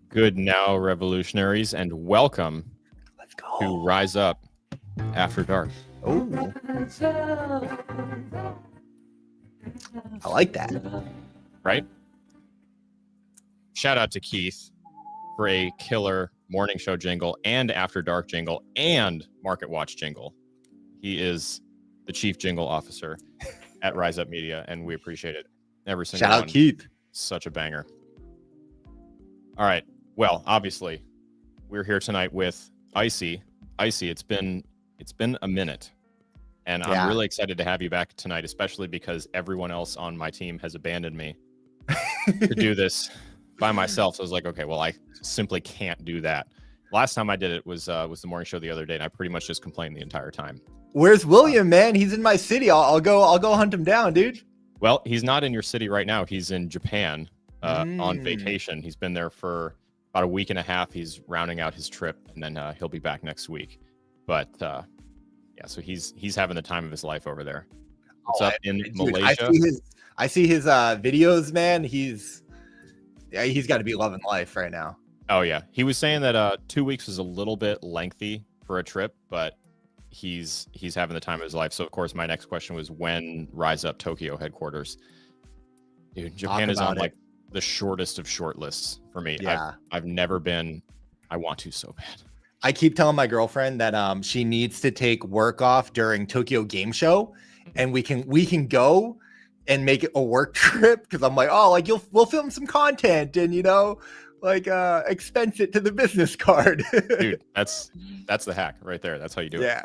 Good now, revolutionaries, and welcome Let's go. to Rise Up After Dark. Oh, I like that. Right? Shout out to Keith for a killer morning show jingle and After Dark jingle and Market Watch jingle. He is the chief jingle officer at Rise Up Media, and we appreciate it. Every single Shout out one. Keith. Such a banger. All right. Well, obviously, we're here tonight with Iceyyy. Iceyyy, it's been a minute, and Yeah. I'm really excited to have you back tonight, especially because everyone else on my team has abandoned me to do this by myself. So I was like, okay, well, I simply can't do that. Last time I did it was the morning show the other day, and I pretty much just complained the entire time. Where's William, man? He's in my city. I'll go hunt him down, dude. Well, he's not in your city right now. He's in Japan on vacation. He's been there for about a week and a half. He's rounding out his trip, and then he'll be back next week. But yeah, so he's having the time of his life over there. What's up in Malaysia? I see his videos, man. He's got to be loving life right now. Oh yeah, he was saying that 2 weeks is a little bit lengthy for a trip, but he's having the time of his life. So of course, my next question was, when Rise Up Tokyo headquarters? Dude, Japan is on like the shortest of short lists for me. Yeah. I've never been. I want to so bad. I keep telling my girlfriend that she needs to take work off during Tokyo Game Show, and we can go and make it a work trip, because I'm like, oh, like we'll film some content and expense it to the business card. Dude, that's the hack right there. That's how you do it. Yeah.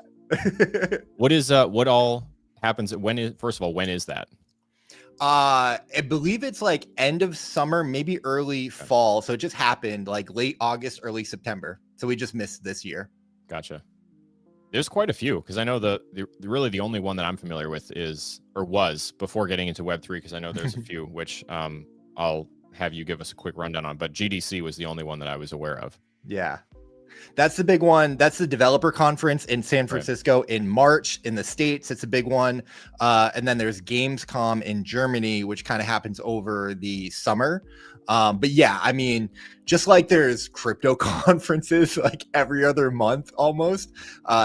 What all happens? First of all, when is that? I believe it's like end of summer, maybe early fall. So it just happened like late August, early September. So we just missed this year. Gotcha. There's quite a few, because I know really the only one that I'm familiar with was before getting into Web3, because I know there's a few which I'll have you give us a quick rundown on. But GDC was the only one that I was aware of. Yeah. That's the big one. That's the developer conference in San Francisco in March. In the States, it's a big one. And then there's Gamescom in Germany, which kind of happens over the summer. But yeah, I mean, just like there's crypto conferences like every other month almost,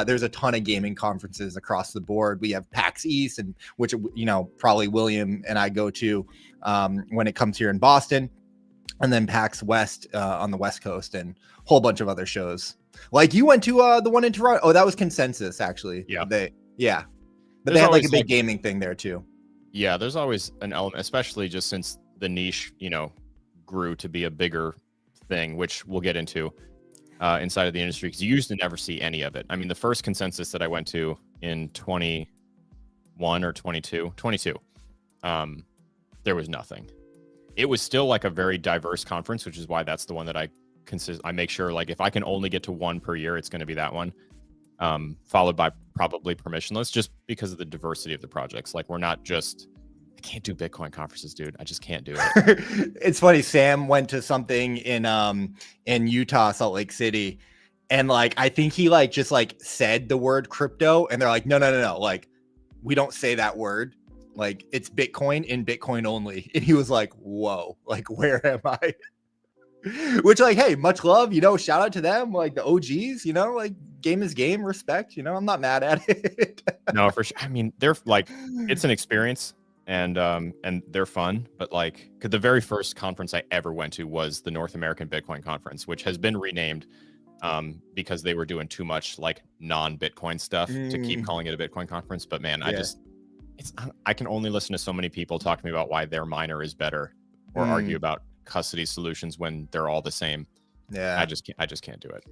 there's a ton of gaming conferences across the board. We have PAX East, and which, probably William and I go to when it comes here in Boston. And then PAX West on the West Coast, and a whole bunch of other shows. Like you went to the one in Toronto. Oh, that was Consensus, actually. Yeah. But they There's had like a always, big gaming thing there too. Yeah, there's always an element, especially just since the niche, grew to be a bigger thing, which we'll get into inside of the industry, because you used to never see any of it. I mean, the first Consensus that I went to in 21 or 22, there was nothing. It was still like a very diverse conference, which is why that's the one that I make sure, like, if I can only get to one per year, it's going to be that one, followed by probably permissionless, just because of the diversity of the projects. Like, I can't do Bitcoin conferences, dude. I just can't do it. It's funny. Sam went to something in Utah, Salt Lake City, and like I think he just said the word crypto, and they're like, no, like we don't say that word. Like, it's Bitcoin and Bitcoin only. And he was like, whoa, like, where am I? Which, like, hey, much love, shout out to them, like the OGs, like game is game, respect, I'm not mad at it. No, for sure. I mean, they're like, it's an experience, and they're fun. But like, the very first conference I ever went to was the North American Bitcoin Conference, which has been renamed because they were doing too much like non-Bitcoin stuff to keep calling it a Bitcoin conference. But man, I can only listen to so many people talk to me about why their miner is better, or argue about custody solutions when they're all the same. Yeah, I just can't do it.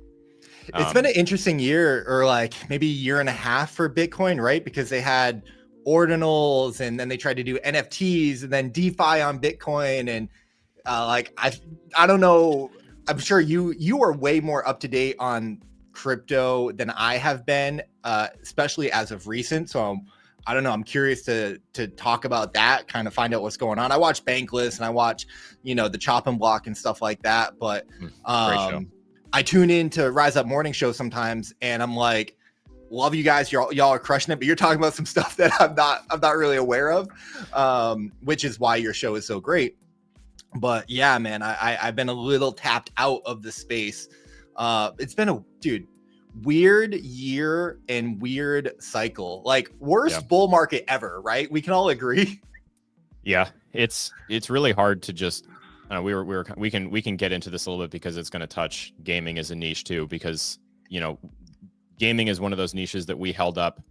It's been an interesting year, or like maybe a year and a half for Bitcoin, right? Because they had ordinals, and then they tried to do NFTs, and then DeFi on Bitcoin, and I don't know. I'm sure you are way more up to date on crypto than I have been, especially as of recent. So I don't know. I'm curious to talk about that, kind of find out what's going on. I watch Bankless, and I watch, the Chop and Block and stuff like that. But I tune into Rise Up Morning Show sometimes, and I'm like, love you guys. Y'all are crushing it, but you're talking about some stuff that I'm not really aware of, which is why your show is so great. But yeah, man, I've been a little tapped out of the space. It's been weird year and weird cycle, like worst bull market ever, right? We can all agree. Yeah, it's really hard to just. We can get into this a little bit because it's going to touch gaming as a niche too, because gaming is one of those niches that we held up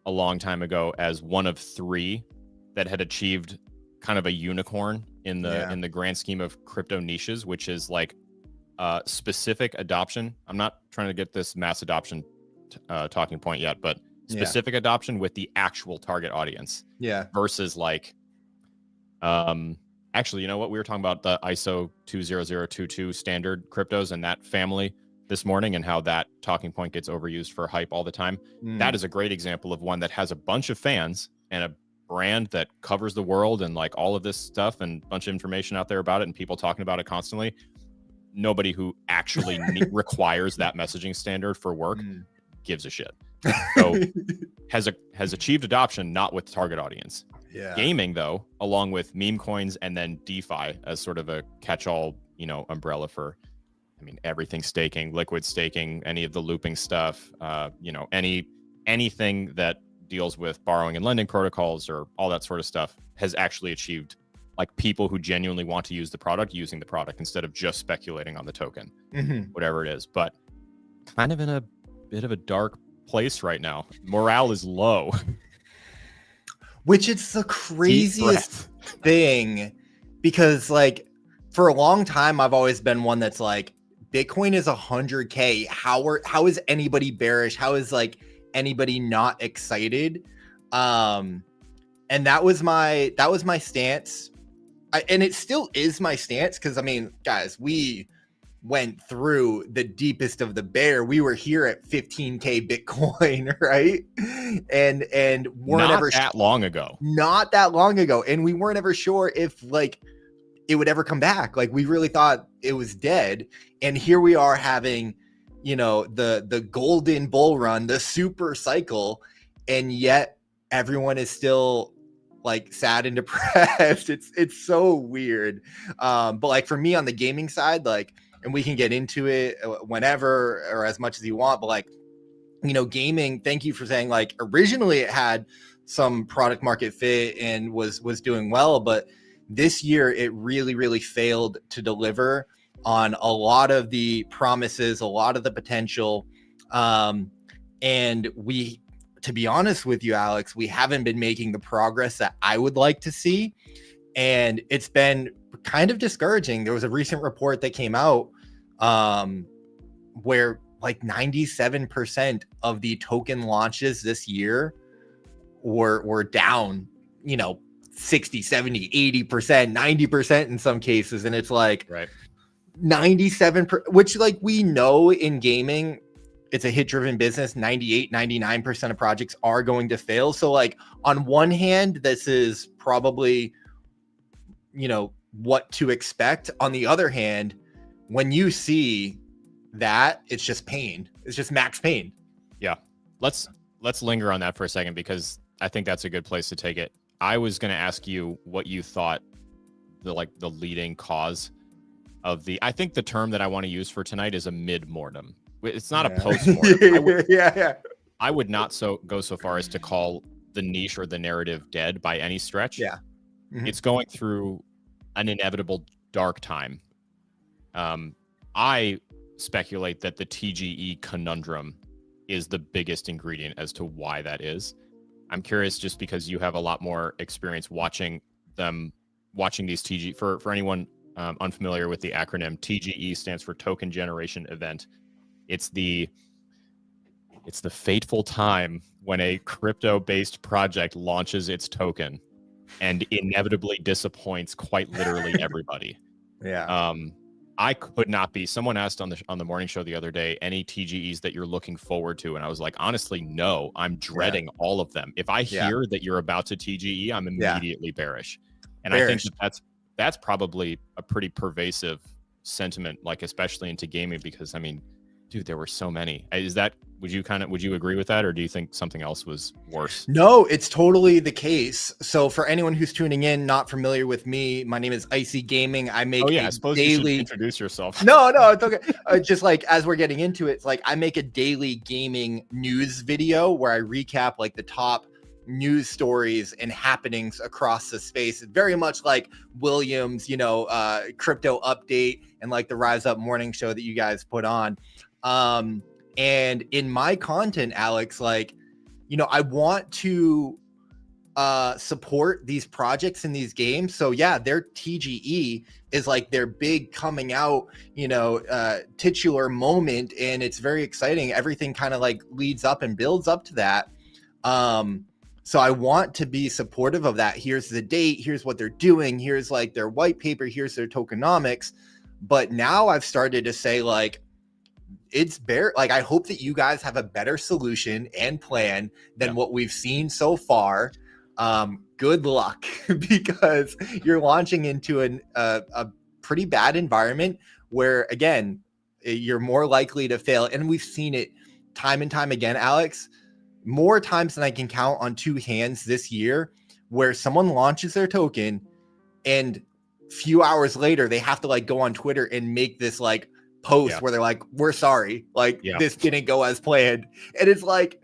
a long time ago as one of three that had achieved kind of a unicorn in the grand scheme of crypto niches, which is like specific adoption. I'm not trying to get this mass adoption talking point yet, but specific adoption with the actual target audience. Yeah. Versus like, actually, you know what? We were talking about the ISO 20022 standard cryptos and that family this morning, and how that talking point gets overused for hype all the time. That is a great example of one that has a bunch of fans and a brand that covers the world and like all of this stuff and a bunch of information out there about it and people talking about it constantly. Nobody who actually requires that messaging standard for work gives a shit. So has achieved adoption, not with target audience. Yeah. Gaming, though, along with meme coins and then DeFi as sort of a catch-all, umbrella for, everything staking, liquid staking, any of the looping stuff, anything that deals with borrowing and lending protocols or all that sort of stuff has actually achieved like people who genuinely want to use the product using the product instead of just speculating on the token, whatever it is. But kind of in a bit of a dark place right now. Morale is low. Which is the craziest thing, because like for a long time, I've always been one that's like, Bitcoin is 100K. How is anybody bearish? How is like anybody not excited? And that was my stance. And it still is my stance, because guys, we went through the deepest of the bear. We were here at 15K Bitcoin, right? And weren't not ever that long ago. Not that long ago. And we weren't ever sure if like it would ever come back. Like we really thought it was dead. And here we are having, the golden bull run, the super cycle, and yet everyone is still like sad and depressed. It's so weird. But like for me on the gaming side, like, and we can get into it whenever or as much as you want, but like, gaming, thank you for saying, like, originally it had some product market fit and was doing well, but this year it really, really failed to deliver on a lot of the promises, a lot of the potential. And we, to be honest with you, Alex, we haven't been making the progress that I would like to see. And it's been kind of discouraging. There was a recent report that came out where like 97% of the token launches this year were down, 60, 70, 80%, 90% in some cases. And it's like 97%, which like we know in gaming, it's a hit driven business. 98, 99% of projects are going to fail. So like on one hand, this is probably, what to expect. On the other hand, when you see that, it's just pain. It's just max pain. Yeah. Let's linger on that for a second, because I think that's a good place to take it. I was going to ask you what you thought the leading cause of I think the term that I want to use for tonight is a mid-mortem. It's not a post-mortem. I would not go so far as to call the niche or the narrative dead by any stretch. Yeah. It's going through an inevitable dark time. I speculate that the TGE conundrum is the biggest ingredient as to why that is. I'm curious, just because you have a lot more experience watching these TGE. For anyone unfamiliar with the acronym, TGE stands for Token Generation Event. It's the fateful time when a crypto-based project launches its token and inevitably disappoints quite literally everybody. Yeah. I could not be. Someone asked on the morning show the other day, any TGEs that you're looking forward to, and I was like, honestly, no. I'm dreading all of them. If I hear that you're about to TGE, I'm immediately bearish. And I think that's probably a pretty pervasive sentiment, like especially into gaming, because Dude, there were so many. Would you agree with that, or do you think something else was worse? No, it's totally the case. So for anyone who's tuning in, not familiar with me, my name is Iceyyy Gaming. I make I suppose you should daily. introduce yourself. No, it's okay. Just like as we're getting into it, it's like I make a daily gaming news video where I recap like the top news stories and happenings across the space. Very much like Williams, crypto update and like the Rise Up morning show that you guys put on. And in my content, Alex, like, I want to support these projects in these games. So yeah, their TGE is like their big coming out, titular moment, and it's very exciting. Everything kind of like leads up and builds up to that. So I want to be supportive of that. Here's the date, here's what they're doing, here's like their white paper, here's their tokenomics. But now I've started to say like, I hope that you guys have a better solution and plan than what we've seen so far. Good luck, because you're launching into a pretty bad environment where, again, you're more likely to fail. And we've seen it time and time again, Alex, more times than I can count on two hands this year, where someone launches their token and few hours later, they have to like go on Twitter and make this like post where they're like, we're sorry, like this didn't go as planned. And it's like,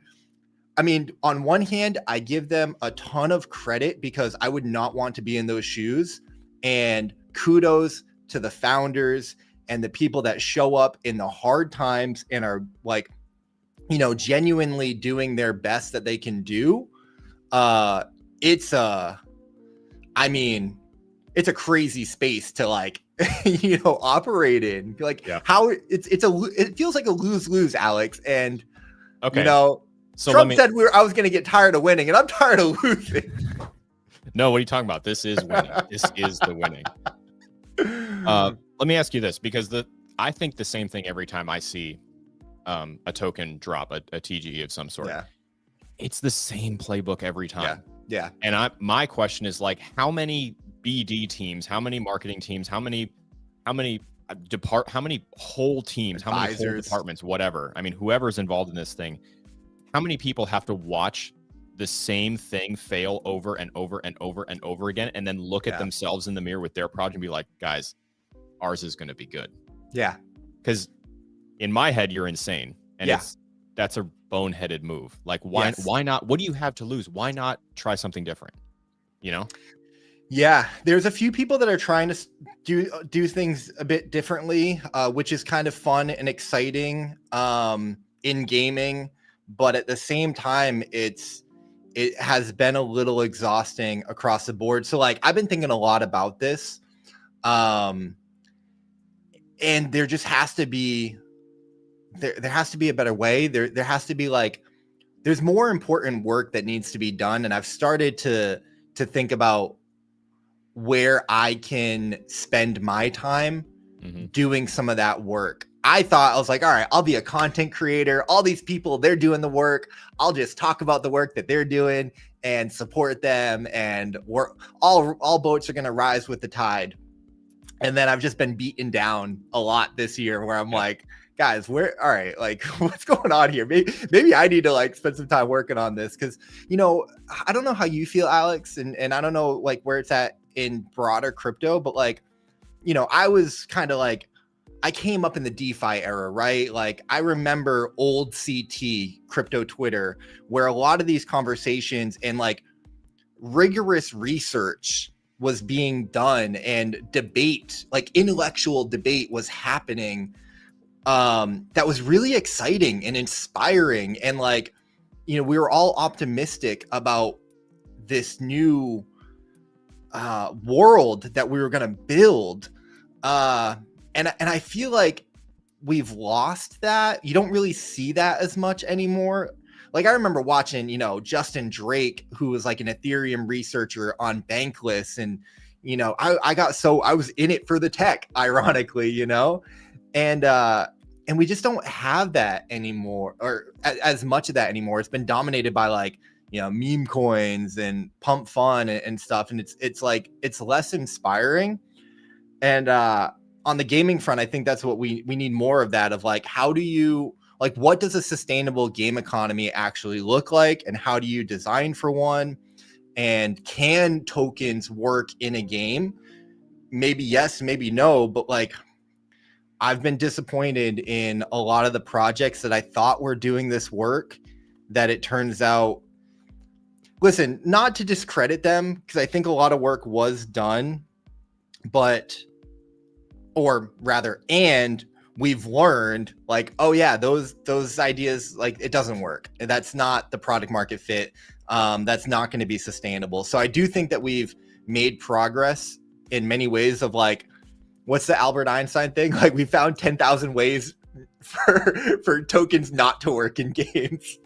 I mean, on one hand, I give them a ton of credit because I would not want to be in those shoes. And kudos to the founders and the people that show up in the hard times and are like, genuinely doing their best that they can do. It's a crazy space to like, operate in. Like how it feels like a lose-lose, Alex. And so Trump said I was going to get tired of winning, and I'm tired of losing. No, what are you talking about? This is winning. This is the winning. Let me ask you this, because I think the same thing every time I see a token drop, a TGE of some sort. Yeah. It's the same playbook every time. Yeah. And my question is like, how many BD teams, how many marketing teams, how many whole teams, how many whole departments, whatever. I mean, whoever's involved in this thing, how many people have to watch the same thing fail over and over and over and over again, and then look at themselves in the mirror with their project and be like, guys, ours is going to be good. Yeah. Because in my head, you're insane. And that's a boneheaded move. Like, why not? What do you have to lose? Why not try something different? Yeah, there's a few people that are trying to do things a bit differently, which is kind of fun and exciting in gaming. But at the same time, it has been a little exhausting across the board. So like, I've been thinking a lot about this, and there just has to be there has to be a better way. There has to be like, there's more important work that needs to be done, and I've started to think about where I can spend my time doing some of that work. I was like, all right, I'll be a content creator. All these people, they're doing the work. I'll just talk about the work that they're doing and support them. And all boats are going to rise with the tide. And then I've just been beaten down a lot this year where I'm like, guys, all right, like what's going on here? Maybe I need to like spend some time working on this. Cause I don't know how you feel, Alex. And I don't know like where it's at in broader crypto, but like, I was kind of like, I came up in the DeFi era, right? Like I remember old CT crypto Twitter, where a lot of these conversations and like rigorous research was being done and debate, like intellectual debate was happening. That was really exciting and inspiring. And like, we were all optimistic about this new world that we were going to build. And I feel like we've lost that. You don't really see that as much anymore. Like I remember watching, Justin Drake, who was like an Ethereum researcher on Bankless. And, I was in it for the tech, ironically, and we just don't have that anymore, or as much of that anymore. It's been dominated by like, meme coins and pump fun and stuff. And it's like, it's less inspiring. And, on the gaming front, I think that's what we need more of that, of like, how do you, like, what does a sustainable game economy actually look like? And how do you design for one? And can tokens work in a game? Maybe yes, maybe no, but like, I've been disappointed in a lot of the projects that I thought were doing this work, that it turns out, listen, not to discredit them, because I think a lot of work was done, but, or rather, and we've learned like, oh yeah, those ideas, like, it doesn't work. That's not the product market fit. That's not going to be sustainable. So I do think that we've made progress in many ways of like, what's the Albert Einstein thing? Like, we found 10,000 ways for tokens not to work in games.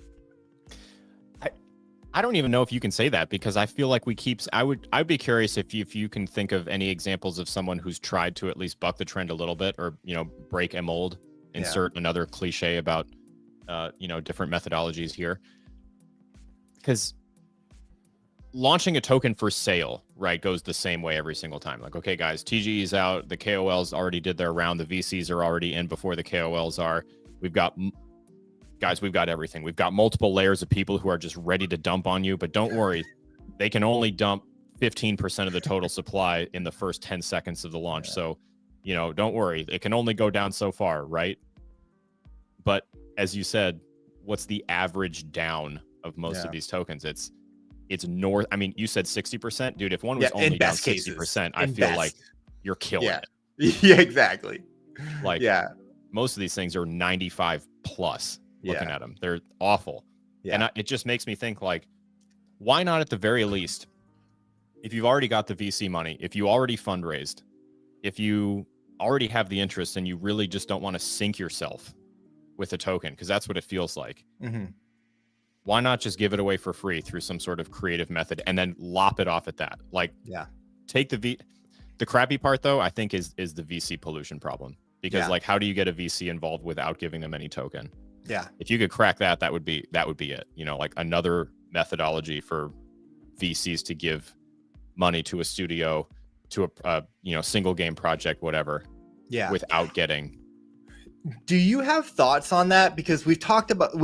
I don't even know if you can say that, because I feel like I'd be curious if you can think of any examples of someone who's tried to at least buck the trend a little bit, or, you know, break a mold, insert another cliche about, you know, different methodologies here. Because launching a token for sale, right, goes the same way every single time. Like, okay, guys, TGEs out, the KOLs already did their round, the VCs are already in before the KOLs are. We've got everything. We've got multiple layers of people who are just ready to dump on you, but don't worry, they can only dump 15% of the total supply in the first 10 seconds of the launch. Yeah. So, you know, don't worry, it can only go down so far, right? But as you said, what's the average down of most of these tokens? It's north. I mean, you said 60%, dude. If one was only down 60%, I feel like you're killing it. Yeah, exactly. Like, most of these things are 95 plus. Looking at them, they're awful. And it just makes me think, like, why not at the very least, if you've already got the VC money, if you already fundraised, if you already have the interest and you really just don't want to sink yourself with a token, because that's what it feels like. Why not just give it away for free through some sort of creative method and then lop it off at that? Like, take the crappy part, though, I think is the VC pollution problem, because like, how do you get a VC involved without giving them any token? If you could crack that, that would be it. You know, like another methodology for VCs to give money to a studio, to a you know, single game project, whatever, without getting. Do you have thoughts on that? Because we've talked about,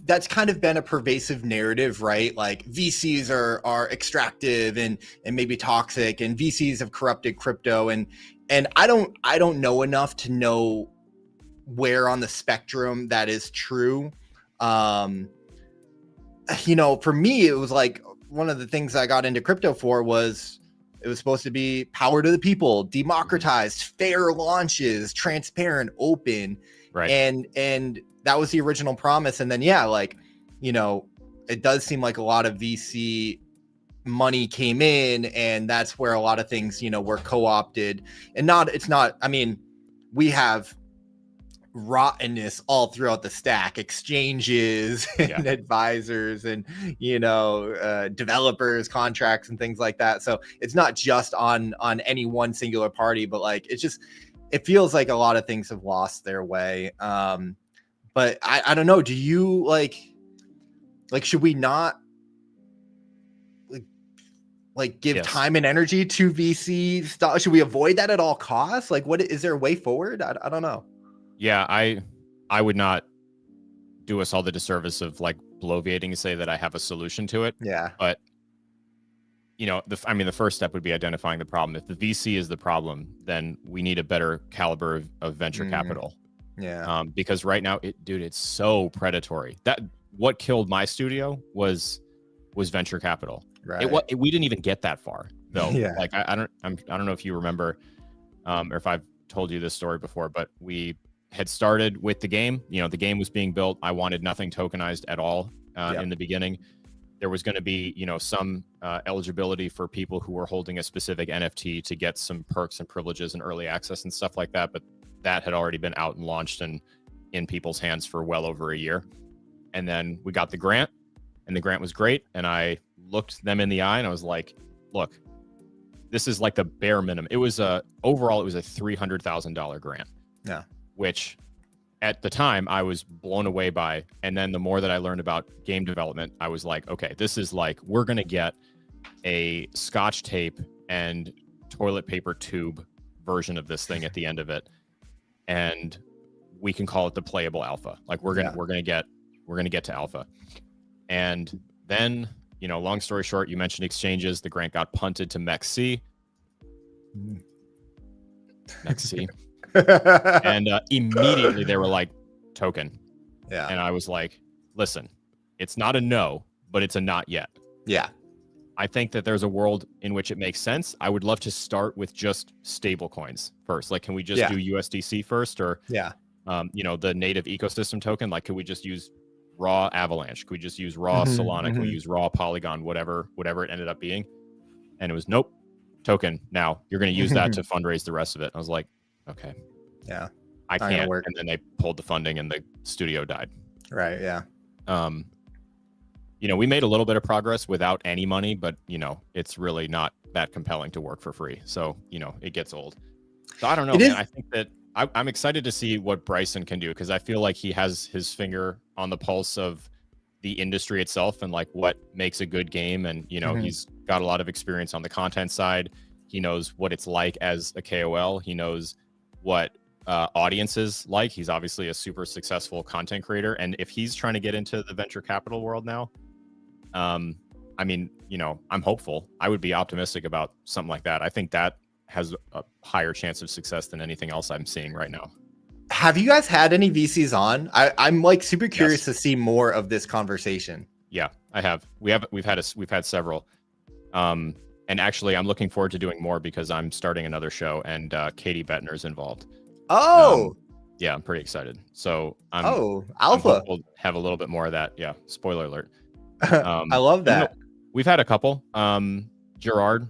that's kind of been a pervasive narrative, right? Like, VCs are extractive and maybe toxic, and VCs have corrupted crypto, and I don't know enough to know where on the spectrum that is true. You know, for me, it was like, one of the things I got into crypto for was, it was supposed to be power to the people, democratized, fair launches, transparent, open. Right. And that was the original promise. And then, like, you know, it does seem like a lot of VC money came in, and that's where a lot of things, you know, were co-opted. And I mean, we have rottenness all throughout the stack, exchanges and advisors and, you know, developers, contracts and things like that. So it's not just on any one singular party, but like, it feels like a lot of things have lost their way. But I don't know, do you like should we not like give time and energy to VC stuff? Should we avoid that at all costs? Like, what is there a way forward? I don't know. Yeah, I would not do us all the disservice of like bloviating and say that I have a solution to it. But, you know, the first step would be identifying the problem. If the VC is the problem, then we need a better caliber of venture capital. Because right now, it's so predatory. That what killed my studio was venture capital. Right. We didn't even get that far though. Like I don't know if you remember, or if I've told you this story before, but we had started with the game. You know, the game was being built. I wanted nothing tokenized at all in the beginning. There was going to be, you know, some eligibility for people who were holding a specific NFT to get some perks and privileges and early access and stuff like that. But that had already been out and launched and in people's hands for well over a year. And then we got the grant, and the grant was great. And I looked them in the eye and I was like, look, this is like the bare minimum. It was overall, it was a $300,000 grant. Which at the time I was blown away by. And then the more that I learned about game development, I was like, okay, this is like, we're going to get a Scotch tape and toilet paper tube version of this thing at the end of it, and we can call it the playable alpha. Like we're gonna get to alpha. And then, you know, long story short, you mentioned exchanges. The grant got punted to MEXC. MEXC. And immediately they were like, token. Yeah. And I was like, listen, it's not a no, but it's a not yet. Yeah. I think that there's a world in which it makes sense. I would love to start with just stable coins first. Like, can we just do USDC first, or you know, the native ecosystem token? Like, could we just use raw Avalanche? Could we just use raw Solana? Can we use raw Polygon? Whatever it ended up being. And it was nope, token. Now you're going to use that to fundraise the rest of it. I was like, okay, yeah, I can't. And then they pulled the funding and the studio died. Right. Yeah. You know, we made a little bit of progress without any money, but you know, it's really not that compelling to work for free. So, you know, it gets old. So I don't know, man. I think that I'm excited to see what Bryson can do, because I feel like he has his finger on the pulse of the industry itself and like what makes a good game. And, you know, he's got a lot of experience on the content side. He knows what it's like as a KOL. He knows what audiences like. He's obviously a super successful content creator. And if he's trying to get into the venture capital world now, I mean, you know, I'm hopeful. I would be optimistic about something like that. I think that has a higher chance of success than anything else I'm seeing right now. Have you guys had any VCs on? I'm like super curious to see more of this conversation. Yeah, I have. We've had several. And actually, I'm looking forward to doing more because I'm starting another show, and Katie Bettner's involved. Oh, yeah, I'm pretty excited. So alpha. We'll have a little bit more of that. Yeah, spoiler alert. I love that. You know, we've had a couple. Gerard,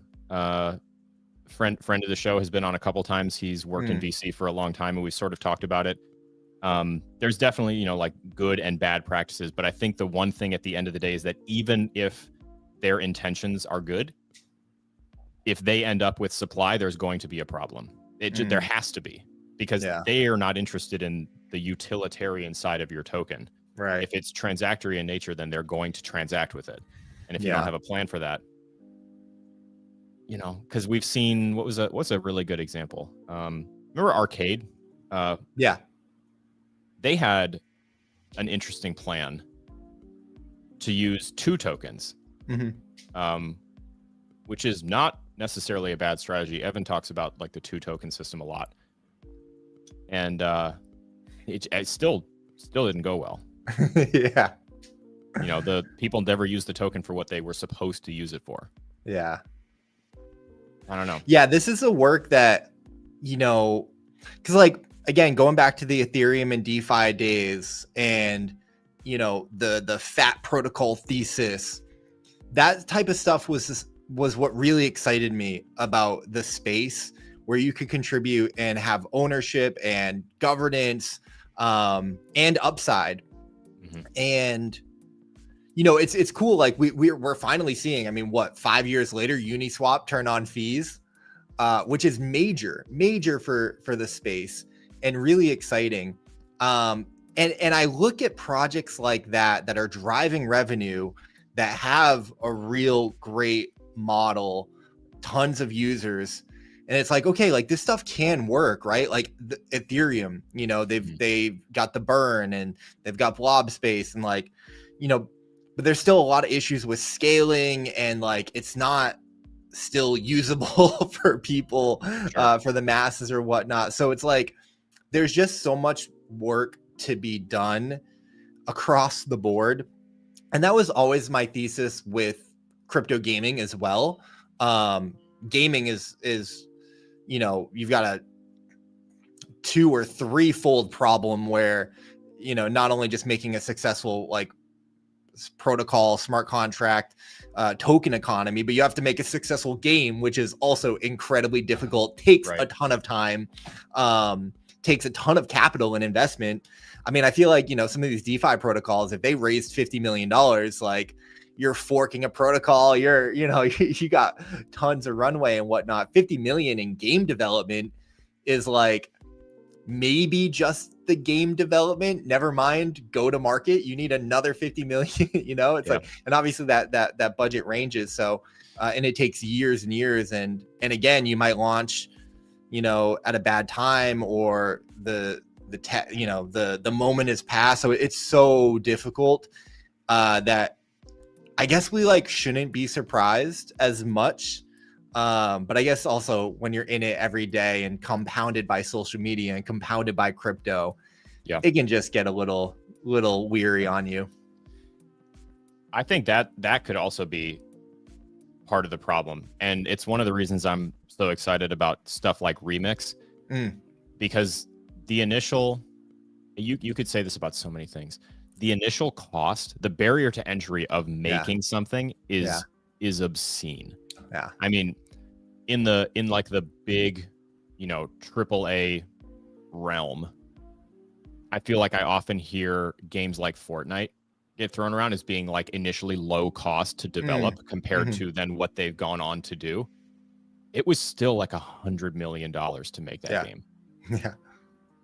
friend of the show, has been on a couple times. He's worked in VC for a long time, and we sort of talked about it. There's definitely, you know, like good and bad practices, but I think the one thing at the end of the day is that even if their intentions are good, if they end up with supply, there's going to be a problem. There has to be, because they are not interested in the utilitarian side of your token. Right. If it's transactory in nature, then they're going to transact with it. And if you don't have a plan for that, you know, because we've seen what's a really good example. Remember Arcade? Yeah. They had an interesting plan to use 2 tokens, which is not necessarily a bad strategy. Evan talks about like the 2 token system a lot, and it still didn't go well. Yeah. You know, the people never used the token for what they were supposed to use it for. Yeah. I don't know. Yeah, this is a work that, you know, because like, again, going back to the Ethereum and DeFi days, and, you know, the fat protocol thesis, that type of stuff was what really excited me about the space, where you could contribute and have ownership and governance, and upside. And, you know, it's cool. Like we're finally seeing, I mean, what, 5 years later, Uniswap turn on fees, which is major for the space, and really exciting. And I look at projects like that are driving revenue, that have a real great model, tons of users. And it's like, okay, like this stuff can work, right? Like the Ethereum, you know, they've got the burn, and they've got blob space, and like, you know, but there's still a lot of issues with scaling, and like it's not still usable for people, for the masses or whatnot. So it's like there's just so much work to be done across the board. And that was always my thesis with crypto gaming as well. Gaming is, you know, you've got a 2 or 3-fold problem where, you know, not only just making a successful like protocol, smart contract, token economy, but you have to make a successful game, which is also incredibly difficult, takes a ton of time, takes a ton of capital and investment. I mean, I feel like, you know, some of these DeFi protocols, if they raised $50 million, like you're forking a protocol, you know, you got tons of runway and whatnot. 50 million in game development is like maybe just the game development, never mind go to market. You need another 50 million, you know, it's like, and obviously that budget ranges. So, and it takes years and years. And again, you might launch, at a bad time, or the moment is past. So it's so difficult that I guess we like shouldn't be surprised as much. But I guess also when you're in it every day and compounded by social media and compounded by crypto, it can just get a little weary on you. I think that could also be part of the problem. And it's one of the reasons I'm so excited about stuff like Remix, because the initial, you could say this about so many things. The initial cost, the barrier to entry of making something is obscene. Yeah. I mean, in like the big, AAA realm, I feel like I often hear games like Fortnite get thrown around as being like initially low cost to develop compared to then what they've gone on to do. It was still like $100 million to make that game. Yeah.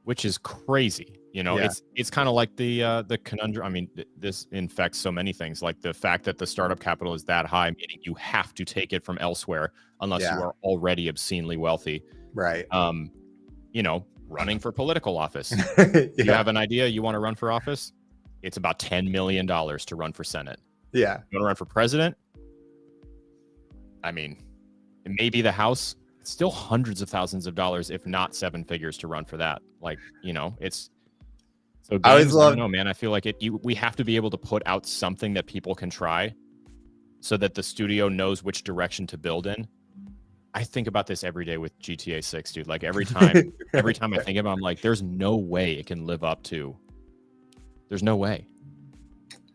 Which is crazy. It's kind of like the conundrum. I mean, this infects so many things, like the fact that the startup capital is that high, meaning you have to take it from elsewhere unless you are already obscenely wealthy. Right. Running for political office. You have an idea, you want to run for office, it's about $10 million to run for Senate. Yeah. You want to run for president? I mean, maybe the House. It's still hundreds of thousands of dollars, if not seven figures, to run for that. Like, it's so games, I always love. I don't know, man. I feel like we have to be able to put out something that people can try, so that the studio knows which direction to build in. I think about this every day with GTA 6, dude. Like every time I think about it, I'm like, there's no way it can live up to. There's no way.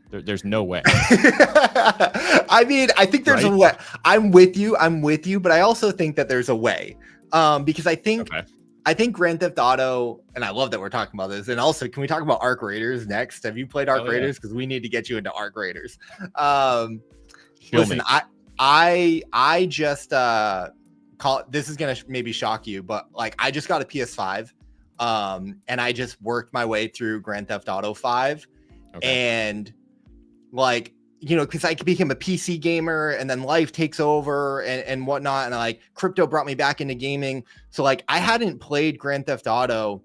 There's no way. I mean, I think there's a way. I'm with you, but I also think that there's a way. Because I think Grand Theft Auto, and I love that we're talking about this. And also, can we talk about Arc Raiders next? Have you played Arc Raiders? Because we need to get you into Arc Raiders. Listen, I just this is gonna maybe shock you, but like I just got a PS5, and I just worked my way through Grand Theft Auto 5, and like, because I became a PC gamer, and then life takes over and whatnot, and like crypto brought me back into gaming. So like I hadn't played Grand Theft Auto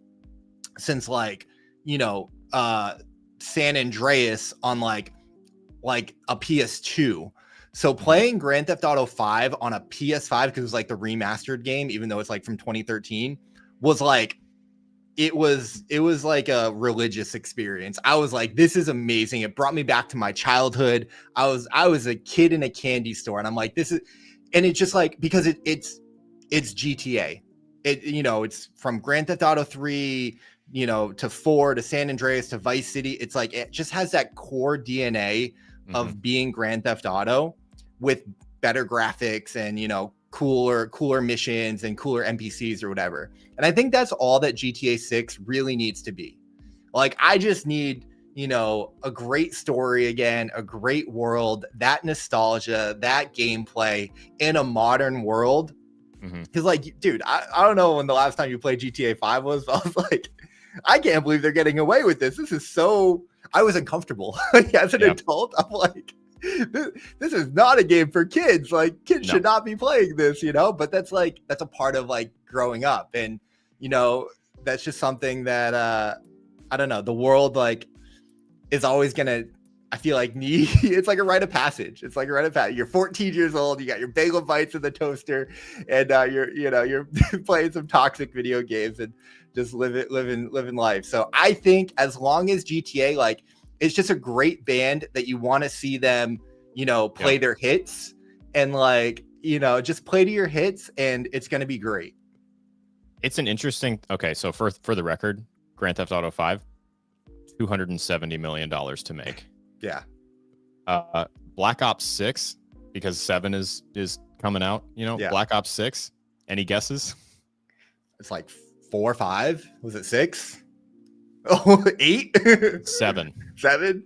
since like San Andreas on like a PS2. So playing Grand Theft Auto 5 on a PS5, because it was like the remastered game, even though it's like from 2013, was like it was like a religious experience. I was like, this is amazing. It brought me back to my childhood. I was a kid in a candy store, and I'm like, this is, and it's just like, because it's GTA. It's from Grand Theft Auto 3, to 4, to San Andreas, to Vice City. It's like, it just has that core DNA of being Grand Theft Auto with better graphics and, cooler missions and cooler NPCs or whatever. And I think that's all that GTA 6 really needs to be. Like, I just need, a great story again, a great world, that nostalgia, that gameplay in a modern world. Because like, dude, I don't know when the last time you played GTA 5 was, but I was like, I can't believe they're getting away with this. This is so, I was uncomfortable. As an adult, I'm like, this is not a game for kids. Like, kids should not be playing this, but that's a part of like growing up. And, that's just something that, I don't know, the world like is always going to, I feel like it's like a rite of passage. It's like a rite of passage. You're 14 years old. You got your bagel bites in the toaster, and you're playing some toxic video games and just living life. So I think as long as GTA, like, it's just a great band that you want to see them, play their hits, and like, just play to your hits, and it's going to be great. It's an interesting. Okay, so for the record, Grand Theft Auto 5, $270 million to make. Yeah. Black Ops 6, because 7 is coming out. Black Ops 6. Any guesses? It's like 4 or 5. Was it 6? Oh, 8? 7. 7?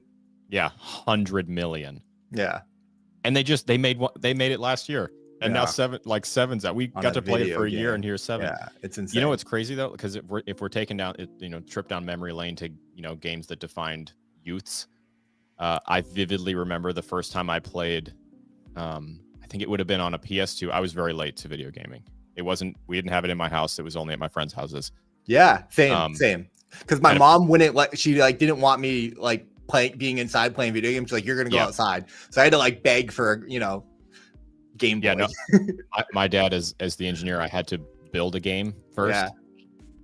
Yeah, 100 million. Yeah. And they made it last year. And now 7's out. We got to play it for a year, and here's 7. Yeah, it's insane. You know what's crazy though? Because if we're taking down trip down memory lane to games that defined youths, I vividly remember the first time I played. I think it would have been on a PS2. I was very late to video gaming. It wasn't. We didn't have it in my house. It was only at my friends' houses. Yeah, same. Because my and mom wouldn't like. She like didn't want me like being inside playing video games. She's like, you're gonna go outside. So I had to like beg for Game Boy. Yeah, no. My dad, as the engineer, I had to build a game first.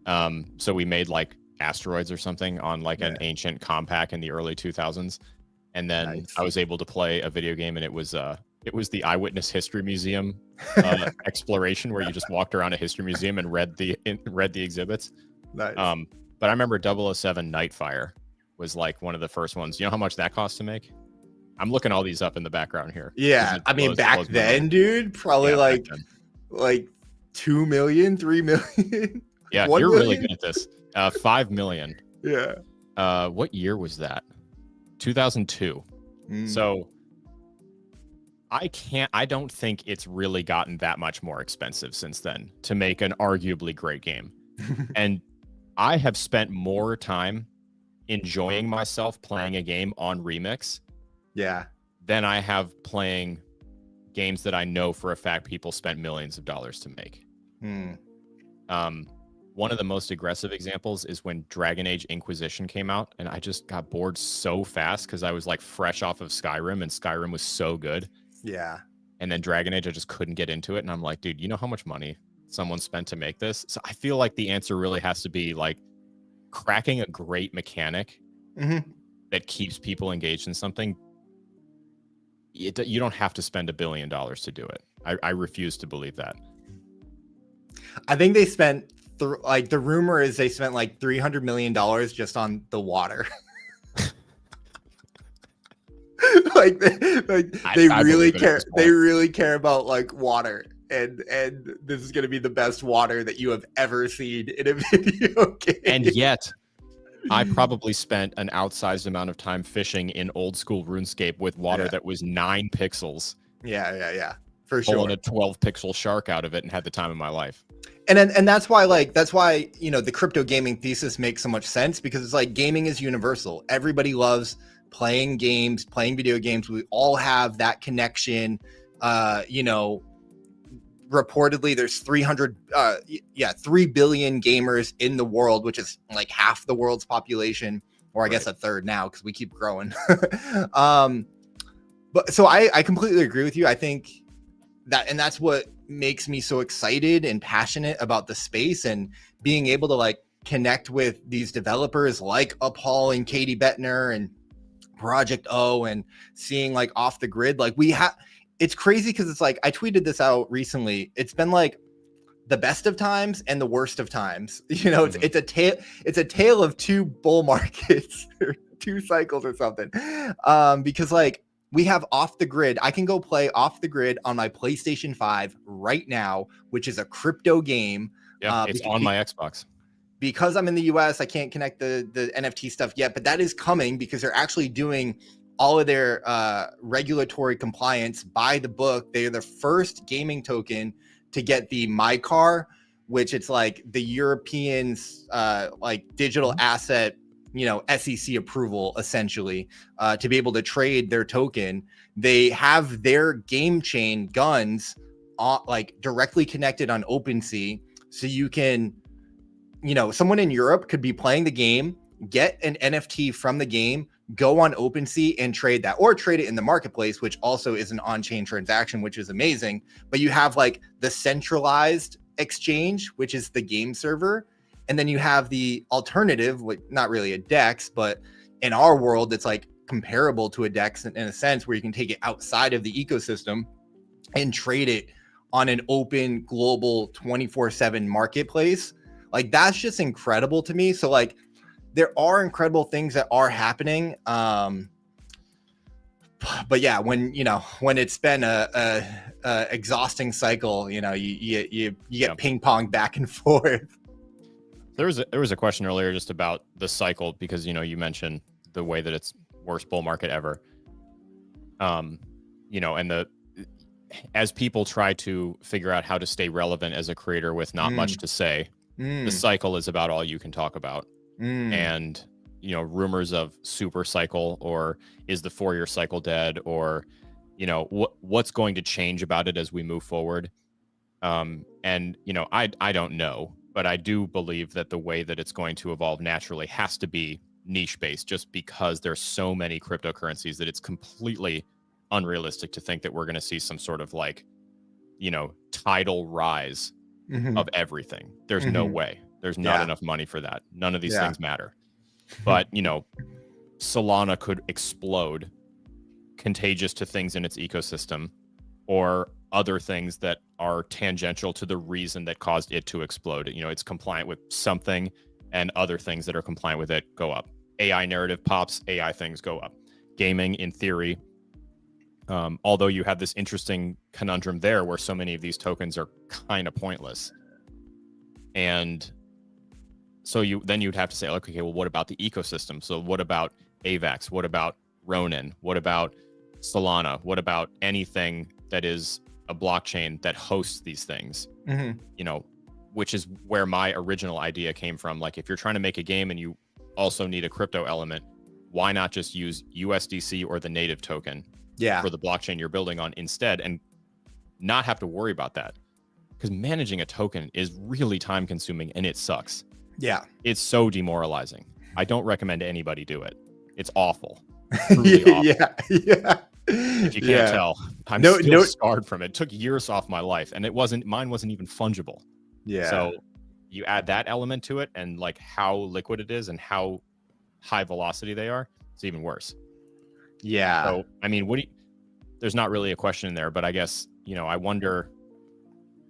Yeah. So we made like Asteroids or something on like an ancient compact in the early 2000s, and then I was able to play a video game, and it was the Eyewitness History Museum exploration, where you just walked around a history museum and read the exhibits. Nice. But I remember 007 Nightfire was like one of the first ones. You know how much that cost to make? I'm looking all these up in the background here. Yeah, I mean back then, dude, probably like 2 million, 3 million. Yeah, you're really good at this. 5 million. Yeah. What year was that? 2002. So I don't think it's really gotten that much more expensive since then to make an arguably great game. And I have spent more time enjoying myself playing a game on Remix than I have playing games that I know for a fact people spent millions of dollars to make. One of the most aggressive examples is when Dragon Age Inquisition came out, and I just got bored so fast because I was like fresh off of Skyrim, and Skyrim was so good. Yeah. And then Dragon Age, I just couldn't get into it. And I'm like, dude, you know how much money someone spent to make this? So I feel like the answer really has to be like cracking a great mechanic that keeps people engaged in something. You don't have to spend $1 billion to do it. I refuse to believe that. I think they spent like the rumor is they spent like $300 million just on the water. They really care. They really care about like water, and this is going to be the best water that you have ever seen in a video game. And yet, I probably spent an outsized amount of time fishing in old school RuneScape with water that was 9 pixels. Yeah, for sure. Pulling a 12 pixel shark out of it and had the time of my life. And that's why the crypto gaming thesis makes so much sense, because it's like gaming is universal. Everybody loves playing games, playing video games. We all have that connection. Reportedly there's 3 billion gamers in the world, which is like half the world's population, or I guess a third now because we keep growing. But so I completely agree with you. I think that's what makes me so excited and passionate about the space, and being able to like connect with these developers like Paul and Katie Bettner and Project O, and seeing like Off the Grid. Like it's crazy because it's like I tweeted this out recently. It's been like the best of times and the worst of times. It's a tale of 2 bull markets or 2 cycles or something. Because like we have Off the Grid. I can go play Off the Grid on my PlayStation 5 right now, which is a crypto game. Yeah, it's on my Xbox. Because I'm in the US, I can't connect the NFT stuff yet, but that is coming because they're actually doing all of their regulatory compliance by the book. They are the first gaming token to get the MyCar, which it's like the Europeans like digital asset, SEC approval essentially, to be able to trade their token. They have their game chain guns like directly connected on OpenSea, so you can, someone in Europe could be playing the game, get an NFT from the game, go on OpenSea and trade that, or trade it in the marketplace, which also is an on-chain transaction, which is amazing. But you have like the centralized exchange, which is the game server. And then you have the alternative, like not really a DEX, but in our world, it's like comparable to a DEX in a sense, where you can take it outside of the ecosystem and trade it on an open global 24/7 marketplace. Like that's just incredible to me. So like there are incredible things that are happening. But yeah, when it's been a exhausting cycle, you get ping pong back and forth. There was a question earlier just about the cycle, because you mentioned the way that it's worst bull market ever. And as people try to figure out how to stay relevant as a creator with not much to say, the cycle is about all you can talk about. And rumors of super cycle, or is the 4-year cycle dead, or what's going to change about it as we move forward. And I don't know, but I do believe that the way that it's going to evolve naturally has to be niche based, just because there's so many cryptocurrencies that it's completely unrealistic to think that we're going to see some sort of like, tidal rise Mhm. of everything. There's no Mhm. way. There's not Yeah. enough money for that. None of these Yeah. things matter. But, Solana could explode, contagious to things in its ecosystem, or other things that are tangential to the reason that caused it to explode. It's compliant with something, and other things that are compliant with it go up. AI narrative pops, AI things go up. Gaming, in theory, although you have this interesting conundrum there where so many of these tokens are kind of pointless. And so you'd have to say, okay, well, what about the ecosystem? So what about AVAX? What about Ronin? What about Solana? What about anything that is a blockchain that hosts these things? Mm-hmm. Which is where my original idea came from. Like, if you're trying to make a game and you also need a crypto element, why not just use USDC or the native token for the blockchain you're building on instead, and not have to worry about that? Because managing a token is really time consuming, and it sucks. Yeah. It's so demoralizing. I don't recommend anybody do it. It's awful. Truly awful. Yeah. If you can't tell, I'm still scarred from it. It took years off my life, and mine wasn't even fungible. Yeah. So you add that element to it, and like how liquid it is and how high velocity they are, it's even worse. Yeah. So, I mean, there's not really a question there, but I guess, I wonder,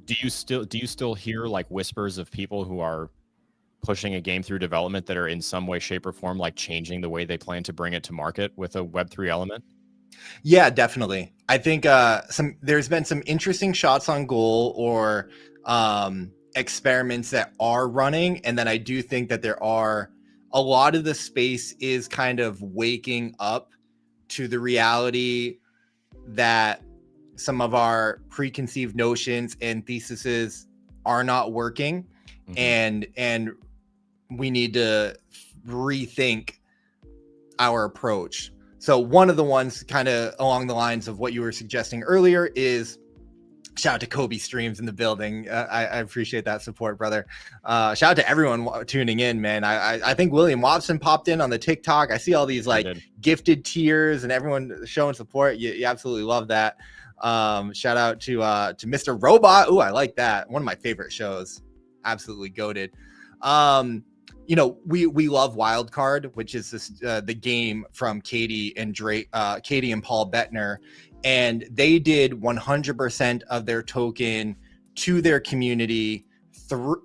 do you still hear like whispers of people who are pushing a game through development that are in some way, shape, or form like changing the way they plan to bring it to market with a Web3 element? Yeah, definitely. I think there's been some interesting shots on goal, or experiments that are running, and then I do think that there are a lot of the space is kind of waking up to the reality that some of our preconceived notions and theses are not working. Mm-hmm. and we need to rethink our approach. So one of the ones kind of along the lines of what you were suggesting earlier is, shout out to Kobe Streams in the building. I appreciate that support, brother. Shout out to everyone tuning in, man. I think William Watson popped in on the TikTok. I see all these like gifted tiers and everyone showing support. You absolutely love that. Shout out to Mr. Robot. Ooh, I like that. One of my favorite shows. Absolutely goated. We love Wildcard, which is this, the game from Katie and Paul Bettner. And they did 100% of their token to their community,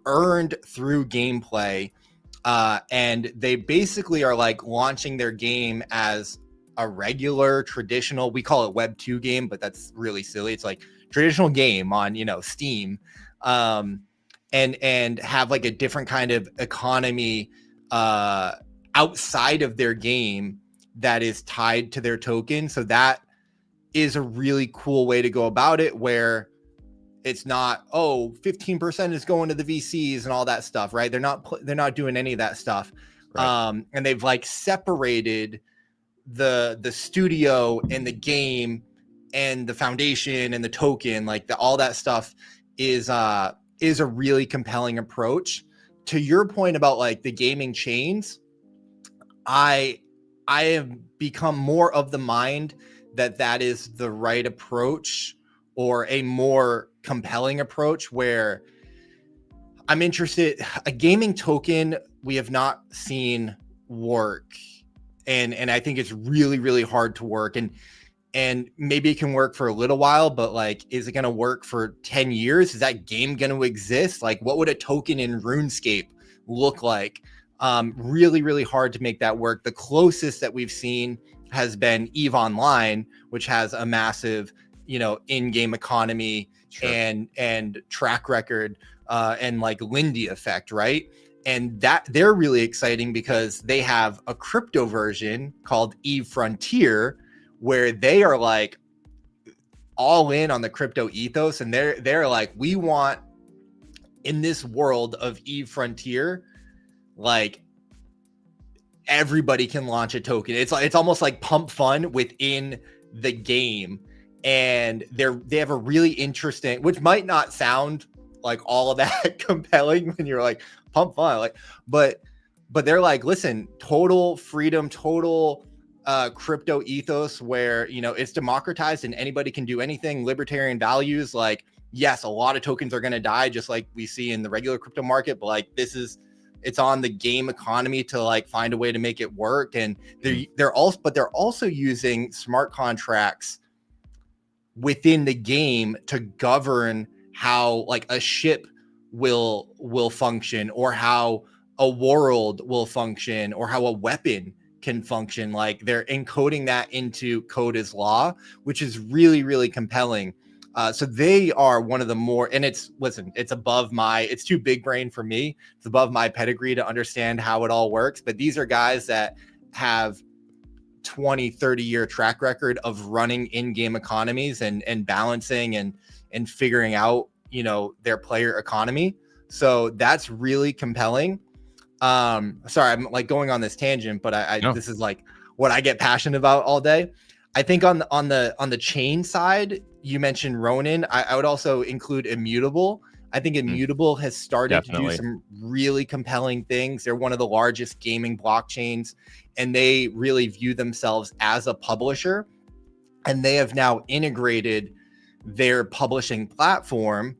earned through gameplay. And they basically are like launching their game as a regular traditional, we call it Web 2 game, but that's really silly. It's like traditional game on, Steam. And have like a different kind of economy outside of their game that is tied to their token. So that is a really cool way to go about it, where it's not, 15% is going to the VCs and all that stuff, right? They're not doing any of that stuff. Right. And they've like separated the studio and the game and the foundation and the token, like all that stuff is a really compelling approach. To your point about like the gaming chains, I have become more of the mind that is the right approach, or a more compelling approach, where I'm interested. A gaming token we have not seen work, and I think it's really, really hard to work. And maybe it can work for a little while, but like, is it going to work for 10 years? Is that game going to exist? Like, what would a token in RuneScape look like? Really, really hard to make that work. The closest that we've seen has been EVE Online, which has a massive, in-game economy, sure, and track record, and like Lindy effect, right? And that they're really exciting because they have a crypto version called EVE Frontier, where they are like all in on the crypto ethos, and they're like, we want, in this world of EVE Frontier, like everybody can launch a token. It's almost like pump fun within the game, and they have a really interesting, which might not sound like all of that compelling when you're like pump fun, like, but they're like, listen, total freedom, total crypto ethos where, you know, it's democratized and anybody can do anything, libertarian values. Like, yes, a lot of tokens are going to die just like we see in the regular crypto market, but like it's on the game economy to like find a way to make it work. And they're also using smart contracts within the game to govern how like a ship will function, or how a world will function, or how a weapon can function. Like, they're encoding that into code as law, which is really, really compelling. So they are one of the more, and it's it's too big brain for me. It's above my pedigree to understand how it all works. But these are guys that have 20-30 year track record of running in-game economies and balancing and figuring out, you know, their player economy. So that's really compelling. Sorry, I'm like going on this tangent, but this is like what I get passionate about all day. I think on the chain side, you mentioned Ronin. I would also include Immutable. I think Immutable has started to do some really compelling things. They're one of the largest gaming blockchains, and they really view themselves as a publisher. And they have now integrated their publishing platform,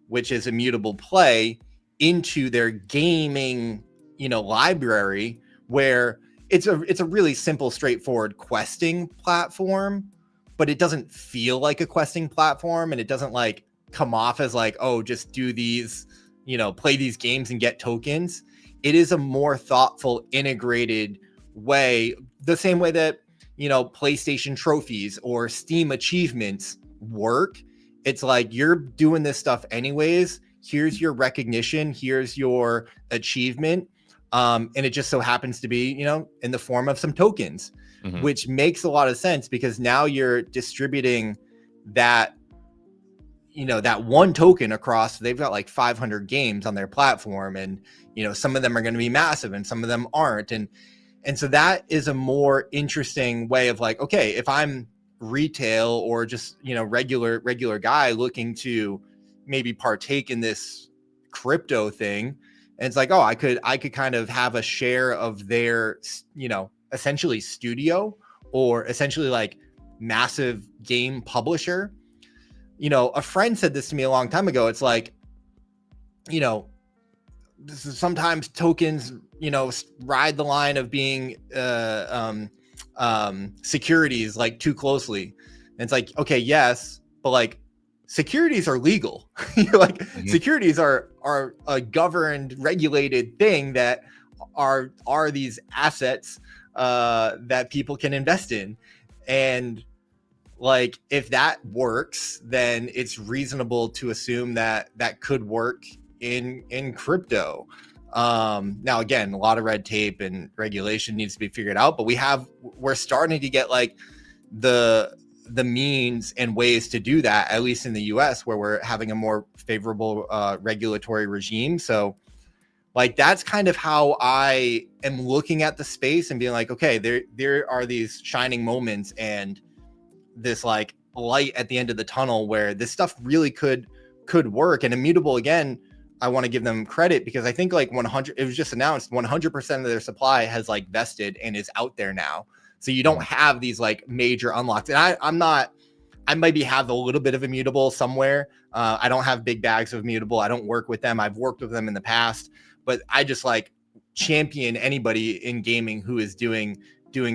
which is Immutable Play, into their gaming, you know, library, where it's a really simple, straightforward questing platform, but it doesn't feel like a questing platform, and it doesn't like come off as like, oh, just do these, you know, play these games and get tokens. It is a more thoughtful, integrated way, the same way that, you know, PlayStation trophies or Steam achievements work. It's like, you're doing this stuff anyways. Here's your recognition. Here's your achievement. And it just so happens to be, you know, in the form of some tokens, which makes a lot of sense, because now you're distributing that, you know, that one token across. They've got like 500 games on their platform, and, you know, some of them are going to be massive and some of them aren't. And so that is a more interesting way of like, okay, if I'm retail or just, you know, regular guy looking to maybe partake in this crypto thing, and it's like, oh, I could kind of have a share of their, you know, essentially studio, or essentially like massive game publisher. You know, a friend said this to me a long time ago. It's like, you know, this is sometimes tokens, you know, ride the line of being securities like too closely. And it's like, okay, yes, but like, securities are legal. Like, securities are a governed, regulated thing that are these assets that people can invest in. And like, if that works, then it's reasonable to assume that that could work in crypto. Now, again, a lot of red tape and regulation needs to be figured out, but we're starting to get like the means and ways to do that, at least in the US, where we're having a more favorable regulatory regime. So like, that's kind of how I am looking at the space and being like, okay, there are these shining moments and this like light at the end of the tunnel where this stuff really could work. And Immutable, again, I want to give them credit, because I think like it was just announced 100% of their supply has like vested and is out there now. So you don't have these like major unlocks. And I maybe have a little bit of Immutable somewhere. I don't have big bags of Immutable. I don't work with them. I've worked with them in the past, but I just like champion anybody in gaming who is doing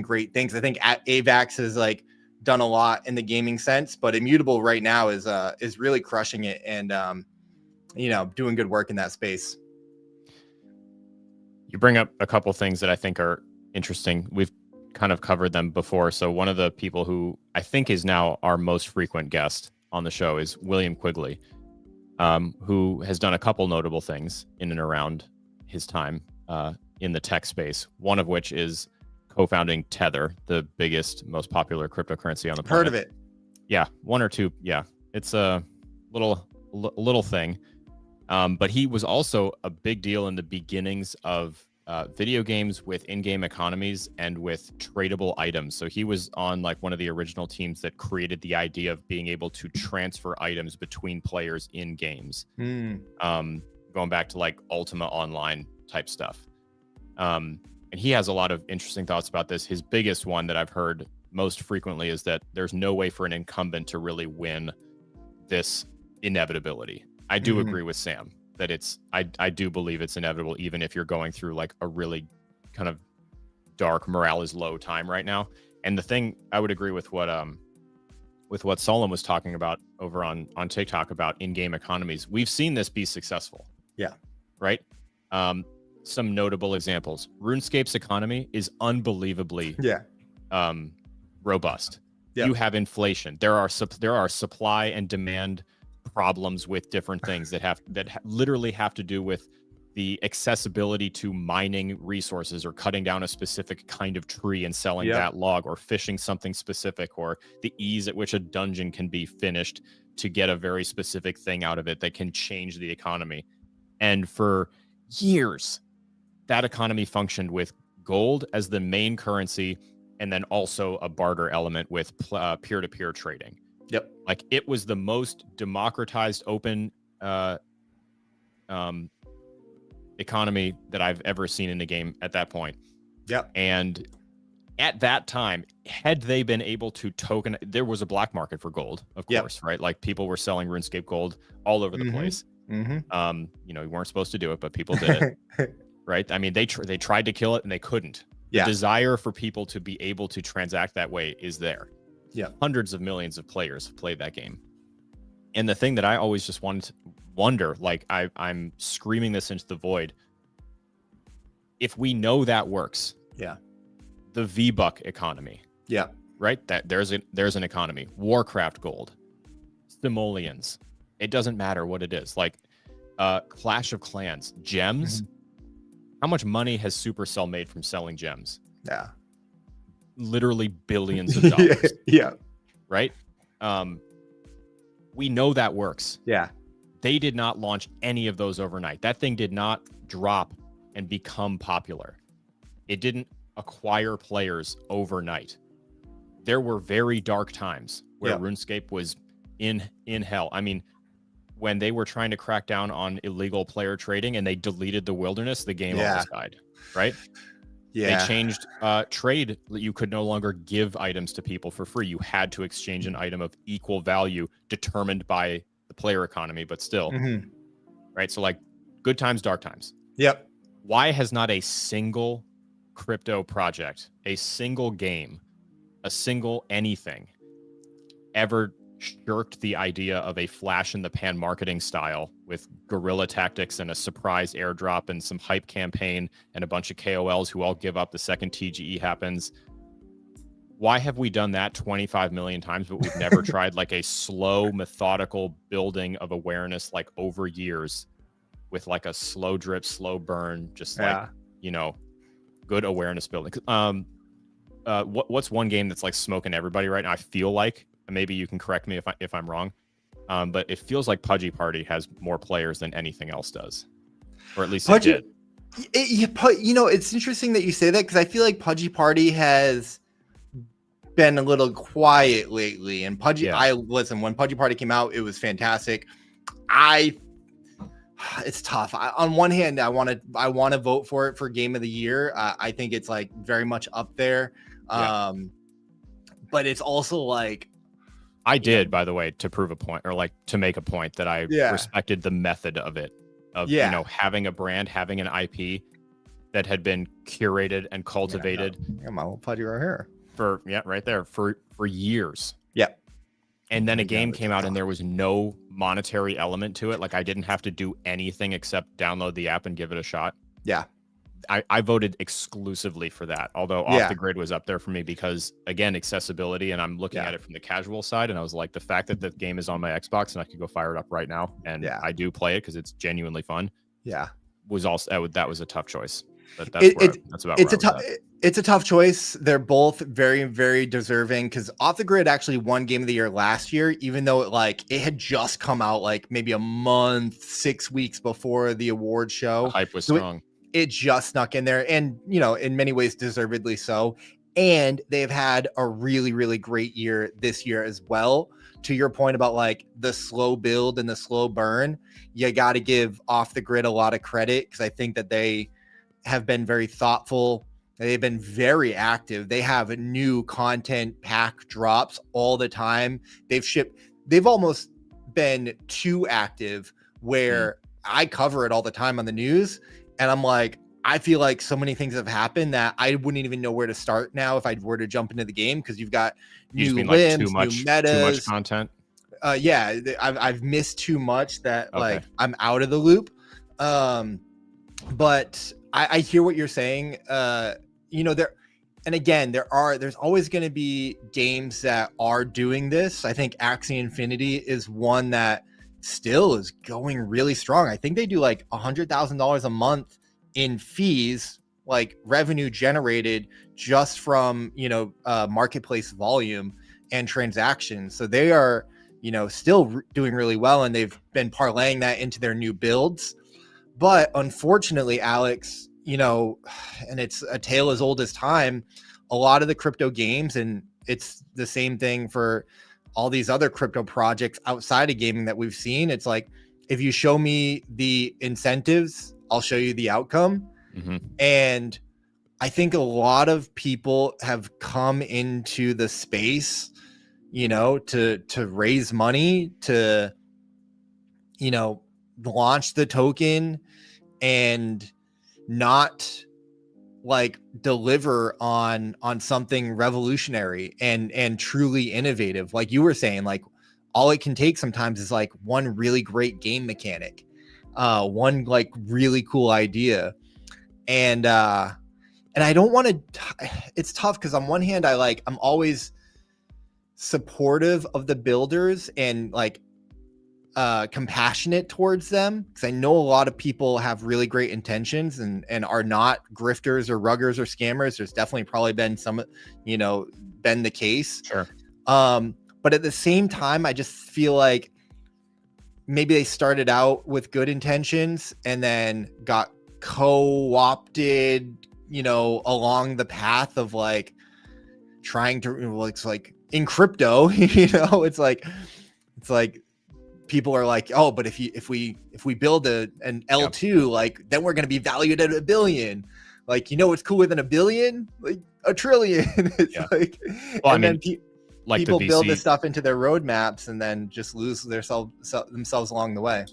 great things. I think AVAX has like done a lot in the gaming sense, but Immutable right now is really crushing it, and you know, doing good work in that space. You bring up a couple things that I think are interesting. We've kind of covered them before. So one of the people who I think is now our most frequent guest on the show is William Quigley, who has done a couple notable things in and around his time in the tech space, one of which is co-founding Tether, the biggest, most popular cryptocurrency on the planet. Heard of it? Yeah, one or two. Yeah, it's a little thing. But he was also a big deal in the beginnings of video games with in-game economies and with tradable items. So he was on like one of the original teams that created the idea of being able to transfer items between players in games. Going back to like Ultima Online type stuff. And he has a lot of interesting thoughts about this. His biggest one that I've heard most frequently is that there's no way for an incumbent to really win this inevitability. I do agree with Sam that I do believe it's inevitable, even if you're going through like a really kind of dark morale is low time right now. And the thing I would agree with what Solon was talking about over on TikTok about in-game economies. We've seen this be successful. Yeah. Right. Some notable examples. RuneScape's economy is unbelievably robust. Yep. You have inflation. There are supply and demand problems with different things that literally have to do with the accessibility to mining resources or cutting down a specific kind of tree and selling that log, or fishing something specific, or the ease at which a dungeon can be finished to get a very specific thing out of it that can change the economy. And for years, that economy functioned with gold as the main currency, and then also a barter element with peer-to-peer trading. Yep. Like, it was the most democratized, open economy that I've ever seen in a game at that point. Yep. And at that time, had they been able to token, there was a black market for gold, of course, right? Like, people were selling RuneScape gold all over the place. You know, you weren't supposed to do it, but people did it, right? I mean, they tried to kill it and they couldn't. The desire for people to be able to transact that way is there. Yeah. Hundreds of millions of players have played that game. And the thing that I always just wanted to wonder, like I'm screaming this into the void. If we know that works, the V-Buck economy, right? That there's an economy. Warcraft gold, simoleons. It doesn't matter what it is. Like Clash of Clans, gems. How much money has Supercell made from selling gems? Yeah. Literally billions of dollars. Right? We know that works. Yeah. They did not launch any of those overnight. That thing did not drop and become popular. It didn't acquire players overnight. There were very dark times where RuneScape was in hell. I mean, when they were trying to crack down on illegal player trading and they deleted the wilderness, the game almost died, right? They changed trade. You could no longer give items to people for free. You had to exchange an item of equal value determined by the player economy, but still, right? So like, good times, dark times. Yep. Why has not a single crypto project, a single game, a single anything ever shirked the idea of a flash in the pan marketing style with guerrilla tactics and a surprise airdrop and some hype campaign and a bunch of KOLs who all give up the second TGE happens? Why have we done that 25 million times, but we've never tried like a slow, methodical building of awareness, like over years, with like a slow drip, slow burn, just like, you know, good awareness building? What's one game that's like smoking everybody right now? I feel like, maybe you can correct me if I'm wrong, but it feels like Pudgy Party has more players than anything else does, or at least it did. You know, it's interesting that you say that, because I feel like Pudgy Party has been a little quiet lately. And listen, when Pudgy Party came out, it was fantastic. It's tough. On one hand, I want to vote for it for Game of the Year. I think it's like very much up there. But it's also like, I did, by the way, to prove a point, or like to make a point that I respected the method of it, you know, having a brand, having an IP that had been curated and cultivated. Yeah, my little Pudgy right here. Right there for years. Yeah. And then a game came out and there was no monetary element to it. Like, I didn't have to do anything except download the app and give it a shot. Yeah. I voted exclusively for that, although Off the Grid was up there for me because, again, accessibility, and I'm looking at it from the casual side, and I was like, the fact that the game is on my Xbox and I could go fire it up right now, and I do play it because it's genuinely fun. Was also that was a tough choice. But it's a tough choice. They're both very, very deserving, because Off the Grid actually won Game of the Year last year, even though it had just come out like maybe a month, 6 weeks before the award show. The hype was strong. it just snuck in there, and in many ways deservedly so. And they've had a really, really great year this year as well. To your point about like the slow build and the slow burn, you got to give Off the Grid a lot of credit, because I think that they have been very thoughtful. They've been very active. They have new content pack drops all the time. They've almost been too active, where I cover it all the time on the news. And I'm like, I feel like so many things have happened that I wouldn't even know where to start now if I were to jump into the game, because you've got new limbs, new metas, too much content. Yeah, I've missed too much that like I'm out of the loop. But I hear what you're saying. There's always going to be games that are doing this. I think Axie Infinity is one that still is going really strong. I think they do like $100,000 a month in fees, like revenue generated just from marketplace volume and transactions. So they are still doing really well, and they've been parlaying that into their new builds. But unfortunately, Alex, and it's a tale as old as time, a lot of the crypto games, and it's the same thing for all these other crypto projects outside of gaming that we've seen. It's like, if you show me the incentives, I'll show you the outcome. Mm-hmm. And I think a lot of people have come into the space, to raise money, to, launch the token and not like deliver on something revolutionary and truly innovative. Like you were saying, like all it can take sometimes is like one really great game mechanic, one like really cool idea. And I don't want to, it's tough, because on one hand, I'm always supportive of the builders and like compassionate towards them, because I know a lot of people have really great intentions and are not grifters or ruggers or scammers. There's definitely probably been some, been the case. Sure. But at the same time, I just feel like maybe they started out with good intentions and then got co-opted, along the path of like trying to, it's like in crypto, it's like people are like, oh, but if we build an L2, like then we're going to be valued at $1 billion. Like, what's cooler than $1 billion? Like $1 trillion. It's like, well, and then people build this stuff into their roadmaps and then just lose themselves along the way.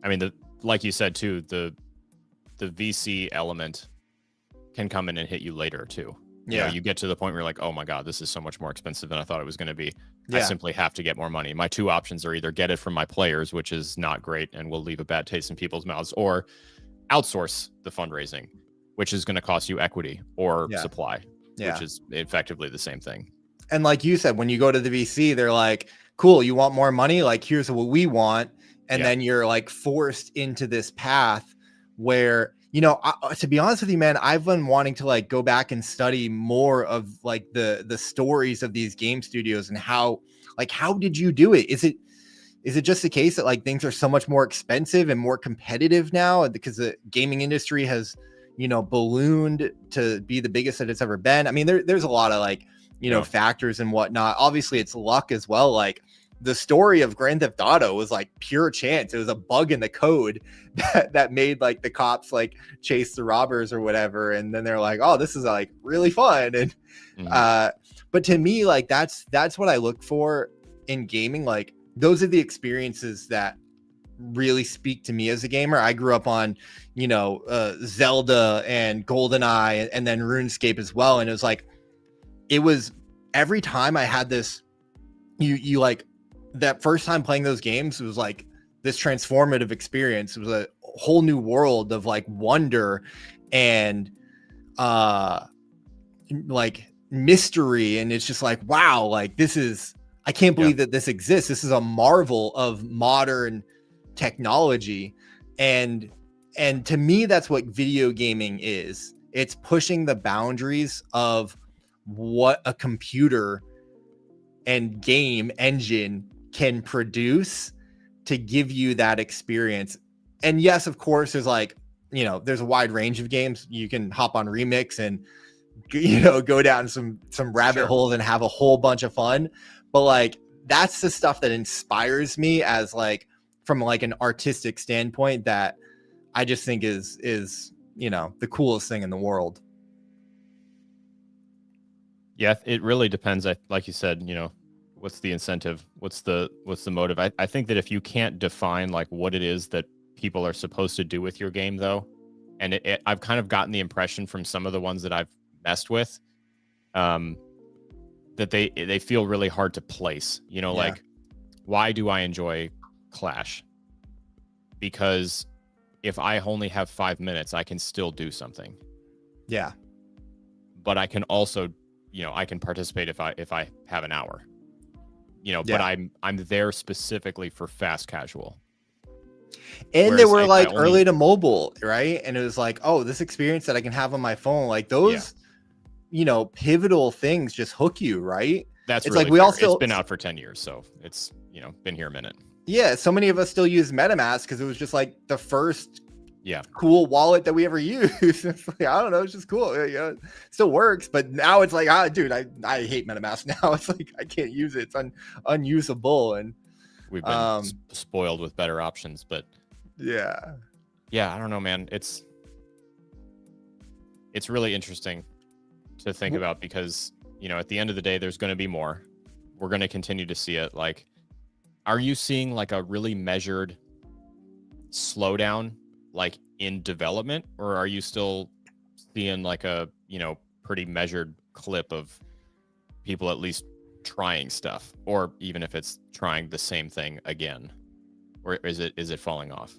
I mean, like you said too, the VC element can come in and hit you later too. You get to the point where you're like, oh my God, this is so much more expensive than I thought it was going to be. I simply have to get more money. My two options are either get it from my players, which is not great and will leave a bad taste in people's mouths, or outsource the fundraising, which is going to cost you equity or supply, which is effectively the same thing. And like you said, when you go to the VC, they're like, cool, you want more money? Like, here's what we want. And then you're like forced into this path where, to be honest with you, man, I've been wanting to like go back and study more of like the stories of these game studios and how did you do it? Is it just the case that like things are so much more expensive and more competitive now because the gaming industry has, ballooned to be the biggest that it's ever been? I mean, there's a lot of like, factors and whatnot. Obviously it's luck as well. Like the story of Grand Theft Auto was like pure chance. It was a bug in the code that made like the cops like chase the robbers or whatever. And then they're like, oh, this is like really fun. And, but to me, like, that's what I look for in gaming. Like those are the experiences that really speak to me as a gamer. I grew up on, Zelda and GoldenEye and then RuneScape as well. And it was every time I had this, you like, that first time playing those games, it was like this transformative experience. It was a whole new world of like wonder and like mystery. And it's just like, wow, like I can't believe that this exists. This is a marvel of modern technology. And to me, that's what video gaming is. It's pushing the boundaries of what a computer and game engine can produce to give you that experience. And yes, of course, there's like there's a wide range of games. You can hop on Remix and go down some rabbit holes and have a whole bunch of fun. But like, that's the stuff that inspires me as like, from like an artistic standpoint, that I just think is the coolest thing in the world. Yeah, it really depends. Like you said, what's the incentive? What's the motive? I think that if you can't define like what it is that people are supposed to do with your game, though, and I've kind of gotten the impression from some of the ones that I've messed with, that they feel really hard to place. Like, why do I enjoy Clash? Because if I only have 5 minutes, I can still do something. Yeah. But I can also, I can participate if I have an hour. But I'm there specifically for fast casual. And they were like early to mobile, right? And it was like, oh, this experience that I can have on my phone, like those, pivotal things just hook you, right? That's it's really like it's been out for 10 years, so it's been here a minute. Yeah, so many of us still use MetaMask because it was just like the first cool wallet that we ever used. It's like, I don't know, it's just cool. It still works, but now it's like, dude, I hate MetaMask now. It's like I can't use it. It's unusable, and we've been spoiled with better options. But yeah, I don't know, man. It's really interesting to think about because at the end of the day, there's going to be more. We're going to continue to see it. Like, are you seeing like a really measured slowdown like in development, or are you still seeing like a pretty measured clip of people at least trying stuff, or even if it's trying the same thing again, or is it falling off?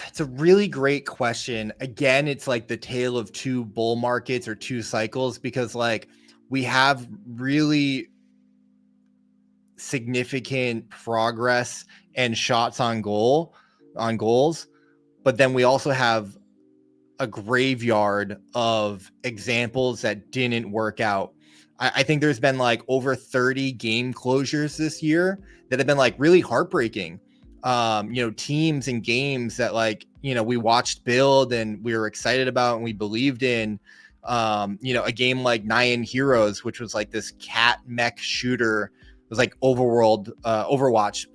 It's a really great question. Again, it's like the tale of two bull markets or two cycles, because like we have really significant progress and shots on goals, but then we also have a graveyard of examples that didn't work out. I think there's been like over 30 game closures this year that have been like really heartbreaking. Teams and games that like, we watched build and we were excited about and we believed in. A game like Nyan Heroes, which was like this cat mech shooter. It was like Overwatch,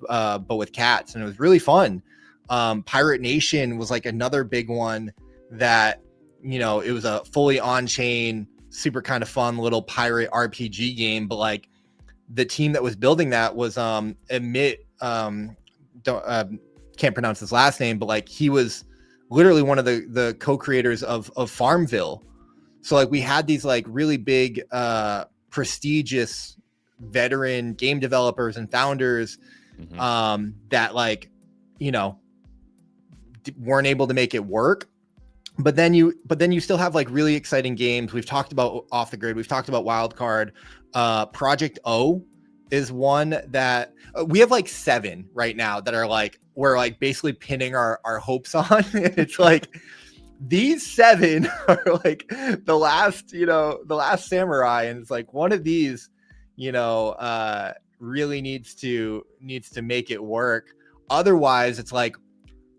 but with cats, and it was really fun. Pirate Nation was like another big one that, it was a fully on-chain, super kind of fun little pirate RPG game, but like the team that was building that was Emit, can't pronounce his last name, but like he was literally one of the co-creators of Farmville. So like we had these like really big prestigious veteran game developers and founders that like weren't able to make it work. But then you still have like really exciting games. We've talked about Off the Grid. We've talked about Wildcard. Project O is one that we have like 7 right now that are like, we're like basically pinning our hopes on. And it's like, these 7 are like the last samurai. And it's like one of these, really needs to make it work. Otherwise it's like,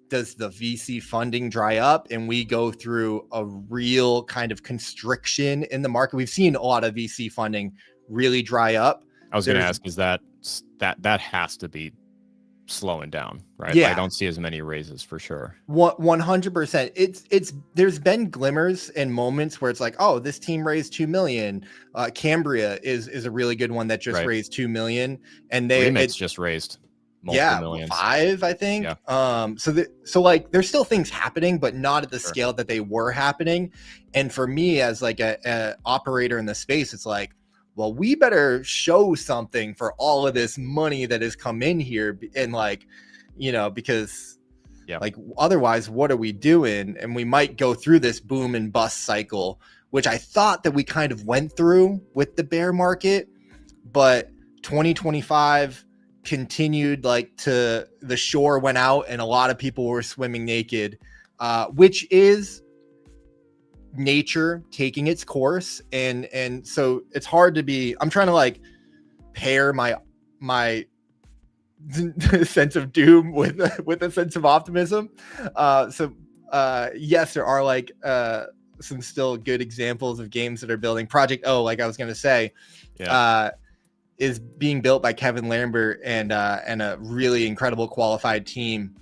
does the VC funding dry up and we go through a real kind of constriction in the market? We've seen a lot of VC funding really dry up. I was going to ask, is that has to be slowing down, right? Yeah. I don't see as many raises for sure. 100%. There's been glimmers and moments where it's like, oh, this team raised 2 million. Cambria is a really good one that just raised 2 million, and Remix just raised millions. 5, I think. Yeah. So like there's still things happening, but not at the scale that they were happening. And for me as like a operator in the space, it's like, well, we better show something for all of this money that has come in here. And like, because like otherwise what are we doing? And we might go through this boom and bust cycle, which I thought that we kind of went through with the bear market, but 2025 continued, like to the shore went out and a lot of people were swimming naked, which is nature taking its course. And so it's hard to be, I'm trying to like pair my sense of doom with a sense of optimism. yes, there are like some still good examples of games that are building. Project O, like I was gonna say, is being built by Kevin Lambert and a really incredible qualified team.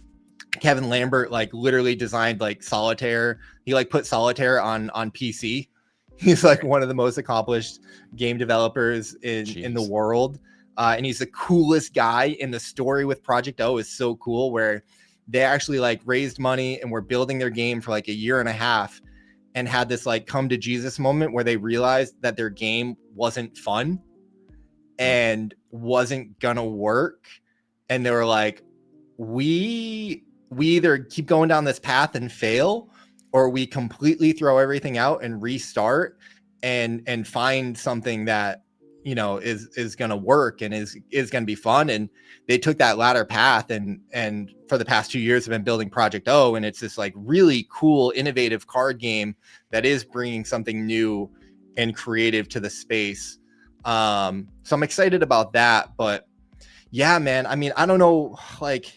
Kevin Lambert like literally designed like solitaire. He like put solitaire on PC. He's like one of the most accomplished game developers in the world. And he's the coolest guy. And the story with Project O is so cool, where they actually like raised money and were building their game for like a year and a half, and had this like come to Jesus moment where they realized that their game wasn't fun and wasn't gonna work. And they were like, we either keep going down this path and fail, or we completely throw everything out and restart and find something that, you know, is going to work and is going to be fun. And they took that latter path, and for the past 2 years have been building Project O. And it's this like really cool, innovative card game that is bringing something new and creative to the space. So I'm excited about that. But yeah, man, I mean, I don't know like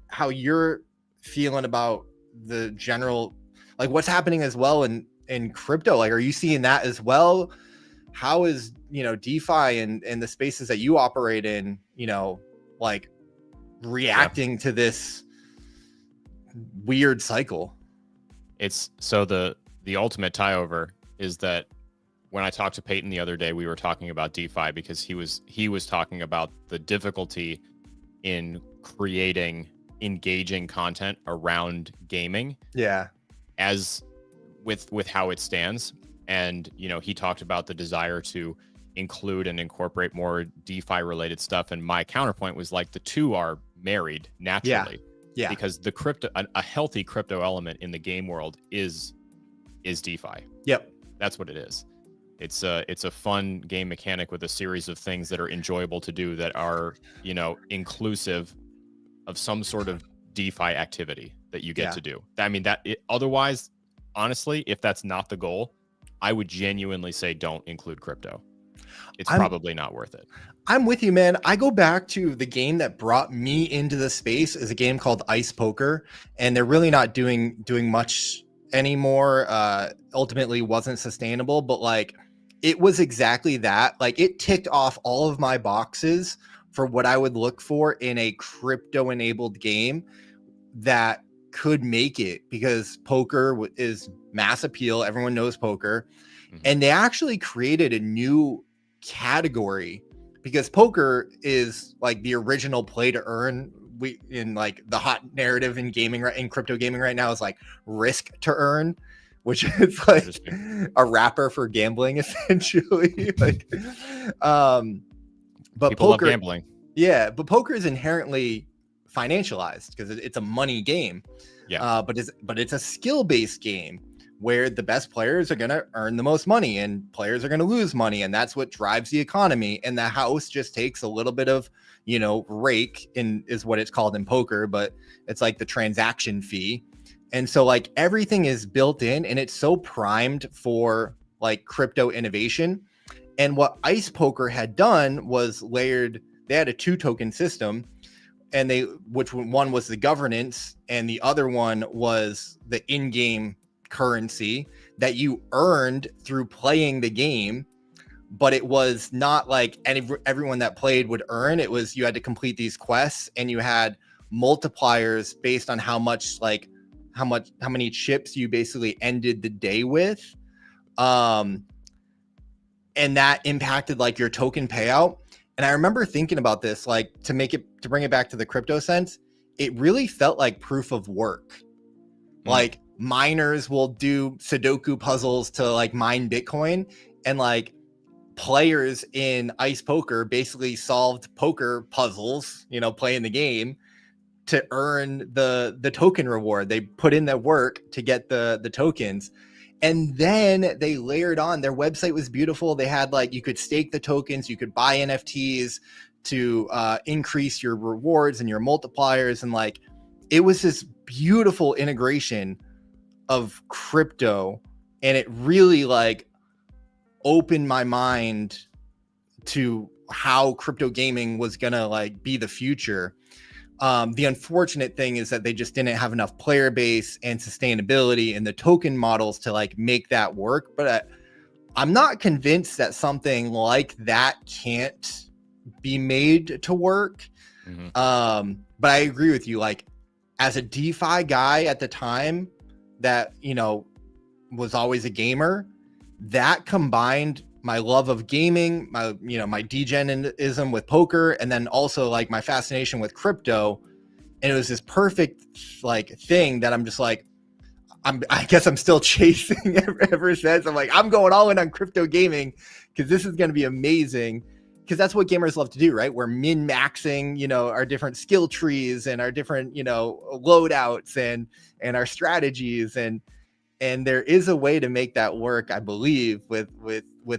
how you're feeling about the general, like what's happening as well in crypto. Like, are you seeing that as well? How is, you know, DeFi and the spaces that you operate in, you know, like reacting to this weird cycle? It's so the ultimate tie over is that when I talked to Peyton the other day, we were talking about DeFi because he was talking about the difficulty in creating engaging content around gaming. Yeah. As with how it stands. And, you know, he talked about the desire to include and incorporate more DeFi related stuff. And my counterpoint was like, the two are married naturally. Yeah. Because the crypto, a healthy crypto element in the game world is DeFi. Yep. That's what it is. It's a fun game mechanic with a series of things that are enjoyable to do that are, you know, inclusive of some sort of DeFi activity that you get to do. I mean, otherwise, honestly, if that's not the goal, I would genuinely say don't include crypto. It's probably not worth it. I'm with you, man. I go back to the game that brought me into the space is a game called Ice Poker, and they're really not doing much anymore. Ultimately wasn't sustainable, but like it was exactly that. Like it ticked off all of my boxes for what I would look for in a crypto enabled game that could make it, because poker is mass appeal. Everyone knows poker. Mm-hmm. And they actually created a new category, because poker is like the original play to earn. We in like the hot narrative in gaming, in crypto gaming right now is like risk to earn, which is like a wrapper for gambling essentially. Like, but people poker, love gambling. Yeah, but poker is inherently financialized because it's a money game. Yeah. But it's a skill-based game where the best players are going to earn the most money and players are going to lose money, and that's what drives the economy. And the house just takes a little bit of, you know, rake is what it's called in poker, but it's like the transaction fee. And so like everything is built in, and it's so primed for like crypto innovation. And what Ice Poker had done was they had a 2-token system, and which one was the governance and the other one was the in-game currency that you earned through playing the game. But it was not like everyone that played would earn. It was, you had to complete these quests, and you had multipliers based on how many chips you basically ended the day with. And that impacted like your token payout. And I remember thinking about this, like to bring it back to the crypto sense, it really felt like proof of work. Like miners will do Sudoku puzzles to like mine Bitcoin, and like players in Ice Poker basically solved poker puzzles, you know, playing the game to earn the token reward. They put in the work to get the tokens. And then they layered on, their website was beautiful. They had like, you could stake the tokens, you could buy NFTs to increase your rewards and your multipliers. And like, it was this beautiful integration of crypto. And it really like opened my mind to how crypto gaming was gonna like be the future. The unfortunate thing is that they just didn't have enough player base and sustainability in the token models to like make that work. But I'm not convinced that something like that can't be made to work. But I agree with you. Like, as a DeFi guy at the time that, you know, was always a gamer, that combined my love of gaming, my, you know, my degenism with poker, and then also like my fascination with crypto. And it was this perfect like thing that I'm just like, I guess I'm still chasing ever since. I'm like, I'm going all in on crypto gaming because this is going to be amazing. Because that's what gamers love to do, right? We're min-maxing, you know, our different skill trees and our different, you know, loadouts and our strategies, and there is a way to make that work, I believe, with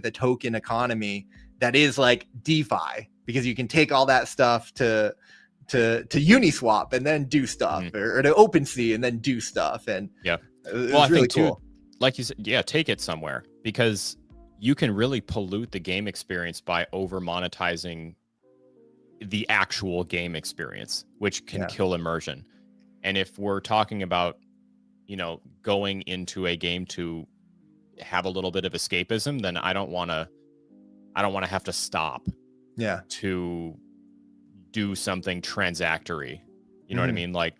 a token economy that is like DeFi, because you can take all that stuff to Uniswap and then do stuff, or to OpenSea and then do stuff, and yeah. Well, I really think cool. Too, like you said, yeah, take it somewhere, because you can really pollute the game experience by over monetizing the actual game experience, which can kill immersion. And if we're talking about, you know, going into a game to have a little bit of escapism, then I don't want to have to stop to do something transactory. You know what I mean? Like,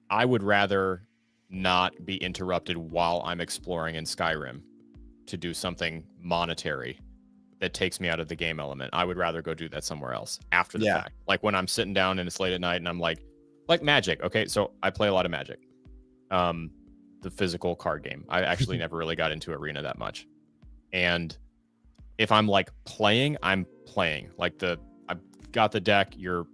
I would rather not be interrupted while I'm exploring in Skyrim to do something monetary that takes me out of the game element. I would rather go do that somewhere else after the fact. Like when I'm sitting down and it's late at night and I'm like Magic. Okay, so I play a lot of Magic. The physical card game. I actually never really got into Arena that much. And if I'm like playing, I'm playing. Like I've got the deck, you're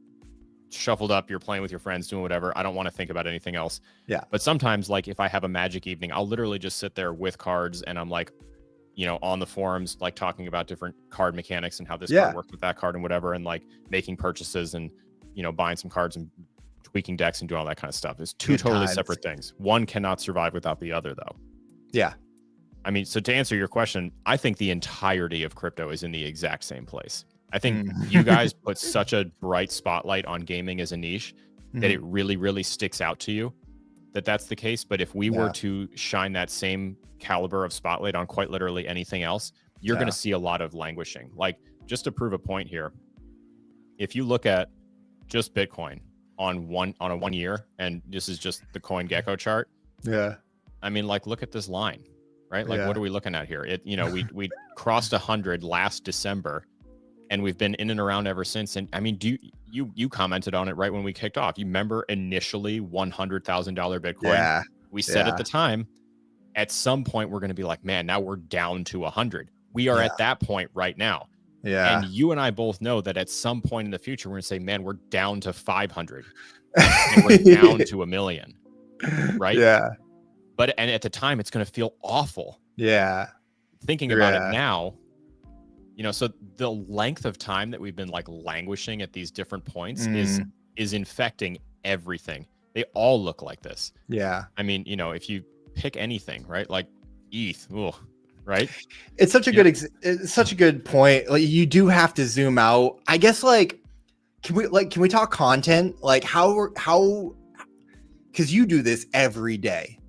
shuffled up, you're playing with your friends, doing whatever. I don't want to think about anything else. Yeah. But sometimes, like if I have a Magic evening, I'll literally just sit there with cards and I'm like, you know, on the forums, like talking about different card mechanics and how this card worked with that card and whatever, and like making purchases and, you know, buying some cards and tweaking decks and doing all that kind of stuff. It's two totally separate things. One cannot survive without the other, though. Yeah. I mean, so to answer your question, I think the entirety of crypto is in the exact same place. I think you guys put such a bright spotlight on gaming as a niche that it really, really sticks out to you that that's the case. But if we were to shine that same caliber of spotlight on quite literally anything else, you're going to see a lot of languishing. Like, just to prove a point here, if you look at just Bitcoin on a 1 year, and this is just the CoinGecko chart. Yeah. I mean, like, look at this line, right? Like, what are we looking at here? It, you know, we crossed 100 last December, and we've been in and around ever since. And I mean, you commented on it right when we kicked off. You remember initially $100,000 Bitcoin? Yeah. We said at the time, at some point we're going to be like, man, now we're down to 100. We are at that point right now. Yeah. And you and I both know that at some point in the future, we're going to say, man, we're down to 500 and we're down to 1 million. Right. Yeah. And at the time, it's going to feel awful. Yeah. Thinking about it now, you know, so the length of time that we've been like languishing at these different points is infecting everything. They all look like this. Yeah. I mean, you know, if you pick anything, right? Like ETH, right? It's such a it's such a good point. Like, you do have to zoom out. I guess, like, can we talk content? Like, how, because you do this every day.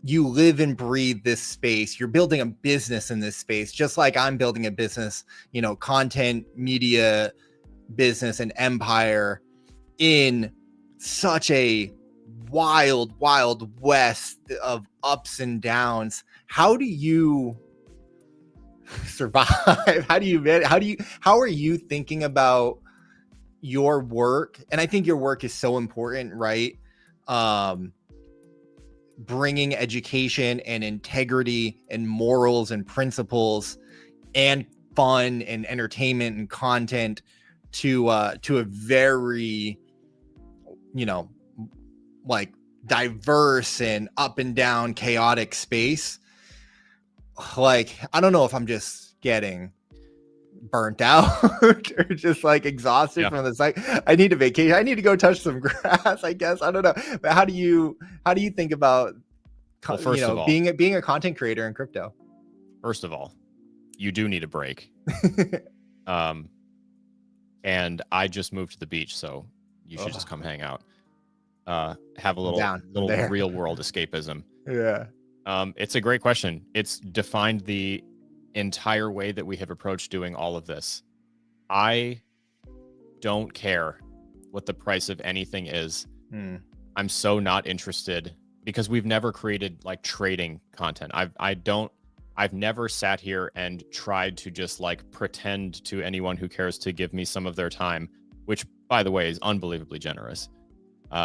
You live and breathe this space. You're building a business in this space, just like I'm building a business, you know, content, media, business, and empire in such a wild, wild west of ups and downs. How do you survive? How are you thinking about your work? And I think your work is so important, right? Bringing education and integrity and morals and principles and fun and entertainment and content to a very, you know, like, diverse and up and down chaotic space. Like, I don't know if I'm just getting burnt out or just like exhausted from the site. I need a vacation. I need to go touch some grass, I guess. I don't know. But how do you think about, you know, being a content creator in crypto? First of all, you do need a break. And I just moved to the beach, so you should just come hang out. Have a little Down there. real world escapism. Yeah. It's a great question. It's defined the entire way that we have approached doing all of this. I don't care what the price of anything is. I'm so not interested because we've never created like trading content. I've never sat here and tried to just like pretend to anyone who cares to give me some of their time, which by the way is unbelievably generous.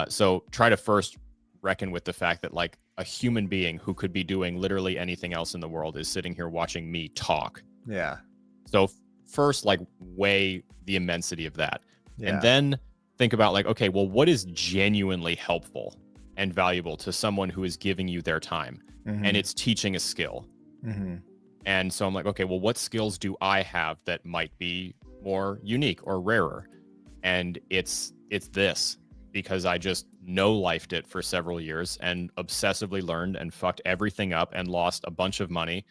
So try to first reckon with the fact that like a human being who could be doing literally anything else in the world is sitting here watching me talk. Yeah. So first, like weigh the immensity of that. Yeah. And then think about like, okay, well, what is genuinely helpful and valuable to someone who is giving you their time? And it's teaching a skill. And so I'm like, okay, well, what skills do I have that might be more unique or rarer? And it's this, because I just no-lifed it for several years and obsessively learned and fucked everything up and lost a bunch of money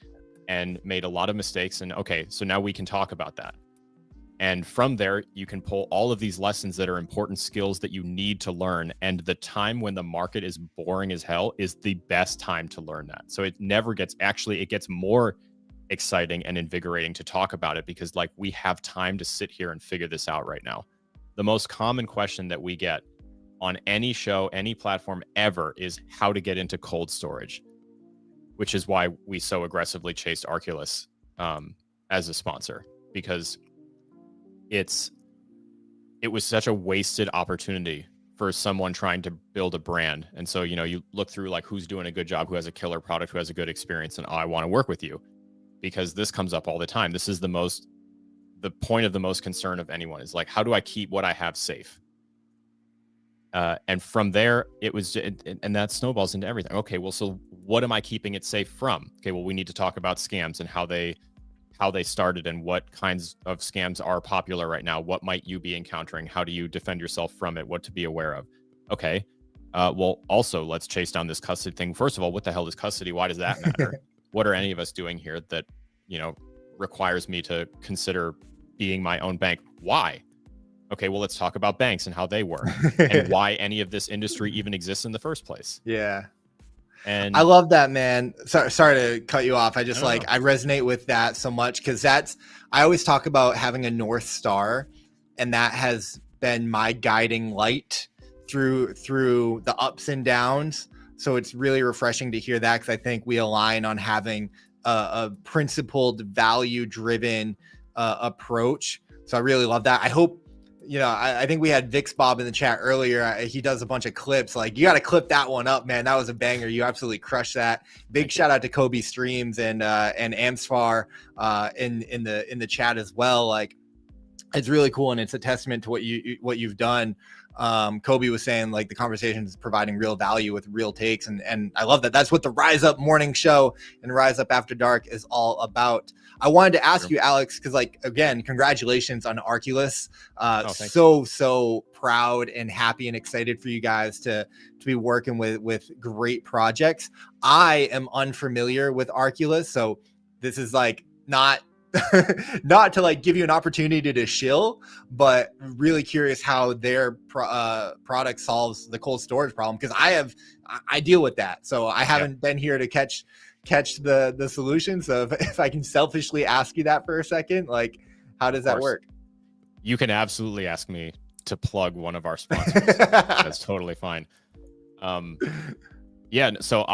and made a lot of mistakes. And okay, so now we can talk about that. And from there, you can pull all of these lessons that are important skills that you need to learn. And the time when the market is boring as hell is the best time to learn that. So it never gets, actually, it gets more exciting and invigorating to talk about it because like we have time to sit here and figure this out right now. The most common question that we get on any show, any platform ever is how to get into cold storage, which is why we so aggressively chased Arculus as a sponsor, because it was such a wasted opportunity for someone trying to build a brand. And so, you know, you look through like who's doing a good job, who has a killer product, who has a good experience, and I want to work with you because this comes up all the time. This is the point of the most concern of anyone is like, how do I keep what I have safe? And from there, it was, and that snowballs into everything. Okay, well, so what am I keeping it safe from? Okay, well, we need to talk about scams and how they started and what kinds of scams are popular right now. What might you be encountering? How do you defend yourself from it? What to be aware of? Okay, well, also, let's chase down this custody thing. First of all, what the hell is custody? Why does that matter? What are any of us doing here that, you know, requires me to consider being my own bank? Why? Okay, well, let's talk about banks and how they work and why any of this industry even exists in the first place. Yeah. And I love that, man. Sorry to cut you off. I just I resonate with that so much because I always talk about having a North Star, and that has been my guiding light through the ups and downs. So it's really refreshing to hear that because I think we align on having a principled, value-driven approach. So I really love that. I hope, you know, I think we had Vix Bob in the chat earlier. He does a bunch of clips. Like, you got to clip that one up, man. That was a banger. You absolutely crushed that. Big shout out to Kobe Streams and Amsfar in the chat as well. Like, it's really cool, and it's a testament to what you've done. Kobe was saying like the conversation is providing real value with real takes, and I love that. That's what the Rise Up morning show and Rise Up After Dark is all about. I wanted to ask you, Alex, because like, again, congratulations on Arculus. So proud and happy and excited for you guys to be working with great projects. I am unfamiliar with Arculus, so this is like not to like give you an opportunity to shill, but really curious how their product solves the cold storage problem, because I deal with that, so I haven't been here to catch the solution. So if I can selfishly ask you that for a second, like, how does that work? You can absolutely ask me to plug one of our sponsors. That's totally fine. Yeah, so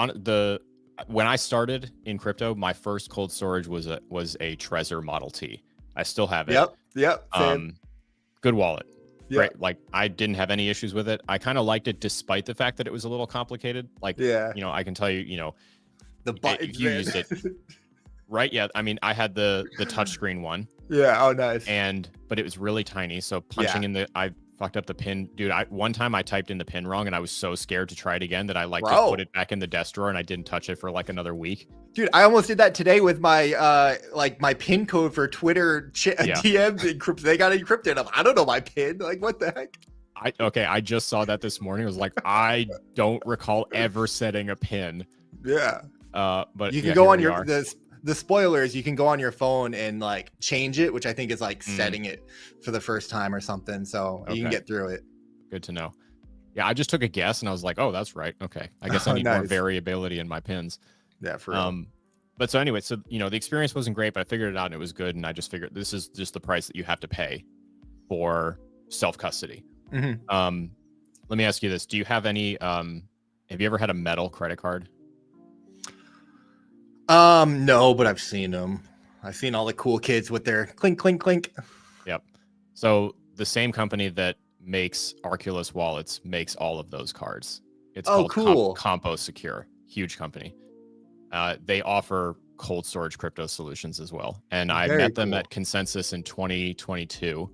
when I started in crypto, my first cold storage was a Trezor Model T. I still have it. Yep. Same. Good wallet. Yep. Right. Like, I didn't have any issues with it. I kind of liked it despite the fact that it was a little complicated. Like, you know, I can tell you, you know, the button, if you used it right. Yeah. I mean, I had the touchscreen one. Yeah. Oh, nice. But it was really tiny. So punching in I fucked up the pin, dude. One time I typed in the pin wrong, and I was so scared to try it again that I just put it back in the desk drawer, and I didn't touch it for like another week. Dude, I almost did that today with my my pin code for Twitter DMs encrypted. They got encrypted. I don't know my pin. Like, what the heck? I just saw that this morning. I was like, I don't recall ever setting a pin. Yeah. But you can go on the spoilers. You can go on your phone and like change it, which I think is like setting it for the first time or something. So you can get through it. Good to know. Yeah, I just took a guess and I was like, oh, that's right. Okay. I guess I need more variability in my pins. Yeah, for real. But so anyway, so the experience wasn't great, but I figured it out and it was good. And I just figured this is just the price that you have to pay for self-custody. Let me ask you this. Do you have any have you ever had a metal credit card? No, but I've seen them. I've seen all the cool kids with their clink, clink, clink. Yep. So the same company that makes Arculus wallets makes all of those cards. It's called cool. Compo Secure. Huge company. They offer cold storage crypto solutions as well. And I met them at Consensus in 2022.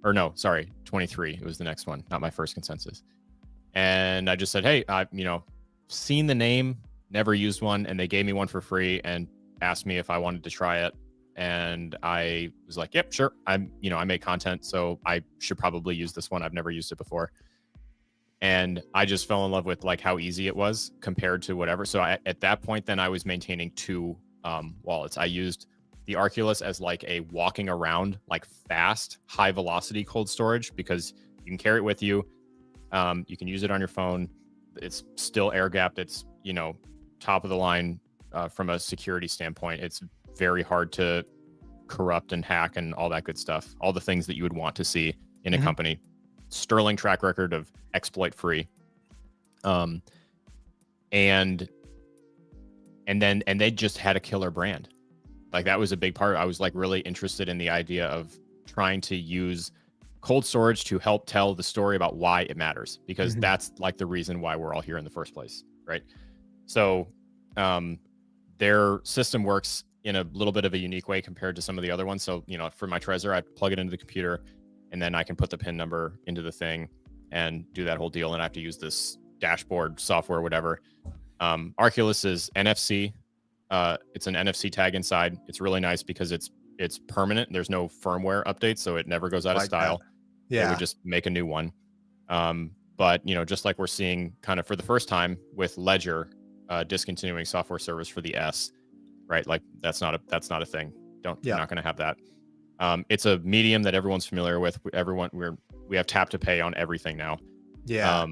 Or no, sorry, 23. It was the next one, not my first Consensus. And I just said, hey, I've seen the name, never used one, and they gave me one for free and asked me if I wanted to try it. And I was like, yep, sure. I make content, so I should probably use this one. I've never used it before. And I just fell in love with like how easy it was compared to whatever. So at that point, then I was maintaining two wallets. I used the Arculus as like a walking around, like fast, high velocity cold storage because you can carry it with you. You can use it on your phone. It's still air gapped. It's, top of the line from a security standpoint. It's very hard to corrupt and hack and all that good stuff. All the things that you would want to see in a company. Sterling track record of exploit free. And they just had a killer brand. Like that was a big part. I was like really interested in the idea of trying to use cold storage to help tell the story about why it matters, because that's like the reason why we're all here in the first place, right? So their system works in a little bit of a unique way compared to some of the other ones. So, for my Trezor, I plug it into the computer and then I can put the PIN number into the thing and do that whole deal. And I have to use this dashboard software, whatever. Arculus is NFC. It's an NFC tag inside. It's really nice because it's permanent. There's no firmware updates, so it never goes out of style. That. Yeah. It would just make a new one. But just like we're seeing kind of for the first time with Ledger discontinuing software service for the S, right? Like that's not a thing. You're not going to have that. It's a medium that everyone's familiar with. We have tap to pay on everything now. Yeah.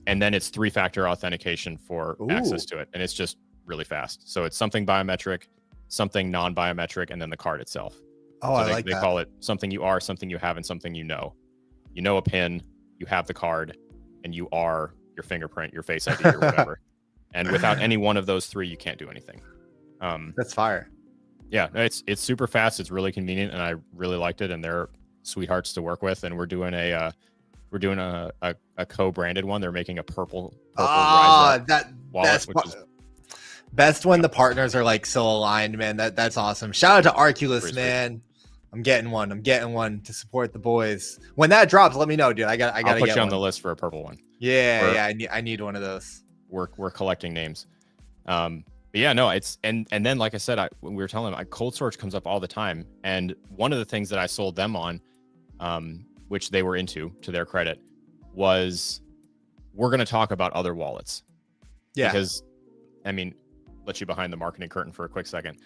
And then it's 3-factor authentication for access to it, and it's just really fast. So it's something biometric, something non-biometric, and then the card itself. Oh, so I like that. They call it something you are, something you have, and something you know. You know a PIN, you have the card, and you are your fingerprint, your Face ID, or whatever. And without any one of those three, you can't do anything. That's fire. Yeah, it's super fast. It's really convenient, and I really liked it. And they're sweethearts to work with. And we're doing a co-branded one. They're making a purple wallet, best when the partners are like so aligned, man. That's awesome. Shout out to Arculus, man. I'm getting one to support the boys. When that drops, let me know, dude. I'll put you on the list for a purple one. Yeah. I need one of those. We're collecting names. But yeah, no, it's and then like I said, when we were telling them, cold storage comes up all the time. And one of the things that I sold them on, which they were into, to their credit, was we're going to talk about other wallets. Yeah. Because, let you behind the marketing curtain for a quick second.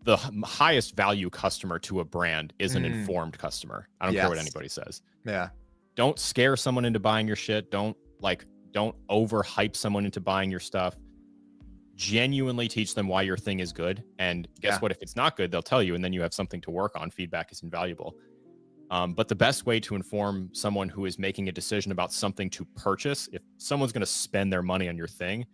The highest value customer to a brand is an informed customer. I don't care what anybody says. Yeah. Don't scare someone into buying your shit. Don't overhype someone into buying your stuff. Genuinely teach them why your thing is good. And guess what? If it's not good, they'll tell you, and then you have something to work on. Feedback is invaluable. But the best way to inform someone who is making a decision about something to purchase, if someone's going to spend their money on your thing,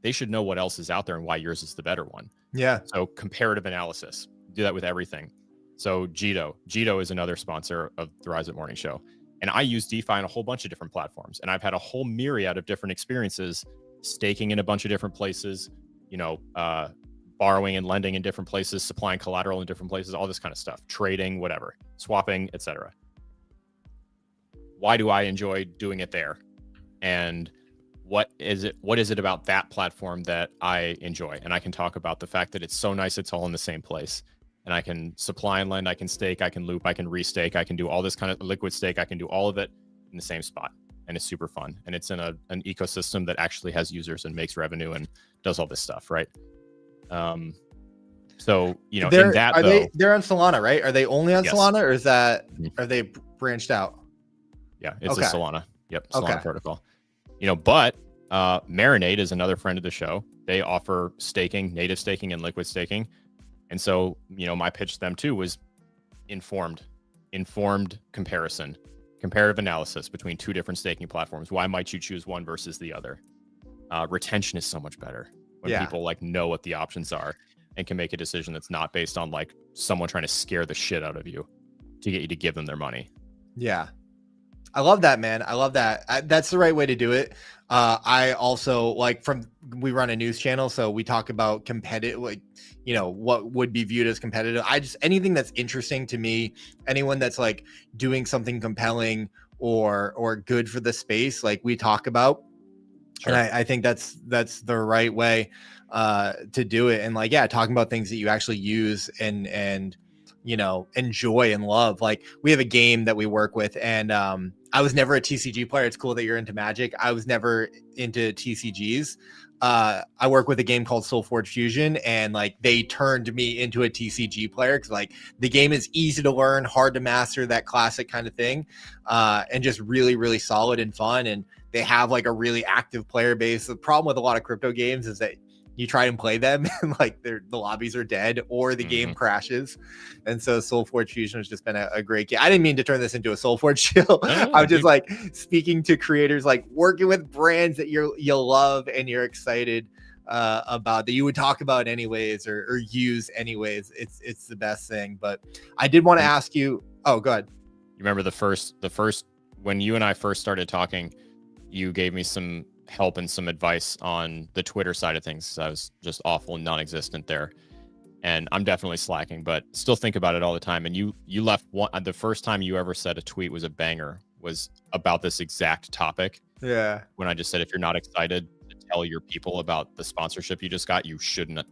they should know what else is out there and why yours is the better one. Yeah. So comparative analysis, do that with everything. So Jito is another sponsor of the Rise Up Morning Show. And I use DeFi on a whole bunch of different platforms. And I've had a whole myriad of different experiences, staking in a bunch of different places, borrowing and lending in different places, supplying collateral in different places, all this kind of stuff, trading, whatever, swapping, etc. Why do I enjoy doing it there? And what is it about that platform that I enjoy? And I can talk about the fact that it's so nice, it's all in the same place. And I can supply and lend, I can stake, I can loop, I can restake, I can do all this kind of liquid stake, I can do all of it in the same spot. And it's super fun. And it's in an ecosystem that actually has users and makes revenue and does all this stuff, right? So, in that they're on Solana, right? Are they only on Solana, or are they branched out? Yeah, it's a Okay. Solana. Yep, Solana Okay. protocol. But Marinade is another friend of the show. They offer staking, native staking, and liquid staking. And so, my pitch to them too was informed comparison, comparative analysis between two different staking platforms. Why might you choose one versus the other? Retention is so much better when people like know what the options are and can make a decision that's not based on like someone trying to scare the shit out of you to get you to give them their money. Yeah. I love that, man. I love that. That's the right way to do it. I also we run a news channel, so we talk about competitive, what would be viewed as competitive. Anything that's interesting to me, anyone that's like doing something compelling or good for the space, like we talk about. Sure. And I think that's the right way to do it. And talking about things that you actually use and enjoy and love. Like we have a game that we work with, and I was never a TCG player. It's cool that you're into Magic. I was never into TCGs. I work with a game called SoulForge Fusion, and they turned me into a TCG player because the game is easy to learn, hard to master, that classic kind of thing, and just really, really solid and fun. And they have a really active player base. The problem with a lot of crypto games is that you try and play them and the lobbies are dead or the game crashes. And so SoulForge Fusion has just been a great game. I didn't mean to turn this into a SoulForge Shill. I'm just speaking to creators, working with brands that you'll love and you're excited about, that you would talk about anyways or use anyways. It's the best thing. But I did want to ask you. Oh, go ahead. You remember the first when you and I first started talking, you gave me some help and some advice on the Twitter side of things. I was just awful and non-existent there, and I'm definitely slacking, but still think about it all the time. And you left the first time you ever said a tweet was a banger was about this exact topic. Yeah. When I just said, if you're not excited to tell your people about the sponsorship you just got, you shouldn't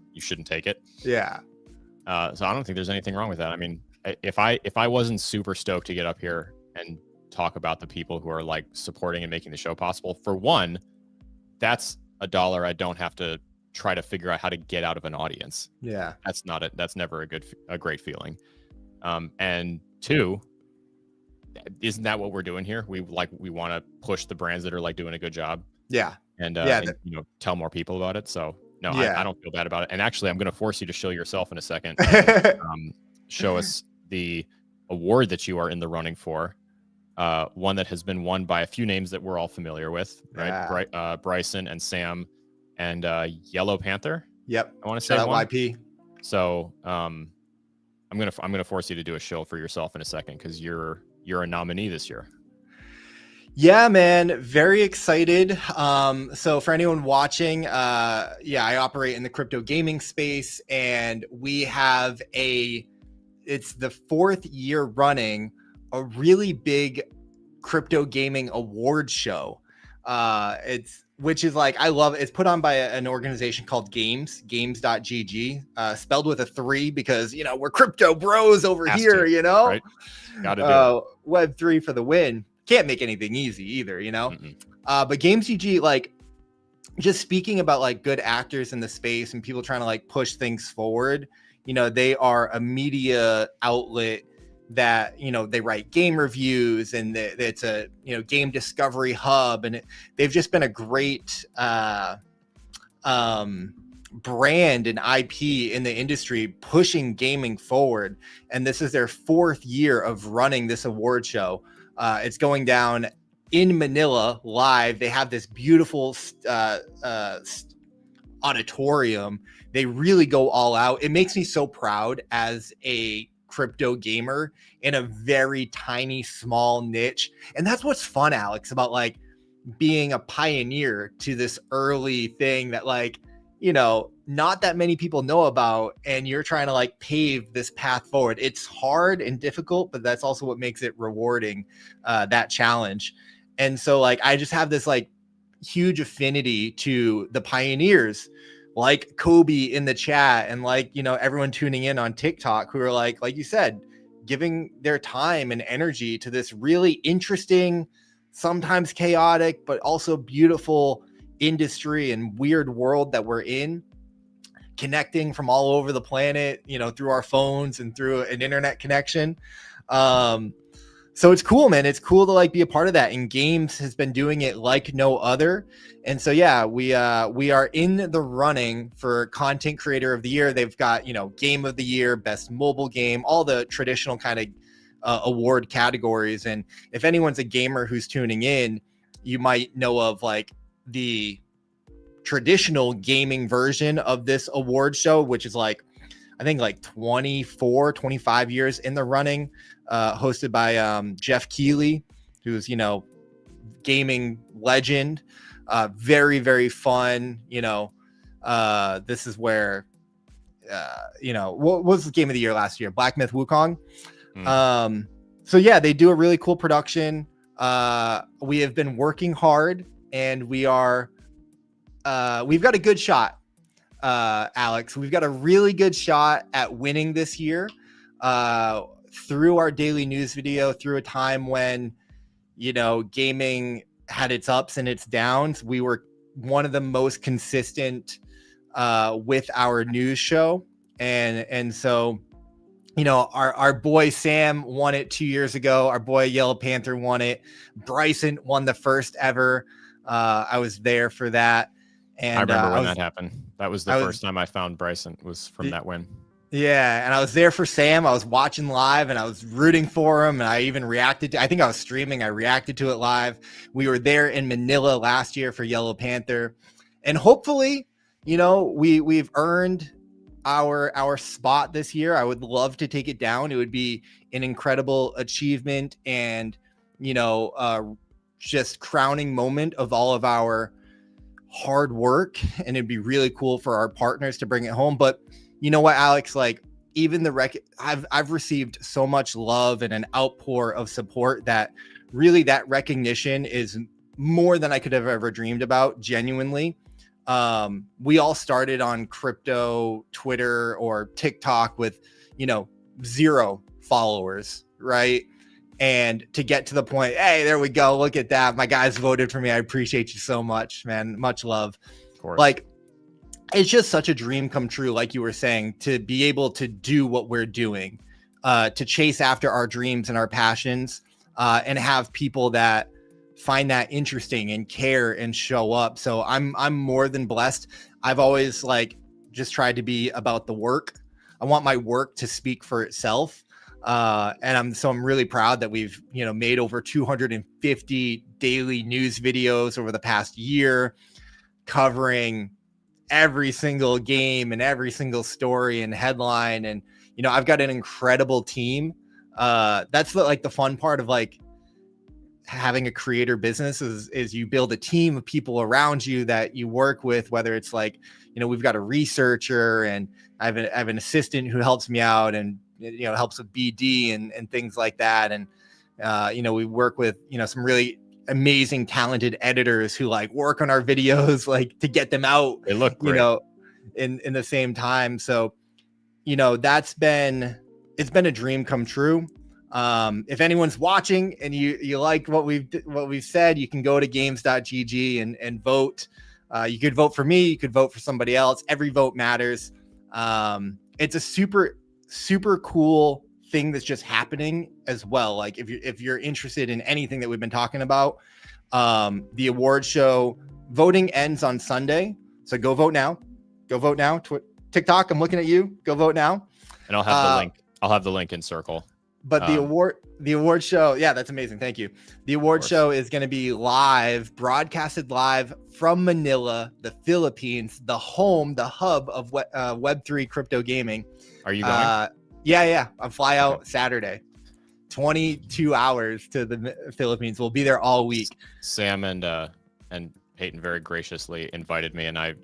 take it. Yeah. So I don't think there's anything wrong with that. I mean, if I wasn't super stoked to get up here and talk about the people who are supporting and making the show possible, for one, that's $1 I don't have to try to figure out how to get out of an audience. Yeah. That's never a great feeling. And two, isn't that what we're doing here? We want to push the brands that are doing a good job. Yeah. And tell more people about it. So no, I don't feel bad about it. And actually, I'm going to force you to show yourself in a second. Show us the award that you are in the running for. One that has been won by a few names that we're all familiar with, right? Yeah. Bryson and Sam and Yellow Panther. Yep. I want to say shout out YP. So I'm gonna force you to do a show for yourself in a second because you're a nominee this year. Yeah, man, very excited. So for anyone watching, I operate in the crypto gaming space, and we have it's the 4th year running a really big crypto gaming award show. Which is I love it. It's put on by an organization called games.gg, spelled with a 3 because, we're crypto bros over here, right? Gotta do Web3 for the win. Can't make anything easy either, but games.gg, just speaking about good actors in the space and people trying to push things forward, they are a media outlet that they write game reviews, and it's a game discovery hub, and they've just been a great brand and IP in the industry pushing gaming forward. And this is their 4th year of running this award show. It's going down in Manila live. They have this beautiful auditorium. They really go all out. It makes me so proud as a crypto gamer in a very tiny, small niche. And that's what's fun, Alex, about being a pioneer to this early thing that not that many people know about, and you're trying to pave this path forward. It's hard and difficult, but that's also what makes it rewarding, that challenge. And so I just have this huge affinity to the pioneers, like Kobe in the chat, and everyone tuning in on TikTok who are like you said, giving their time and energy to this really interesting, sometimes chaotic, but also beautiful industry and weird world that we're in, connecting from all over the planet, through our phones and through an internet connection. So it's cool, man. It's cool to like be a part of that. And Games has been doing it like no other. And so yeah, we are in the running for Content Creator of the Year. They've got, you know, Game of the Year, Best Mobile Game, all the traditional kind of award categories. And if anyone's a gamer who's tuning in, you might know of like the traditional gaming version of this award show, which is like, I think like 25 years in the running, hosted by Jeff Keighley, who's, you know, gaming legend. Very, very fun. You know, this is where, you know, what was the game of the year last year? Black Myth Wukong. So yeah, they do a really cool production. We have been working hard, and we've got a good shot. Alex, we've got a really good shot at winning this year, through our daily news video, through a time when, you know, gaming had its ups and its downs. We were one of the most consistent with our news show. And so, you know, our boy Sam won it 2 years ago. Our boy Yellow Panther won it. Bryson won the first ever. I was there for that. And I remember when that happened. That was the first time I found Bryson, was from that win. Yeah, and I was there for Sam. I was watching live, and I was rooting for him, and I even reacted to, I think I was streaming. I reacted to it live. We were there in Manila last year for Yellow Panther. And hopefully, you know, we've earned our spot this year. I would love to take it down. It would be an incredible achievement and, you know, just crowning moment of all of our hard work, and it'd be really cool for our partners to bring it home. But you know what, Alex, like even I've received so much love and an outpour of support that really that recognition is more than I could have ever dreamed about. Genuinely. We all started on crypto Twitter or TikTok with, you know, 0 followers, right? And to get to the point, hey, there we go. Look at that. My guys voted for me. I appreciate you so much, man. Much love. Of course. Like, it's just such a dream come true, like you were saying, to be able to do what we're doing, to chase after our dreams and our passions, and have people that find that interesting and care and show up. So I'm more than blessed. I've always like just tried to be about the work. I want my work to speak for itself. And I'm really proud that we've, you know, made over 250 daily news videos over the past year, covering every single game and every single story and headline. And, you know, I've got an incredible team. That's the fun part of like having a creator business is you build a team of people around you that you work with, whether it's like, you know, we've got a researcher, and I have an assistant who helps me out and, you know, helps with BD and things like that. And, you know, we work with, you know, some really amazing, talented editors who like work on our videos, like to get them out, They look great. you know, in the same time. So, you know, it's been a dream come true. If anyone's watching and you like what we've said, you can go to games.gg and vote. You could vote for me. You could vote for somebody else. Every vote matters. It's a super cool thing that's just happening as well. Like if you're interested in anything that we've been talking about, the award show voting ends on Sunday. So go vote now. TikTok, I'm looking at you. Go vote now. And I'll have the link. I'll have the link in circle. But the award show, yeah, that's amazing. Thank you. The award show is going to be broadcasted live from Manila, the Philippines, the hub of Web3 crypto gaming. Are you going? Yeah. I'll fly out Saturday. 22 hours to the Philippines. We'll be there all week. Sam and Peyton very graciously invited me, and I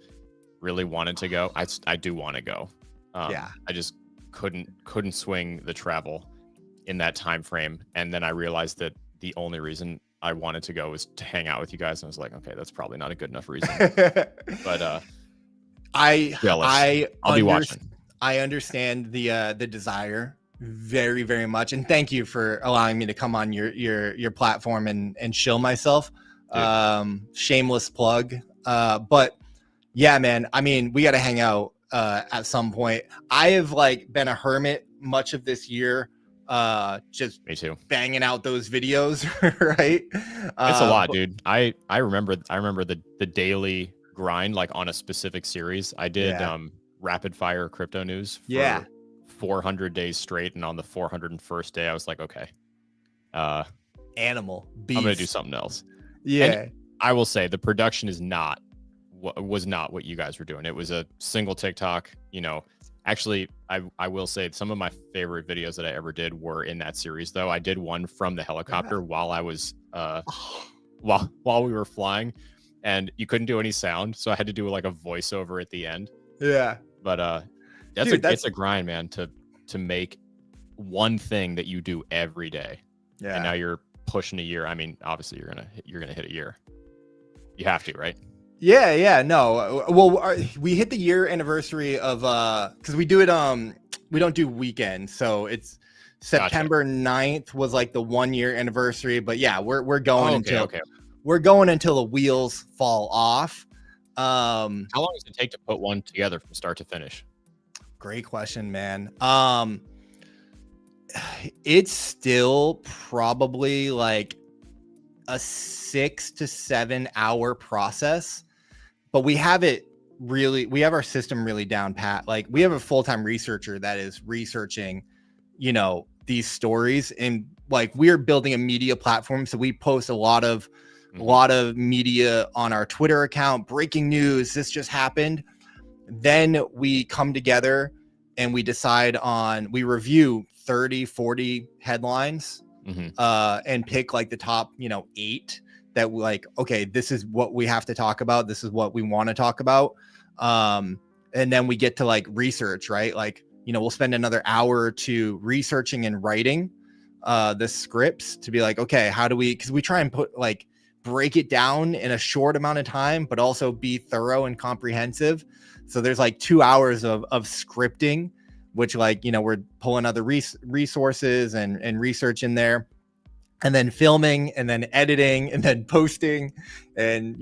really wanted to go. I do want to go. Yeah. I just couldn't swing the travel in that time frame, and then I realized that the only reason I wanted to go was to hang out with you guys, and I was like, okay, that's probably not a good enough reason. But I'll be watching. I understand the desire very, very much, and thank you for allowing me to come on your platform and show myself. Shameless plug, but yeah, man. I mean, we got to hang out at some point. I have like been a hermit much of this year. Just Me too. banging out those videos, right? It's a lot, dude. I remember the daily grind, like on a specific series. I did Yeah. rapid fire crypto news for Yeah. 400 days straight, and on the 401st day, I was like, okay, Animal I'm gonna do beast. something else. Yeah. And I will say the production is not what you guys were doing. It was a single TikTok. You know, actually, I will say some of my favorite videos that I ever did were in that series. Though I did one from the helicopter while I was while we were flying, and you couldn't do any sound, so I had to do like a voiceover at the end. Yeah. But it's a grind, man, to make one thing that you do every day. Yeah. And now you're pushing a year. I mean, obviously you're gonna hit a year. You have to, right? Yeah. No. Well, we hit the year anniversary of because we do it we don't do weekends, so it's September 9th was like the 1 year anniversary. But yeah, we're going until the wheels fall off. How long does it take to put one together from start to finish? Great question, man. It's still probably like a 6 to 7 hour process, but we have our system really down pat. Like we have a full-time researcher that is researching, you know, these stories, and like we're building a media platform. So we post a lot of media on our Twitter account, breaking news, this just happened. Then we come together and we we review 30, 40 headlines, and pick like the top, 8 that like, okay, this is what we have to talk about. This is what we want to talk about. And then we get to like research, right? Like, we'll spend another hour or two researching and writing the scripts to be like, okay, how do we, because we try and break it down in a short amount of time, but also be thorough and comprehensive. So there's like 2 hours of scripting, which we're pulling other resources and research in there, and then filming and then editing and then posting, and,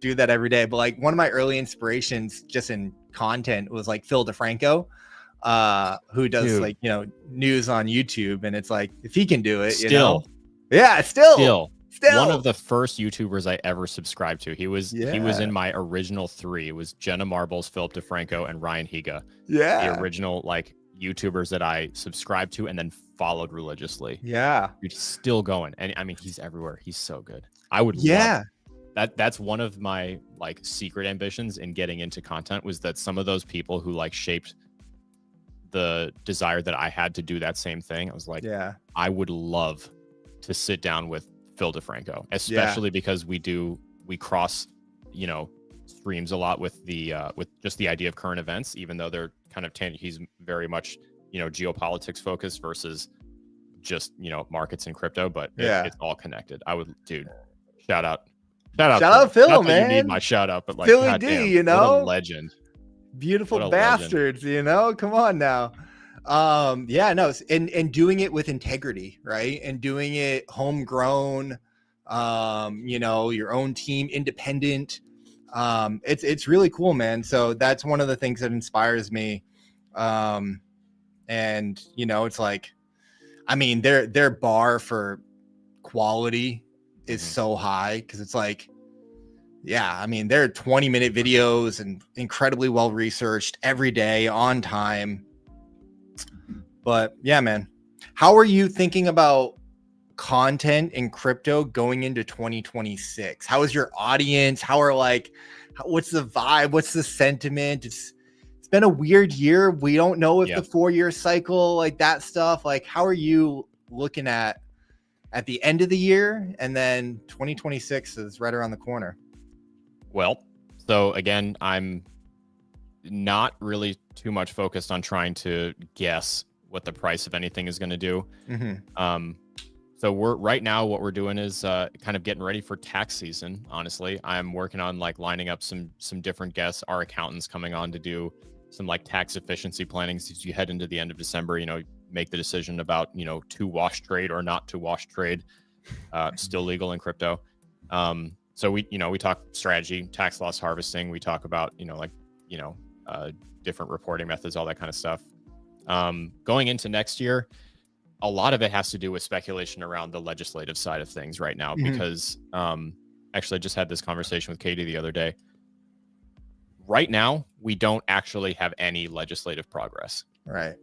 do that every day. But like one of my early inspirations just in content was like Phil DeFranco, who does news on YouTube. And it's like, if he can do it, still one of the first YouTubers I ever subscribed to. He was in my original 3. It was Jenna Marbles, Philip DeFranco, and Ryan Higa. Yeah. The original YouTubers that I subscribed to and then followed religiously. Yeah. You're still going. And I mean, he's everywhere. He's so good. I would love that's one of my secret ambitions in getting into content, was that some of those people who shaped the desire that I had to do that same thing. I was like, I would love to sit down with Phil DeFranco, especially because we cross, streams a lot with just the idea of current events, even though they're kind of he's very much, geopolitics focused versus just, markets and crypto, but it's all connected. I would, dude, shout out Phil, not man. You need my shout out, but Philly D, what a legend. Beautiful bastards, come on now. And doing it with integrity, right? And doing it homegrown, your own team, independent. It's really cool, man. So that's one of the things that inspires me. And it's like, I mean, their bar for quality is so high, because it's like, I mean, they're 20-minute videos and incredibly well researched every day on time. But yeah, man, how are you thinking about content in crypto going into 2026? How is your audience? What's the vibe? What's the sentiment? It's been a weird year. We don't know if the 4-year cycle, that stuff, how are you looking at the end of the year? And then 2026 is right around the corner. Well, so again, I'm not really too much focused on trying to guess what the price of anything is going to do. So what we're doing is kind of getting ready for tax season. Honestly, I'm working on lining up some different guests. Our accountant's coming on to do some tax efficiency planning as you head into the end of December. Make the decision about to wash trade or not to wash trade. Still legal in crypto. So we talk strategy, tax loss harvesting. We talk about different reporting methods, all that kind of stuff. Going into next year, a lot of it has to do with speculation around the legislative side of things right now, because actually I just had this conversation with Katie the other day. Right now, we don't actually have any legislative progress. Right.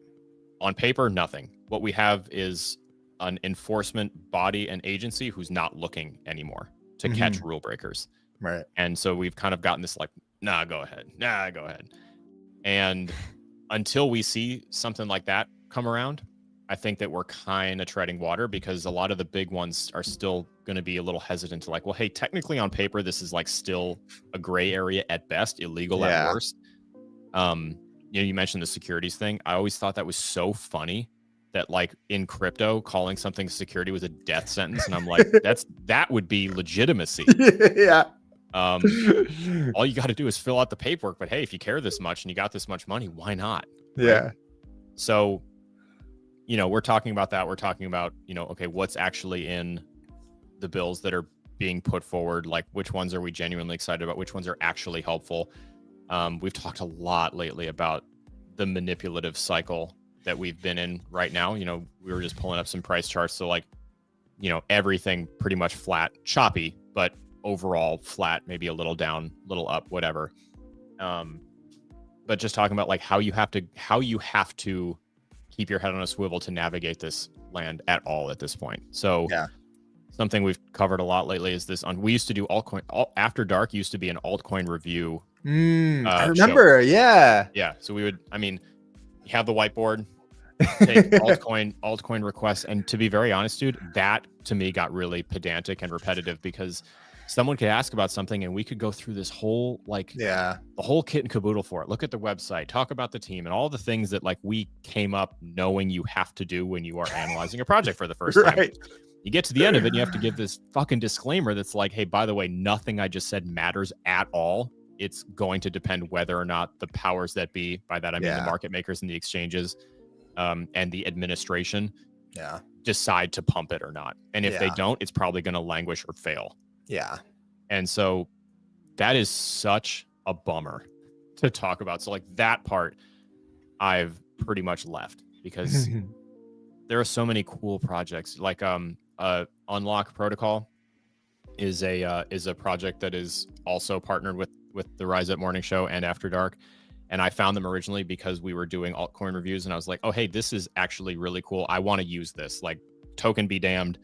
On paper, nothing. What we have is an enforcement body and agency who's not looking anymore to catch rule breakers. Right. And so we've kind of gotten this like, nah, go ahead. Nah, go ahead. And until we see something like that come around, I think that we're kind of treading water, because a lot of the big ones are still going to be a little hesitant to like, well, hey, technically on paper, this is like still a gray area at best, illegal at worst. You know, you mentioned the securities thing. I always thought that was so funny that like in crypto, calling something security was a death sentence. And I'm like, that would be legitimacy. Yeah. All you got to do is fill out the paperwork. But hey, if you care this much and you got this much money, why not? Yeah. Right? So, you know, we're talking about that. We're talking about, you know, okay, what's actually in the bills that are being put forward? Like, which ones are we genuinely excited about? Which ones are actually helpful? We've talked a lot lately about the manipulative cycle that we've been in right now. You know, we were just pulling up some price charts. So like, you know, everything pretty much flat, choppy, but overall flat, maybe a little down, little up, whatever. But just talking about like how you have to keep your head on a swivel to navigate this land at all at this point. So something we've covered a lot lately is this we used to do After Dark used to be an altcoin review. I remember. Show. Yeah. So we would, I mean, you have the whiteboard, take altcoin requests. And to be very honest, dude, that to me got really pedantic and repetitive, because someone could ask about something and we could go through this whole, like, the whole kit and caboodle for it. Look at the website, talk about the team and all the things that like we came up knowing you have to do when you are analyzing a project for the first time. You get to the end of it and you have to give this fucking disclaimer that's like, hey, by the way, nothing I just said matters at all. It's going to depend whether or not the powers that be, by that I mean the market makers and the exchanges, and the administration decide to pump it or not. And if they don't, it's probably going to languish or fail. Yeah. And so that is such a bummer to talk about. So like that part I've pretty much left, because there are so many cool projects. Like Unlock Protocol is a project that is also partnered with the Rise Up Morning Show and After Dark. And I found them originally because we were doing altcoin reviews and I was like, oh, hey, this is actually really cool. I want to use this. Like, token be damned.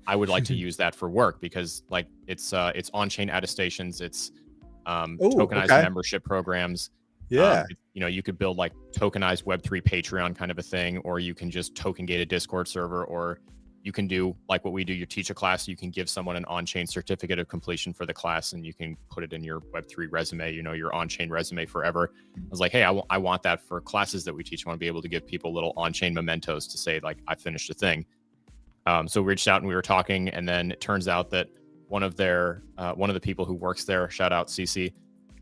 I would like to use that for work, because like it's on-chain attestations. It's tokenized membership programs. Yeah. You know, you could build like tokenized Web3 Patreon kind of a thing, or you can just token gate a Discord server, or you can do like what we do. You teach a class, you can give someone an on-chain certificate of completion for the class, and you can put it in your Web3 resume, you know, your on-chain resume forever. I was like, hey, I want that for classes that we teach. I want to be able to give people little on-chain mementos to say like, I finished a thing. So we reached out and we were talking, and then it turns out that one of the people who works there, shout out CC,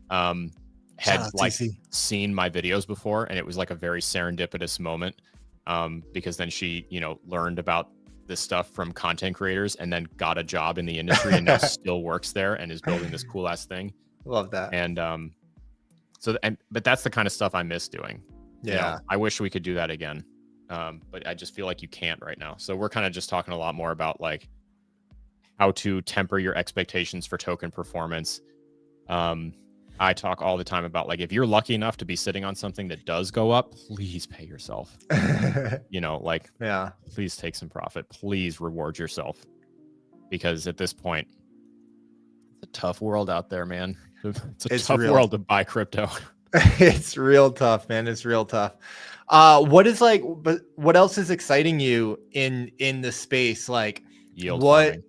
had like seen my videos before, and it was like a very serendipitous moment, because then she, you know, learned about this stuff from content creators and then got a job in the industry and now still works there and is building this cool ass thing. Love that. And but that's the kind of stuff I miss doing. Yeah. You know, I wish we could do that again. But I just feel like you can't right now. So we're kind of just talking a lot more about like how to temper your expectations for token performance. I talk all the time about like, if you're lucky enough to be sitting on something that does go up, please pay yourself. You know, like, please take some profit. Please reward yourself, because at this point, it's a tough world out there, man. It's tough world to buy crypto. It's real tough, man. It's real tough. What else is exciting you in the space? Like yield farming.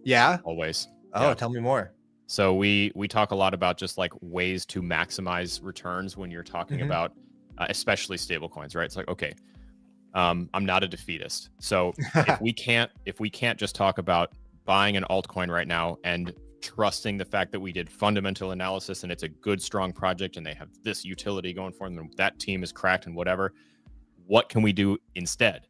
Yeah. Always. Oh, tell me more. So we talk a lot about just like ways to maximize returns when you're talking about especially stablecoins, right? It's like, okay, I'm not a defeatist. So if we can't just talk about buying an altcoin right now and trusting the fact that we did fundamental analysis and it's a good, strong project and they have this utility going for them and that team is cracked and whatever, what can we do instead?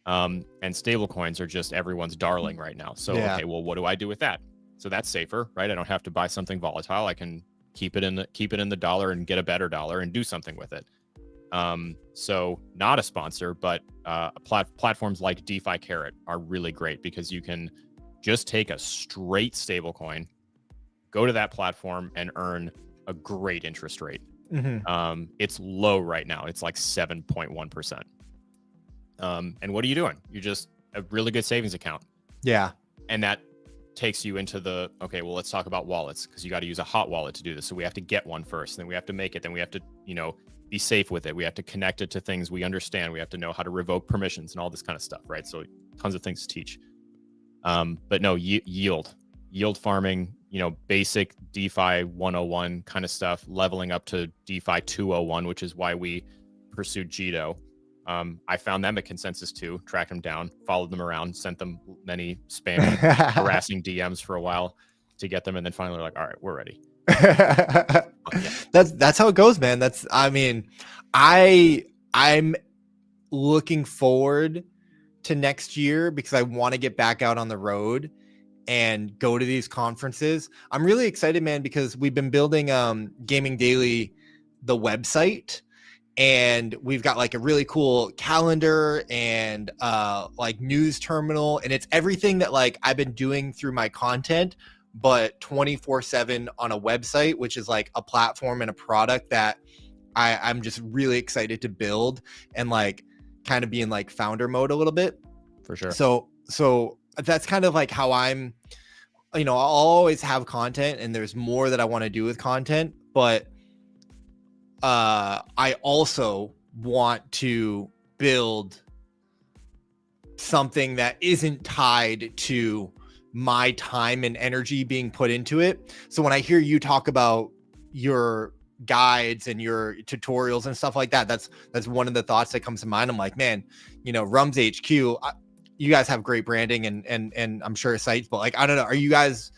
And stablecoins are just everyone's darling right now. So, okay, well, what do I do with that? So that's safer, right? I don't have to buy something volatile. I can keep it in the dollar and get a better dollar and do something with it. So not a sponsor, but platforms like DeFi Carrot are really great because you can just take a straight stablecoin, go to that platform, and earn a great interest rate. It's low right now. It's like 7.1%. And what are you doing? You're just a really good savings account. Yeah. And that takes you into the, okay, well, let's talk about wallets, because you got to use a hot wallet to do this. So we have to get one first, then we have to make it, then we have to, be safe with it. We have to connect it to things we understand. We have to know how to revoke permissions and all this kind of stuff, right? So tons of things to teach. But no, yield farming, basic DeFi 101 kind of stuff, leveling up to DeFi 201, which is why we pursued Jito. I found them at Consensus too, tracked them down, followed them around, sent them many spammy, harassing DMs for a while to get them. And then finally like, all right, we're ready. That's how it goes, man. I'm looking forward to next year because I want to get back out on the road and go to these conferences. I'm really excited, man, because we've been building Gaming Daily, the website, and we've got like a really cool calendar and like news terminal, and it's everything that like I've been doing through my content, but 24/7 on a website, which is like a platform and a product that I'm just really excited to build and like kind of be in like founder mode a little bit. For sure. So that's kind of like how I'm, I'll always have content and there's more that I want to do with content, but I also want to build something that isn't tied to my time and energy being put into it. So when I hear you talk about your guides and your tutorials and stuff like that, that's one of the thoughts that comes to mind. I'm like, man, Rums HQ, you guys have great branding and I'm sure sites, but like, I don't know, are you guys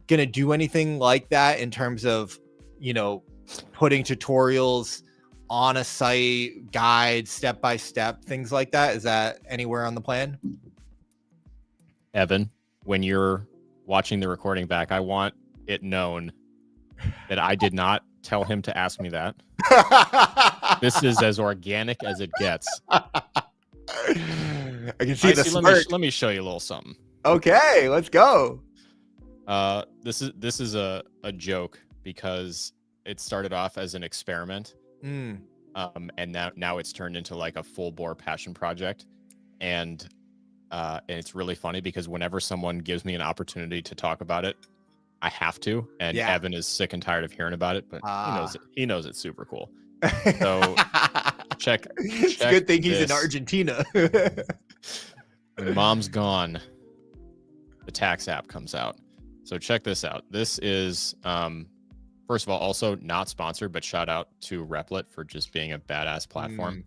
gonna do anything like that in terms of, putting tutorials on a site, guides, step-by-step, things like that? Is that anywhere on the plan? Evan, when you're watching the recording back, I want it known that I did not tell him to ask me that. This is as organic as it gets. I can see the smirk. Let me show you a little something. Okay, let's go. This is a joke because it started off as an experiment, and now it's turned into like a full bore passion project, and it's really funny because whenever someone gives me an opportunity to talk about it, I have to. And Evan is sick and tired of hearing about it, but he knows it's super cool. So check. It's a good thing he's in Argentina. When mom's gone, the tax app comes out. So check this out. This is first of all, also not sponsored, but shout out to Replit for just being a badass platform.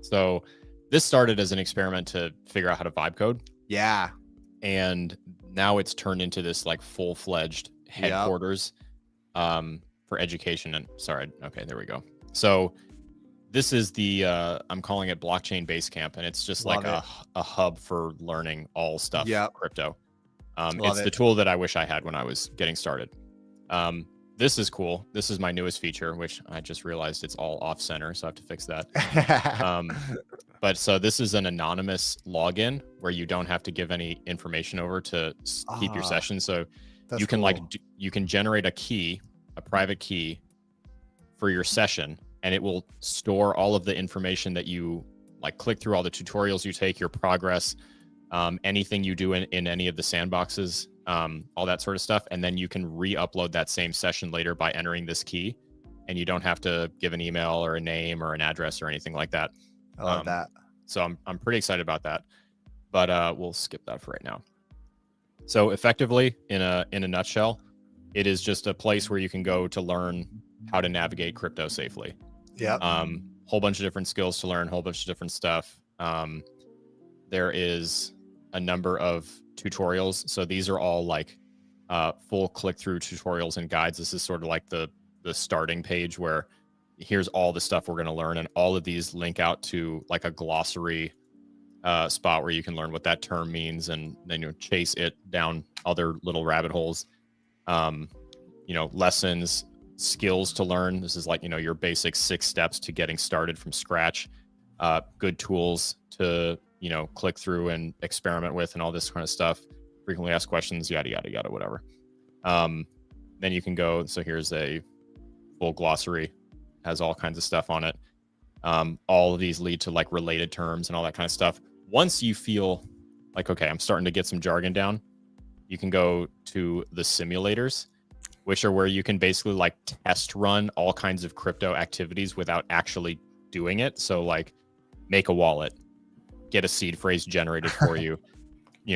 So this started as an experiment to figure out how to vibe code. Yeah. And now it's turned into this like full-fledged headquarters for education. And sorry, okay, there we go. So this is the I'm calling it Blockchain Basecamp, and it's just like a hub for learning all stuff crypto. It's the tool that I wish I had when I was getting started. This is cool. This is my newest feature, which I just realized it's all off center, so I have to fix that. But so this is an anonymous login where you don't have to give any information over to keep your session. So you can you can generate a key, a private key for your session, and it will store all of the information that you like, click through all the tutorials you take, your progress, anything you do in any of the sandboxes, all that sort of stuff. And then you can re-upload that same session later by entering this key, and you don't have to give an email or a name or an address or anything like that. I love that. So I'm pretty excited about that, but we'll skip that for right now. So effectively, in a nutshell, it is just a place where you can go to learn how to navigate crypto safely. Yeah. Whole bunch of different skills to learn, whole bunch of different stuff. There is a number of tutorials. So these are all like full click-through tutorials and guides. This is sort of like the starting page where here's all the stuff we're going to learn, and all of these link out to like a glossary spot where you can learn what that term means, and then chase it down other little rabbit holes. Lessons, skills to learn. This is like, your basic 6 steps to getting started from scratch. Good tools to, click through and experiment with and all this kind of stuff. Frequently asked questions, yada, yada, yada, whatever. Then you can go, so here's a full glossary, has all kinds of stuff on it. All of these lead to like related terms and all that kind of stuff. Once you feel like, okay, I'm starting to get some jargon down, you can go to the simulators, which are where you can basically like test run all kinds of crypto activities without actually doing it. So like make a wallet, get a seed phrase generated for you,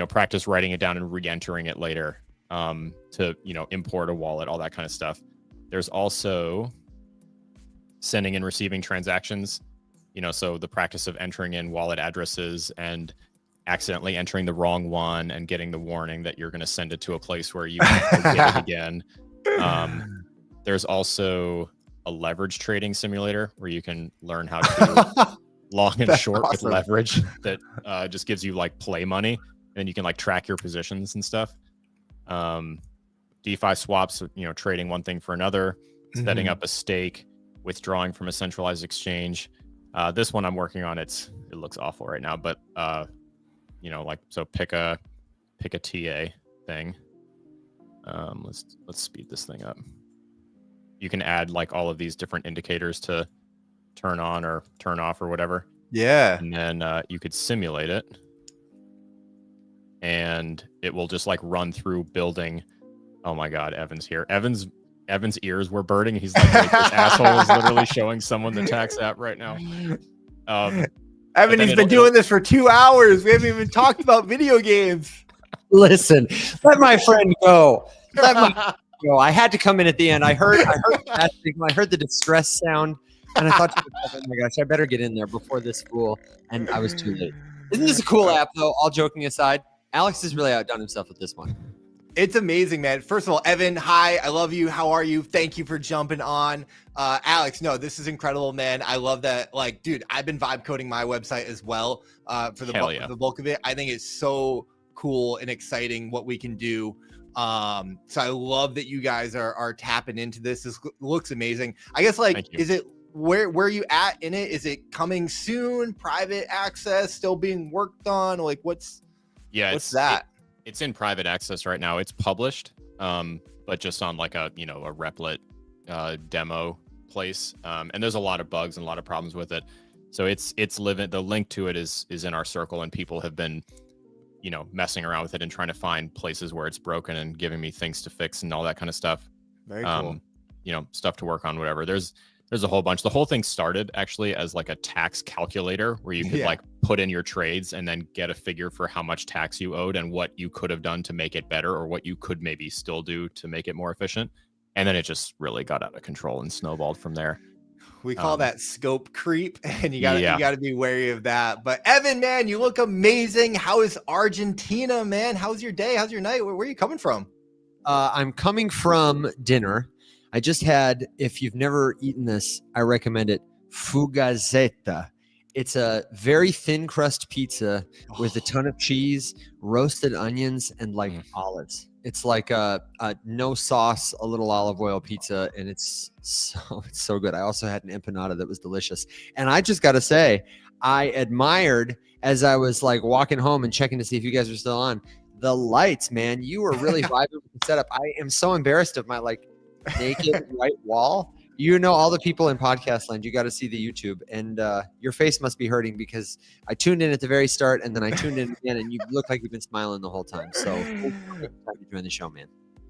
practice writing it down and re-entering it later, to, import a wallet, all that kind of stuff. There's also sending and receiving transactions, so the practice of entering in wallet addresses and accidentally entering the wrong one and getting the warning that you're going to send it to a place where you can get it again. There's also a leverage trading simulator where you can learn how to long and short with leverage that just gives you like play money, and then you can like track your positions and stuff. DeFi swaps, trading one thing for another, setting up a stake, withdrawing from a centralized exchange. This one I'm working on, it looks awful right now, but so pick a TA thing. Let's speed this thing up. You can add like all of these different indicators to turn on or turn off or whatever. Yeah. And then you could simulate it, and it will just like run through building. Oh my God, Evan's here. Evan's ears were burning. He's like this asshole is literally showing someone the tax app right now. Evan, he's been doing this for 2 hours. We haven't even talked about video games. Listen, let my friend go. Let my go. I had to come in at the end. I heard the distress sound, and I thought, oh my gosh, I better get in there before this fool. And I was too late. Isn't this a cool app, though? All joking aside, Alex has really outdone himself with this one. It's amazing, man. First of all, Evan, hi. I love you. How are you? Thank you for jumping on. Alex, no, this is incredible, man. I love that. Like, dude, I've been vibe coding my website as well for the bulk of it. I think it's so cool and exciting what we can do. So I love that you guys are tapping into this. This looks amazing. I guess, like, is it where are you at in it? Is it coming soon? Private access still being worked on? Like, what's that? It's in private access right now. It's published, but just on like a Replit demo place. And there's a lot of bugs and a lot of problems with it. So it's living. The link to it is in our circle, and people have been, messing around with it and trying to find places where it's broken and giving me things to fix and all that kind of stuff. Very cool. Stuff to work on, whatever. There's a whole bunch. The whole thing started actually as like a tax calculator where you could like put in your trades and then get a figure for how much tax you owed and what you could have done to make it better, or what you could maybe still do to make it more efficient. And then it just really got out of control and snowballed from there. We call that scope creep, and you gotta be wary of that. But Evan, man, you look amazing. How is Argentina, man? How's your day? How's your night? Where are you coming from? I'm coming from dinner. I just had, if you've never eaten this, I recommend it, fugazeta. It's a very thin crust pizza with a ton of cheese, roasted onions, and like olives. It's like a no sauce, a little olive oil pizza, and it's so good. I also had an empanada that was delicious. And I just got to say, I admired, as I was like walking home and checking to see if you guys are still on, the lights, man. You were really vibing with the setup. I am so embarrassed of my like naked white wall. All the people in podcast land, you got to see the YouTube, and your face must be hurting because I tuned in at the very start and then I tuned in again, and you look like you've been smiling the whole time. So time to join the show, man.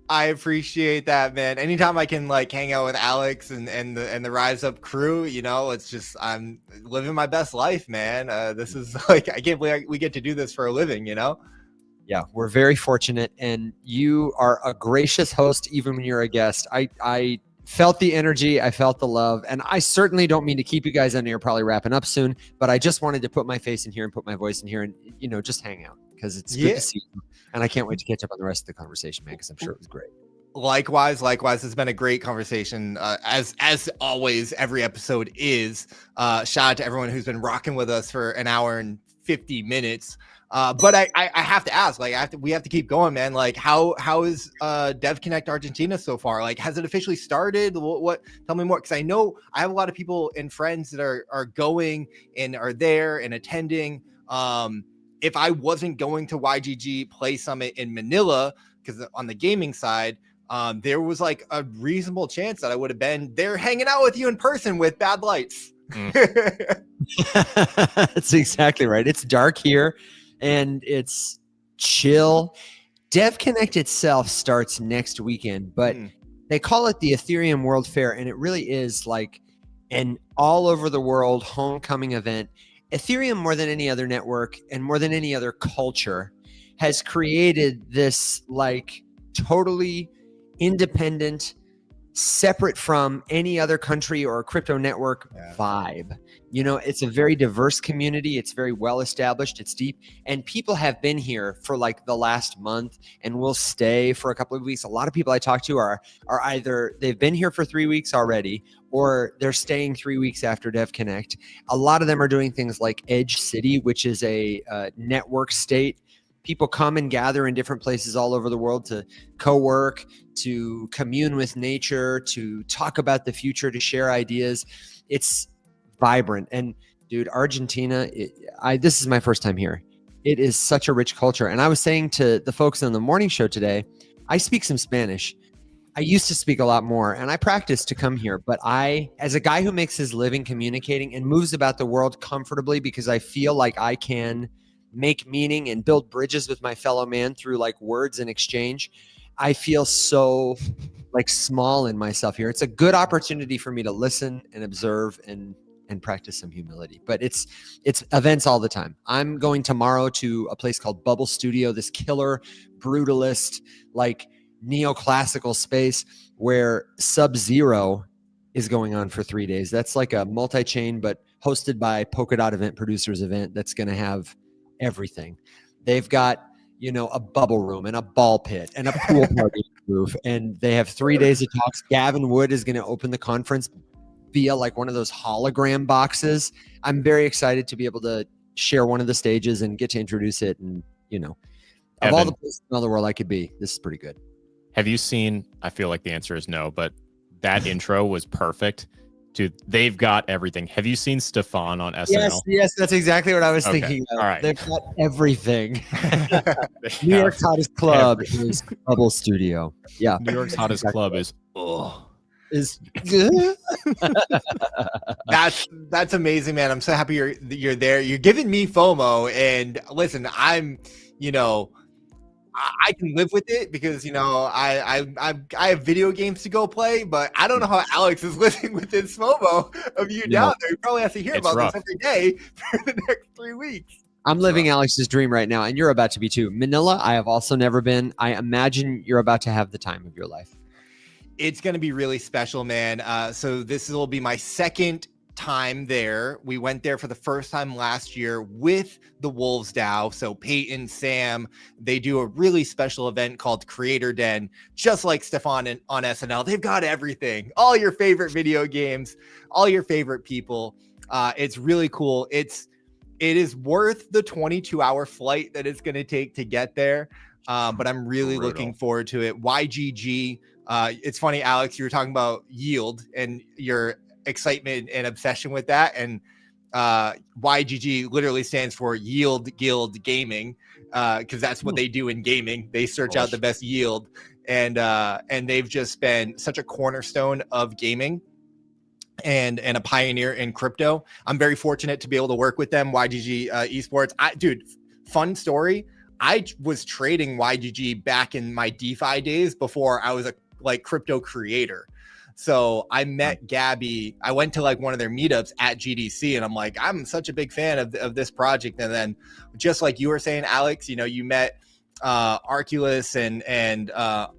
I appreciate that, man. Anytime I can like hang out with Alex and the Rise Up crew, it's just, I'm living my best life, man. This is like, I can't believe we get to do this for a living, Yeah, we're very fortunate, and you are a gracious host even when you're a guest. I felt the energy, I felt the love, and I certainly don't mean to keep you guys on here, probably wrapping up soon, but I just wanted to put my face in here and put my voice in here and, just hang out, because it's good to see you, and I can't wait to catch up on the rest of the conversation, man, because I'm sure it was great. Likewise, it's been a great conversation. As always, every episode is. Shout out to everyone who's been rocking with us for an hour and 50 minutes. But I have to ask, like, we have to keep going, man. Like, how is Devconnet Argentina so far? Like, has it officially started? What tell me more, because I know I have a lot of people and friends that are going and are there and attending. If I wasn't going to YGG Play Summit in Manila, because on the gaming side, there was like a reasonable chance that I would have been there hanging out with you in person with bad lights. That's exactly right. It's dark here and it's chill. Devconnect itself starts next weekend, but they call it the Ethereum World Fair, and it really is like an all over the world homecoming event. Ethereum, more than any other network and more than any other culture, has created this like totally independent, separate from any other country or crypto network vibe. You know, it's a very diverse community. It's very well established. It's deep. And people have been here for like the last month and will stay for a couple of weeks. A lot of people I talk to are either they've been here for 3 weeks already, or they're staying 3 weeks after Devconnect. A lot of them are doing things like Edge City, which is a network state. People come and gather in different places all over the world to co-work, to commune with nature, to talk about the future, to share ideas. It's vibrant. And dude, Argentina, this is my first time here. It is such a rich culture. And I was saying to the folks on the morning show today, I speak some Spanish. I used to speak a lot more and I practiced to come here. But as a guy who makes his living communicating and moves about the world comfortably because I feel like I can make meaning and build bridges with my fellow man through like words and exchange, I feel so like small in myself here. It's a good opportunity for me to listen and observe and practice some humility. But it's events all the time. I'm going tomorrow to a place called Bubble Studio, this killer brutalist like neoclassical space where Sub-Zero is going on for 3 days. That's like a multi-chain but hosted by Polkadot event producers event that's going to have everything. They've got, you know, a bubble room and a ball pit and a pool party roof, and they have 3 days of talks. Gavin Wood is going to open the conference via like one of those hologram boxes. I'm very excited to be able to share one of the stages and get to introduce it. And, you know, of all the places in the world I could be, this is pretty good. Have you seen, I feel like the answer is no, but that intro was perfect. Dude, they've got everything. Have you seen Stefan on SNL? Yes, that's exactly what I was thinking of. All right. They've got everything. New York's hottest club is Bubble Studio. Yeah. New York's hottest club is good. That's amazing, man. I'm so happy you're there. You're giving me FOMO, and listen, I'm, you know, I can live with it because, you know, I have video games to go play, but I don't know how Alex is living with this FOMO of you down there. He probably has to hear about this every day for the next 3 weeks. I'm living Alex's dream right now, and you're about to be too. Manila, I have also never been. I imagine you're about to have the time of your life. It's going to be really special, man. So this will be my second time there. We went there for the first time last year with the Wolves DAO. So Peyton, Sam, they do a really special event called Creator Den, just like Stefan on SNL. They've got everything, all your favorite video games, all your favorite people. It's really cool. It is worth the 22-hour flight that it's going to take to get there. But I'm really looking forward to it. YGG. It's funny, Alex, you were talking about yield and your excitement and obsession with that, and YGG literally stands for Yield Guild Gaming, because that's what they do in gaming. They search out the best yield, and they've just been such a cornerstone of gaming and a pioneer in crypto. I'm very fortunate to be able to work with them. YGG Esports, dude, fun story. I was trading YGG back in my DeFi days before I was a crypto creator. So I met Gabby. I went to like one of their meetups at GDC, and I'm like, I'm such a big fan of this project. And then, just like you were saying, Alex, you know, you met Arculus and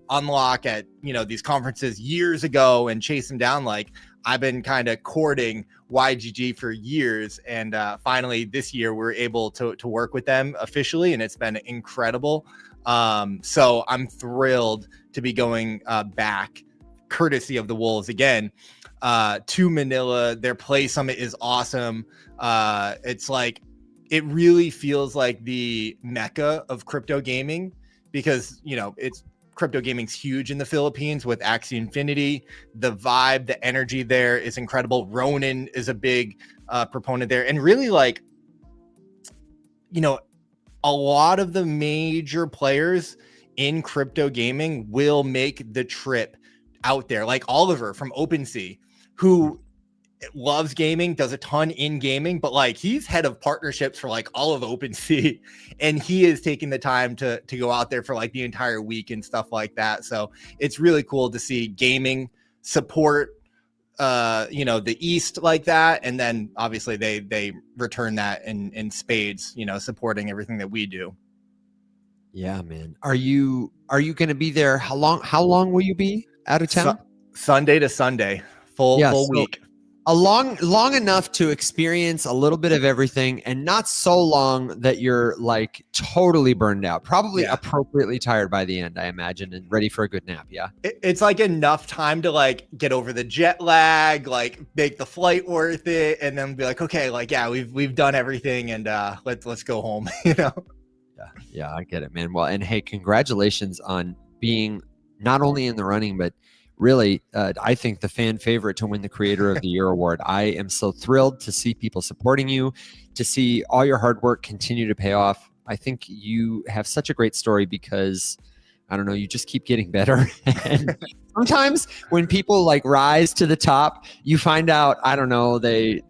Unlock at, you know, these conferences years ago and chased them down. Like, I've been kind of courting YGG for years, and finally this year we're able to work with them officially, and it's been incredible. So I'm thrilled to be going back, courtesy of the Wolves again, to Manila. Their Play Summit is awesome. It's like it really feels like the mecca of crypto gaming because, it's crypto gaming's huge in the Philippines with Axie Infinity. The vibe, the energy there is incredible. Ronin is a big proponent there. And really like, a lot of the major players in crypto gaming will make the trip out there. Like Oliver from OpenSea, who loves gaming, does a ton in gaming, but like he's head of partnerships for like all of OpenSea, and he is taking the time to go out there for like the entire week and stuff like that. So it's really cool to see gaming support the East like that, and then obviously they return that in spades, supporting everything that we do. Yeah, man. Are you going to be there? How long will you be out of town? Sunday to Sunday, full week. Long enough to experience a little bit of everything, and not so long that you're like totally burned out. Probably appropriately tired by the end, I imagine, and ready for a good nap. Yeah, it's like enough time to like get over the jet lag, like make the flight worth it, and then be like, okay, like we've done everything, and let's go home. Yeah, I get it, man. Well, and hey, congratulations on being not only in the running, but really, I think the fan favorite to win the Creator of the Year award. I am so thrilled to see people supporting you, to see all your hard work continue to pay off. I think you have such a great story because, I don't know, you just keep getting better. And sometimes when people like rise to the top, you find out, I don't know, they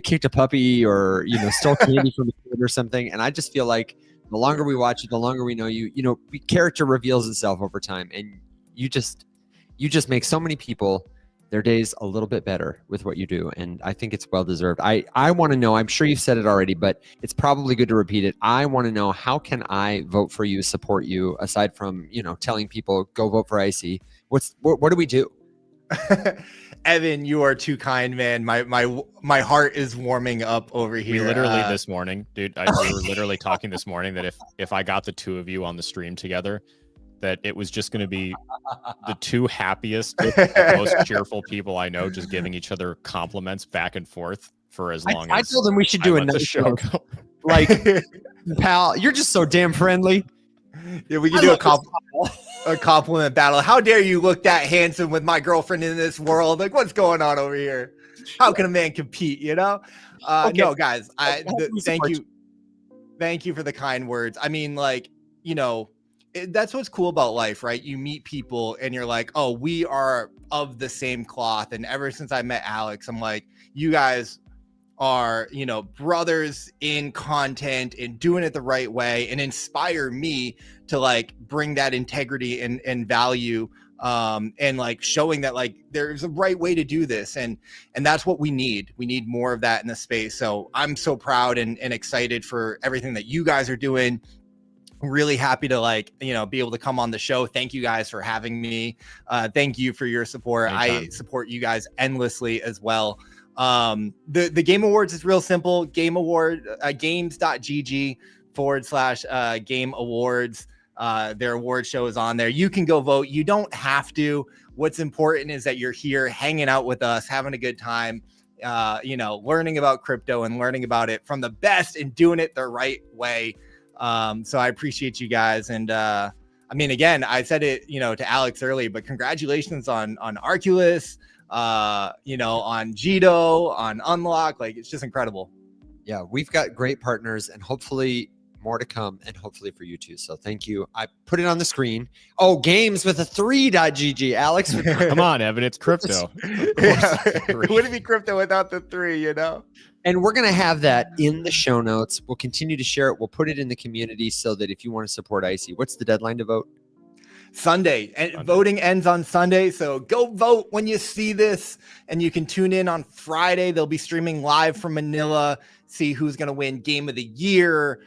kicked a puppy or, stole candy from a kid or something. And I just feel like the longer we watch you, the longer we know you, character reveals itself over time. And you just make so many people their days a little bit better with what you do. And I think it's well-deserved. I want to know, I'm sure you've said it already, but it's probably good to repeat it. I want to know, how can I vote for you, support you, aside from, telling people, go vote for Iceyyy? What do we do? Evan, you are too kind, man. My heart is warming up over here. We literally this morning, dude, we were literally talking this morning that if I got the two of you on the stream together, that it was just going to be the two happiest, most cheerful people I know, just giving each other compliments back and forth for as long as I told them we should do another show. Like, pal, you're just so damn friendly. Yeah, we can do a compliment battle. How dare you look that handsome with my girlfriend in this world? Like, what's going on over here? How can a man compete? Okay. No, guys. Thank you for the kind words. I mean, like, that's what's cool about life, right? You meet people and you're like, oh, we are of the same cloth. And ever since I met Alex, I'm like, you guys are, brothers in content and doing it the right way, and inspire me to like bring that integrity and value, and like showing that like there's a right way to do this. And that's what we need. We need more of that in the space. So I'm so proud and excited for everything that you guys are doing. Really happy to be able to come on the show. Thank you guys for having me. Thank you for your support. Anytime. I support you guys endlessly as well. The Game Awards is real simple. games.gg/Game Awards. Their award show is on there. You can go vote. You don't have to. What's important is that you're here hanging out with us, having a good time, learning about crypto and learning about it from the best and doing it the right way. So I appreciate you guys. And, again, I said it, to Alex earlier, but congratulations on Arculus, on Jito, on Unlock. Like, it's just incredible. Yeah, we've got great partners, and hopefully more to come, and hopefully for you too. So thank you. I put it on the screen. Oh, games with a 3.gg, Alex. Come on, Evan, it's crypto. It wouldn't be crypto without the 3, And we're going to have that in the show notes. We'll continue to share it. We'll put it in the community so that if you want to support Iceyyy, what's the deadline to vote? Sunday. And voting ends on Sunday. So go vote when you see this, and you can tune in on Friday. They'll be streaming live from Manila. See who's going to win Game of the Year,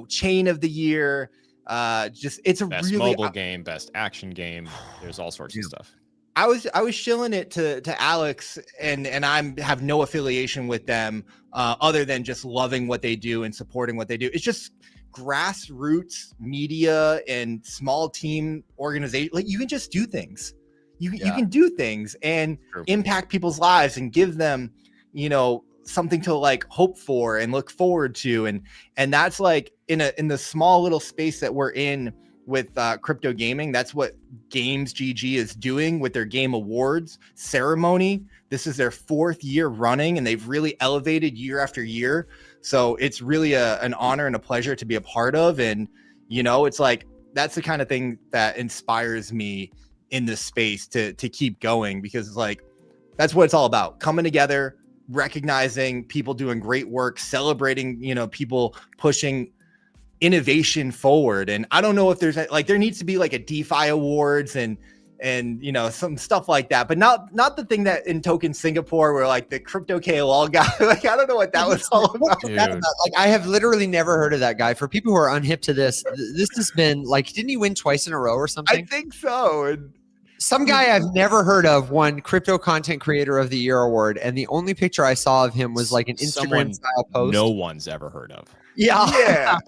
Chain of the Year. It's a best really mobile game, best action game. There's all sorts of stuff. I was shilling it to Alex, and I have no affiliation with them other than just loving what they do and supporting what they do. It's just grassroots media and small team organization. Like, you can just do things. You can do things and impact people's lives and give them, something to like hope for and look forward to. And that's like in the small little space that we're in with crypto gaming. That's what Games GG is doing with their game awards ceremony. This is their 4th year running, and they've really elevated year after year. So it's really an honor and a pleasure to be a part of. And, you know, it's like, that's the kind of thing that inspires me in this space to keep going, because it's like, that's what it's all about. Coming together, recognizing people doing great work, celebrating, you know, people pushing innovation forward. And I don't know if there's like, there needs to be like a DeFi awards and you know, some stuff like that, but not the thing that in Token Singapore where like the crypto KOL guy, like, I don't know what that was all about. Like, I have literally never heard of that guy. For people who are unhip to this, this has been like, didn't he win twice in a row or something? I think so. And some guy I've never heard of won Crypto Content Creator of the Year award, and the only picture I saw of him was like an Instagram style post. No one's ever heard of. Yeah.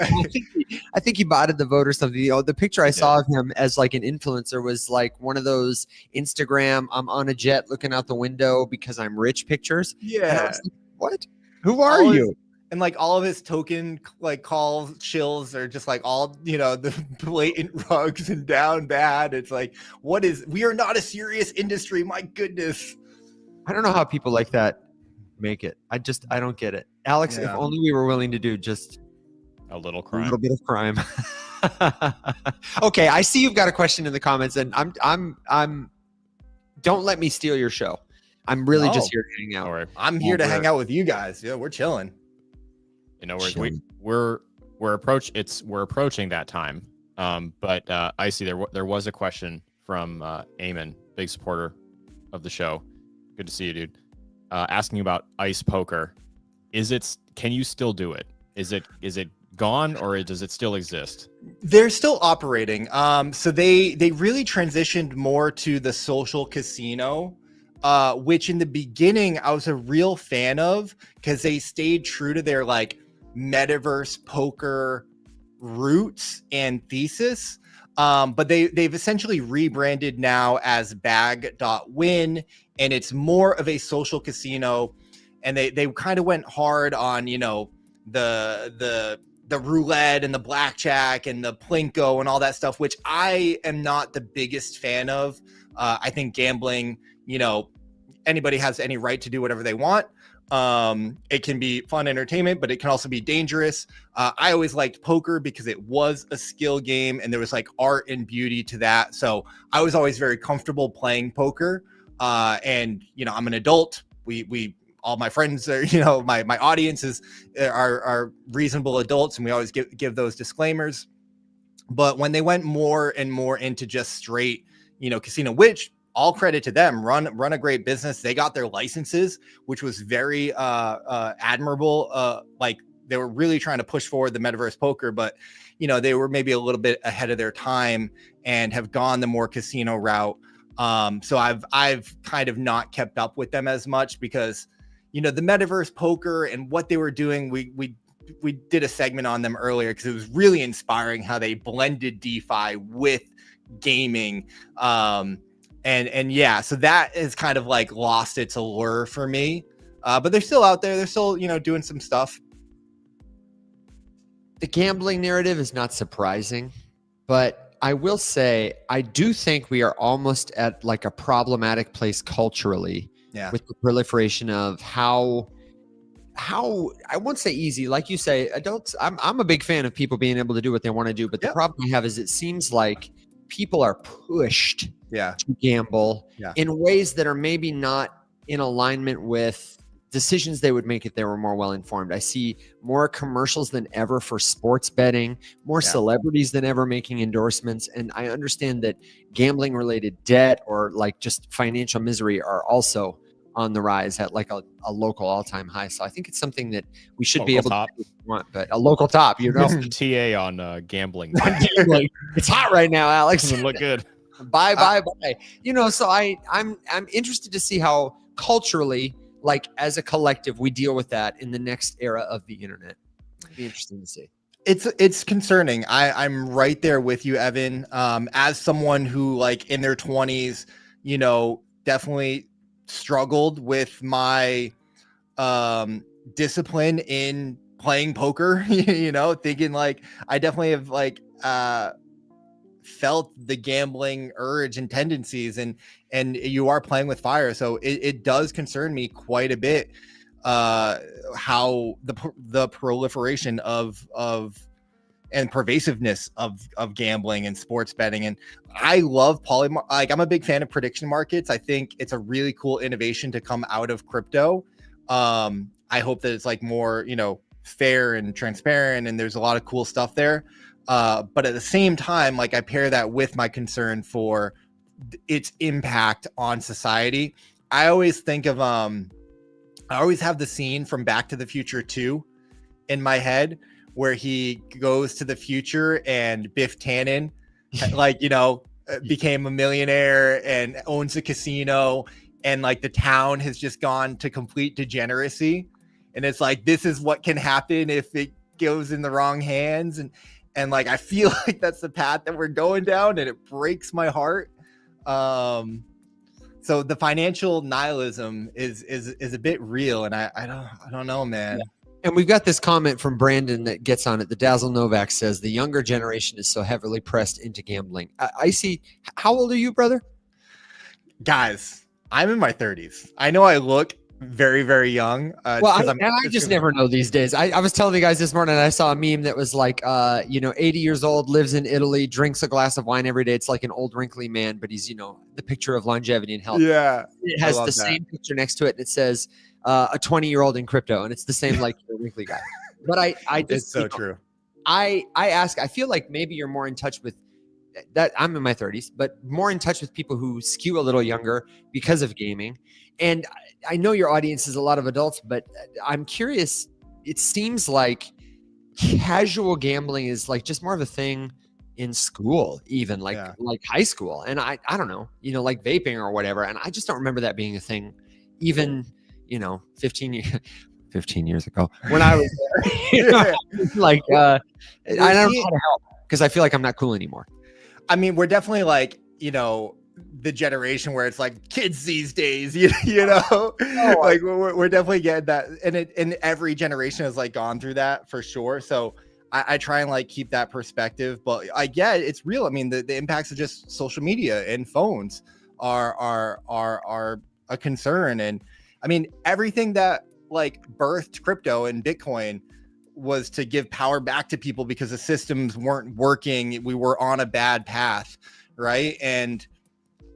I think he botted the vote or something. You know, the picture I saw of him as like an influencer was like one of those Instagram, I'm on a jet looking out the window because I'm rich pictures. Yeah. Like, what? Who are you? And like all of his token like calls, shills are just like all, you know, the blatant rugs and down bad. It's like, we are not a serious industry. My goodness. I don't know how people like that make it. I don't get it. Alex, if only we were willing to do just a little crime. A little bit of crime. Okay, I see you've got a question in the comments, and I'm don't let me steal your show. I'm really just here to hang out. Right. I'm here to hang out with you guys. Yeah, we're chilling. You know, we're approaching that time. But Iceyyy, there was a question from Eamon, big supporter of the show. Good to see you, dude. Asking about ice poker. Can you still do it? Is it gone, or does it still exist? They're still operating. So they really transitioned more to the social casino, which in the beginning I was a real fan of, because they stayed true to their like metaverse poker roots and thesis. But they've essentially rebranded now as bag.win, and it's more of a social casino. And they kind of went hard on, you know, the roulette and the blackjack and the plinko and all that stuff, which I am not the biggest fan of. I think gambling, you know, anybody has any right to do whatever they want. It can be fun entertainment, but it can also be dangerous. I always liked poker because it was a skill game and there was like art and beauty to that. So I was always very comfortable playing poker. And, you know, I'm an adult. We all my friends are, you know, my audiences are reasonable adults, and we always give those disclaimers. But when they went more and more into just straight, you know, casino, which all credit to them, run a great business. They got their licenses, which was very admirable. Like they were really trying to push forward the metaverse poker, but you know, they were maybe a little bit ahead of their time and have gone the more casino route. So I've kind of not kept up with them as much because, you know, the metaverse poker and what they were doing, we did a segment on them earlier because it was really inspiring how they blended DeFi with gaming. And yeah, so that has kind of like lost its allure for me. But they're still out there. They're still, you know, doing some stuff. The gambling narrative is not surprising, but I will say, I do think we are almost at like a problematic place culturally with the proliferation of how I won't say easy, like you say, adults. I'm a big fan of people being able to do what they want to do, but the problem I have is it seems like people are pushed to gamble in ways that are maybe not in alignment with decisions they would make if they were more well-informed. I see more commercials than ever for sports betting, more celebrities than ever making endorsements. And I understand that gambling related debt or like just financial misery are also on the rise at like a local all-time high. So I think it's something that we should be able to do if we want, but a local top, you know. The TA on gambling. It's hot right now, Alex. Doesn't look good. Bye. You know, so I'm interested to see how culturally, like as a collective, we deal with that in the next era of the internet. It'd be interesting to see. It's concerning. I'm right there with you, Evan. As someone who like in their 20s, you know, definitely struggled with my discipline in playing poker, you know, thinking like I definitely have like felt the gambling urge and tendencies, and you are playing with fire, so it does concern me quite a bit how the proliferation of and pervasiveness of gambling and sports betting. And I love like I'm a big fan of prediction markets. I think it's a really cool innovation to come out of crypto. I hope that it's like more, you know, fair and transparent, and there's a lot of cool stuff there. But at the same time, like I pair that with my concern for its impact on society. I always think of I always have the scene from Back to the Future 2 in my head, where he goes to the future and Biff Tannen, like, you know, became a millionaire and owns a casino, and like the town has just gone to complete degeneracy. And it's like, this is what can happen if it goes in the wrong hands. And like, I feel like that's the path that we're going down, and it breaks my heart. So the financial nihilism is a bit real, and I don't know, man. Yeah. And we've got this comment from Brandon that gets on it. The Dazzle Novak says the younger generation is so heavily pressed into gambling. Iceyyy, how old are you, brother? Guys, I'm in my 30s. I know I look very, very young. Well, I just never know these days. I was telling the guys this morning, I saw a meme that was like, 80 years old, lives in Italy, drinks a glass of wine every day. It's like an old wrinkly man, but he's, you know, the picture of longevity and health. Yeah. It has the same picture next to it. And it says, a 20-year-old in crypto, and it's the same like the wrinkly guy. But I just, it's so true. I feel like maybe you're more in touch with that. I'm in my 30s, but more in touch with people who skew a little younger because of gaming. And I know your audience is a lot of adults, but I'm curious. It seems like casual gambling is like just more of a thing in school, even like high school. And I don't know, you know, like vaping or whatever. And I just don't remember that being a thing, even, you know, 15 years ago when I was there. You know, like, I don't know how to help because I feel like I'm not cool anymore. I mean, we're definitely like, you know, the generation where it's like kids these days, you know, like we're definitely getting that. And every generation has like gone through that for sure. So I try and like keep that perspective, but I get it's real. I mean, the impacts of just social media and phones are a concern. And I mean, everything that like birthed crypto and Bitcoin was to give power back to people because the systems weren't working. We were on a bad path, right? And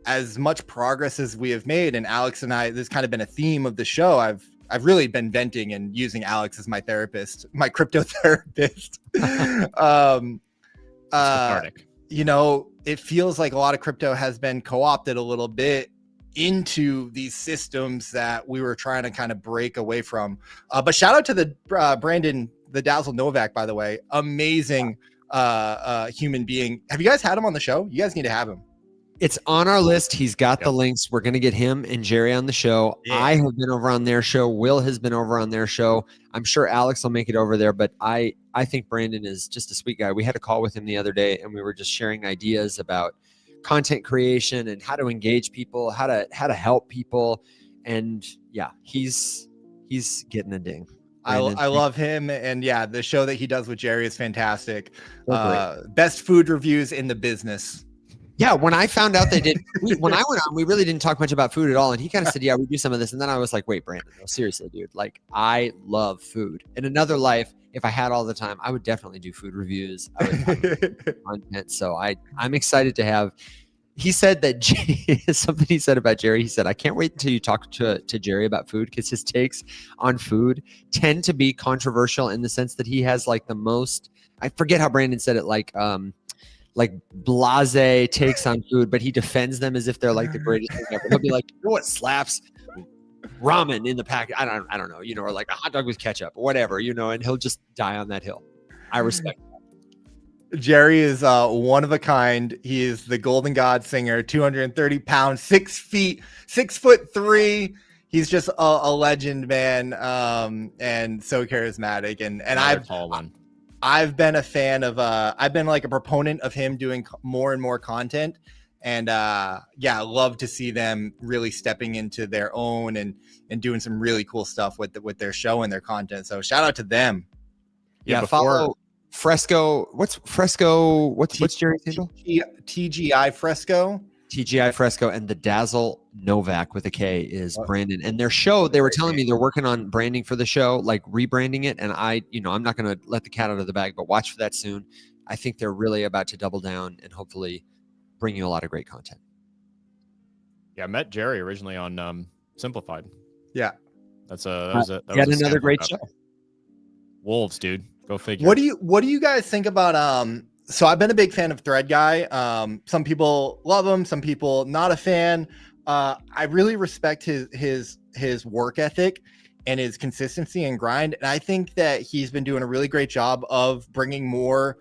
as much progress as we have made, and Alex and I, this has kind of been a theme of the show. I've really been venting and using Alex as my therapist, my crypto therapist. You know, it feels like a lot of crypto has been co-opted a little bit into these systems that we were trying to kind of break away from. But shout out to the Brandon, the Dazzle Novak, by the way, amazing human being. Have you guys had him on the show? You guys need to have him. It's on our list. He's got the links. We're going to get him and Jerry on the show. Yeah. I have been over on their show. Will has been over on their show. I'm sure Alex will make it over there, but I think Brandon is just a sweet guy. We had a call with him the other day, and we were just sharing ideas about content creation and how to engage people, how to help people. And yeah, he's getting a ding. I love him. And yeah, the show that he does with Jerry is fantastic. Best food reviews in the business. Yeah, when I found out they did, when I went on, we really didn't talk much about food at all. And he kind of said, yeah, we do some of this. And then I was like, wait, Brandon, no, seriously, dude. Like, I love food. In another life, if I had all the time, I would definitely do food reviews. I would content. So I'm excited to have. He said that something he said about Jerry. He said, I can't wait until you talk to Jerry about food, because his takes on food tend to be controversial in the sense that he has like the most, I forget how Brandon said it, like blase takes on food, but he defends them as if they're like the greatest thing ever. He'll be like, you know what slaps? Ramen in the pack. I don't know, you know, or like a hot dog with ketchup or whatever, you know, and he'll just die on that hill. I respect that. Jerry is one of a kind. He is the Golden God singer, 230 pounds, 6 feet, 6'3". He's just a legend, man. And so charismatic. And I've been a fan of, I've been like a proponent of him doing more and more content. And yeah, I love to see them really stepping into their own and doing some really cool stuff with their show and their content. So shout out to them. Yeah, follow Fresco. What's Fresco? What's Jerry's handle? TGI Fresco. TGI Fresco, and the Dazzle Novak with a K is Brandon. And their show, they were telling me they're working on branding for the show, like rebranding it. And I'm not going to let the cat out of the bag, but watch for that soon. I think they're really about to double down and hopefully bring you a lot of great content. Yeah, I met Jerry originally on Simplified. Yeah, that was another great show. Wolves, dude, go figure. What do you guys think about So I've been a big fan of Thread Guy. Some people love him, some people not a fan. I really respect his work ethic and his consistency and grind. And I think that he's been doing a really great job of bringing more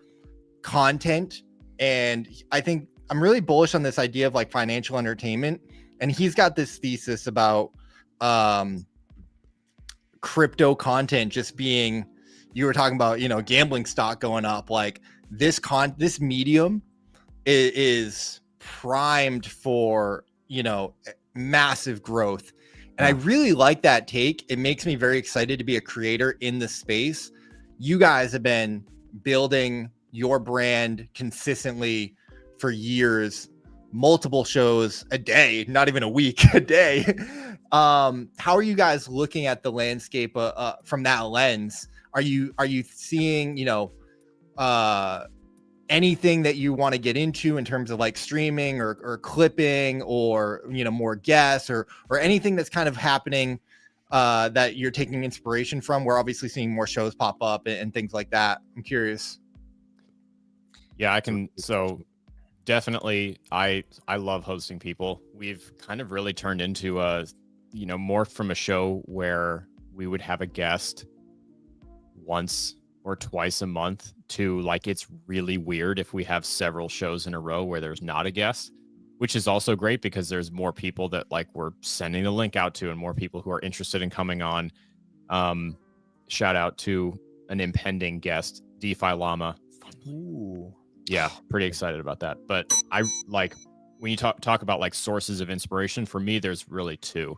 content. And I think I'm really bullish on this idea of like financial entertainment. And he's got this thesis about crypto content just being, you were talking about, gambling stock going up, like this medium is primed for, massive growth. And I really like that take. It makes me very excited to be a creator in the space. You guys have been building your brand consistently for years, multiple shows a day, not even a week, a day. How are you guys looking at the landscape from that lens? Are you seeing, anything that you want to get into in terms of like streaming or clipping or, more guests or anything that's kind of happening that you're taking inspiration from? We're obviously seeing more shows pop up and things like that. I'm curious. Yeah, I can. So definitely, I love hosting people. We've kind of really turned into more from a show where we would have a guest once or twice a month to like, it's really weird if we have several shows in a row where there's not a guest, which is also great because there's more people that like we're sending the link out to and more people who are interested in coming on. Shout out to an impending guest, DeFi Llama. Ooh. Yeah, pretty excited about that. But I like when you talk about like sources of inspiration, for me, there's really two.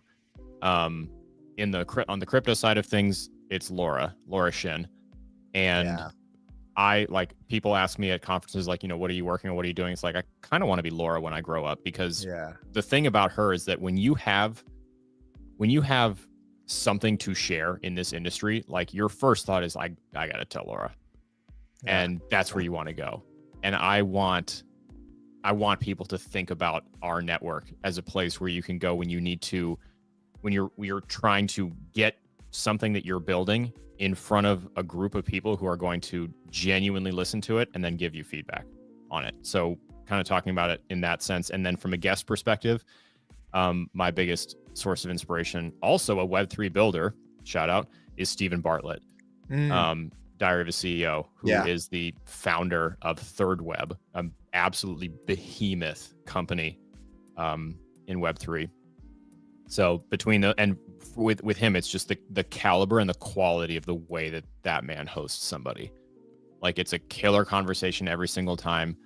On the crypto side of things, it's Laura Shin. And I like, people ask me at conferences, like, what are you working on? What are you doing? It's like, I kind of want to be Laura when I grow up, because the thing about her is that when you have something to share in this industry, like your first thought is, I got to tell Laura. And that's where you want to go. And I want people to think about our network as a place where you can go when you need to, when you're trying to get something that you're building in front of a group of people who are going to genuinely listen to it and then give you feedback on it. So kind of talking about it in that sense. And then from a guest perspective, my biggest source of inspiration, also a Web3 builder, shout out, is Stephen Bartlett. Diary of a CEO, who is the founder of Third Web, an absolutely behemoth company in Web3. So with him, it's just the caliber and the quality of the way that man hosts somebody. Like, it's a killer conversation every single time.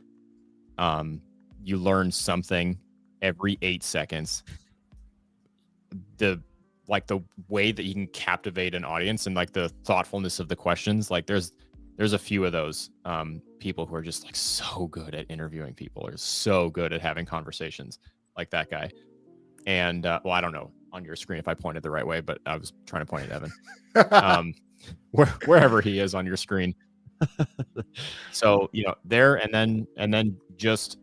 You learn something every 8 seconds. The way that you can captivate an audience and like the thoughtfulness of the questions, like there's a few of those people who are just like so good at interviewing people, or so good at having conversations, like that guy. And well, I don't know on your screen if I pointed the right way, but I was trying to point at Evan. Wherever he is on your screen. So there, and then just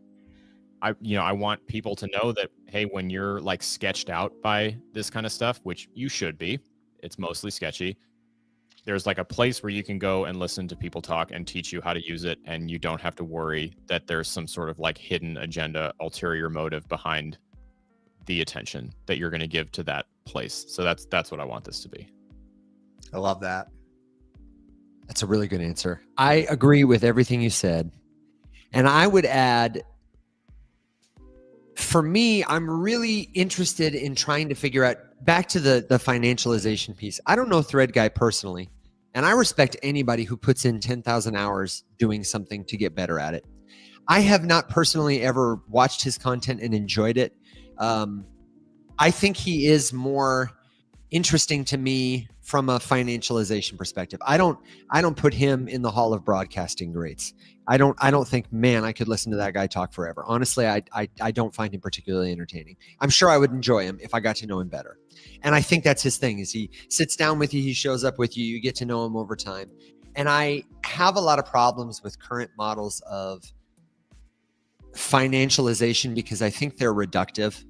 I want people to know that, hey, when you're like sketched out by this kind of stuff, which you should be, it's mostly sketchy, there's like a place where you can go and listen to people talk and teach you how to use it, and you don't have to worry that there's some sort of like hidden agenda, ulterior motive behind the attention that you're going to give to that place. So that's what I want this to be. I love that. That's a really good answer. I agree with everything you said. And I would add, for me, I'm really interested in trying to figure out, back to the financialization piece. I don't know Thread Guy personally, and I respect anybody who puts in 10,000 hours doing something to get better at it. I have not personally ever watched his content and enjoyed it. I think he is more interesting to me from a financialization perspective. I don't put him in the hall of broadcasting greats. I don't think, man, I could listen to that guy talk forever. Honestly, I don't find him particularly entertaining. I'm sure I would enjoy him if I got to know him better. And I think that's his thing, is he sits down with you, he shows up with you, you get to know him over time. And I have a lot of problems with current models of financialization because I think they're reductive.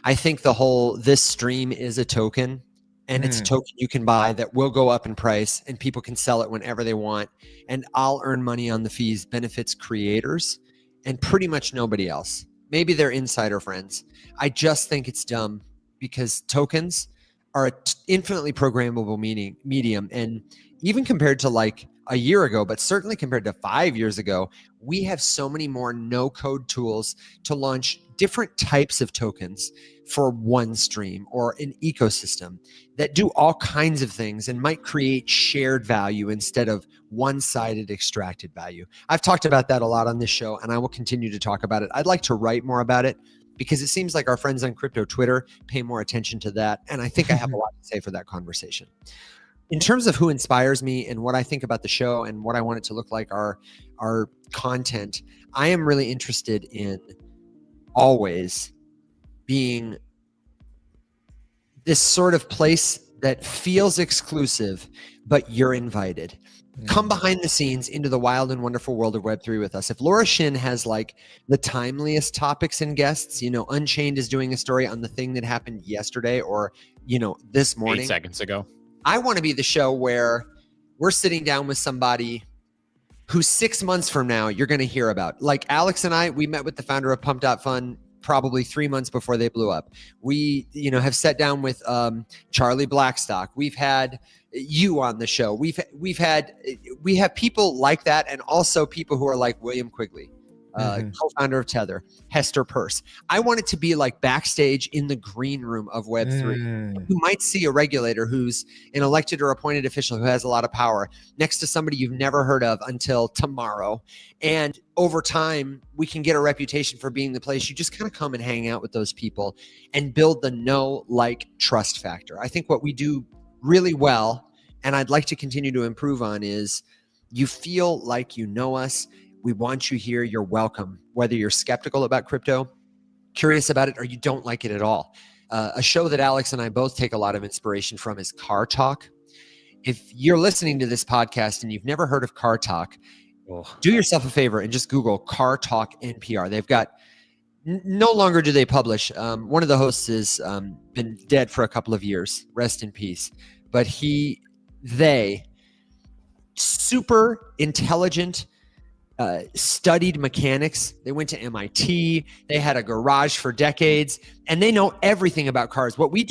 I think this stream is a token, and it's a token you can buy that will go up in price, and people can sell it whenever they want. And I'll earn money on the fees, benefits creators and pretty much nobody else. Maybe their insider friends. I just think it's dumb because tokens are an infinitely programmable medium. And even compared to like a year ago, but certainly compared to 5 years ago, we have so many more no-code tools to launch different types of tokens for one stream or an ecosystem that do all kinds of things and might create shared value instead of one-sided extracted value. I've talked about that a lot on this show, and I will continue to talk about it. I'd like to write more about it because it seems like our friends on Crypto Twitter pay more attention to that, and I think I have a lot to say for that conversation. In terms of who inspires me and what I think about the show and what I want it to look like, our content, I am really interested in always being this sort of place that feels exclusive, but you're invited. Come behind the scenes into the wild and wonderful world of Web3 with us. If Laura Shin has like the timeliest topics and guests, Unchained is doing a story on the thing that happened yesterday or, this morning. 8 seconds ago. I want to be the show where we're sitting down with somebody who 6 months from now you're going to hear about. Like Alex and I, we met with the founder of Pump.Fun probably 3 months before they blew up. We, have sat down with Charlie Blackstock. We've had you on the show. We have people like that, and also people who are like William Quigley, co-founder of Tether, Hester Peirce. I want it to be like backstage in the green room of Web3. You might see a regulator who's an elected or appointed official who has a lot of power next to somebody you've never heard of until tomorrow. And over time, we can get a reputation for being the place you just kind of come and hang out with those people and build the know, like, trust factor. I think what we do really well, and I'd like to continue to improve on, is you feel like you know us. We want you here. You're welcome. Whether you're skeptical about crypto, curious about it, or you don't like it at all. A show that Alex and I both take a lot of inspiration from is Car Talk. If you're listening to this podcast and you've never heard of Car Talk, do yourself a favor and just Google Car Talk NPR. They've got, no longer do they publish. One of the hosts has been dead for a couple of years. Rest in peace. But they, super intelligent, studied mechanics. They went to MIT. They had a garage for decades, and they know everything about cars. What we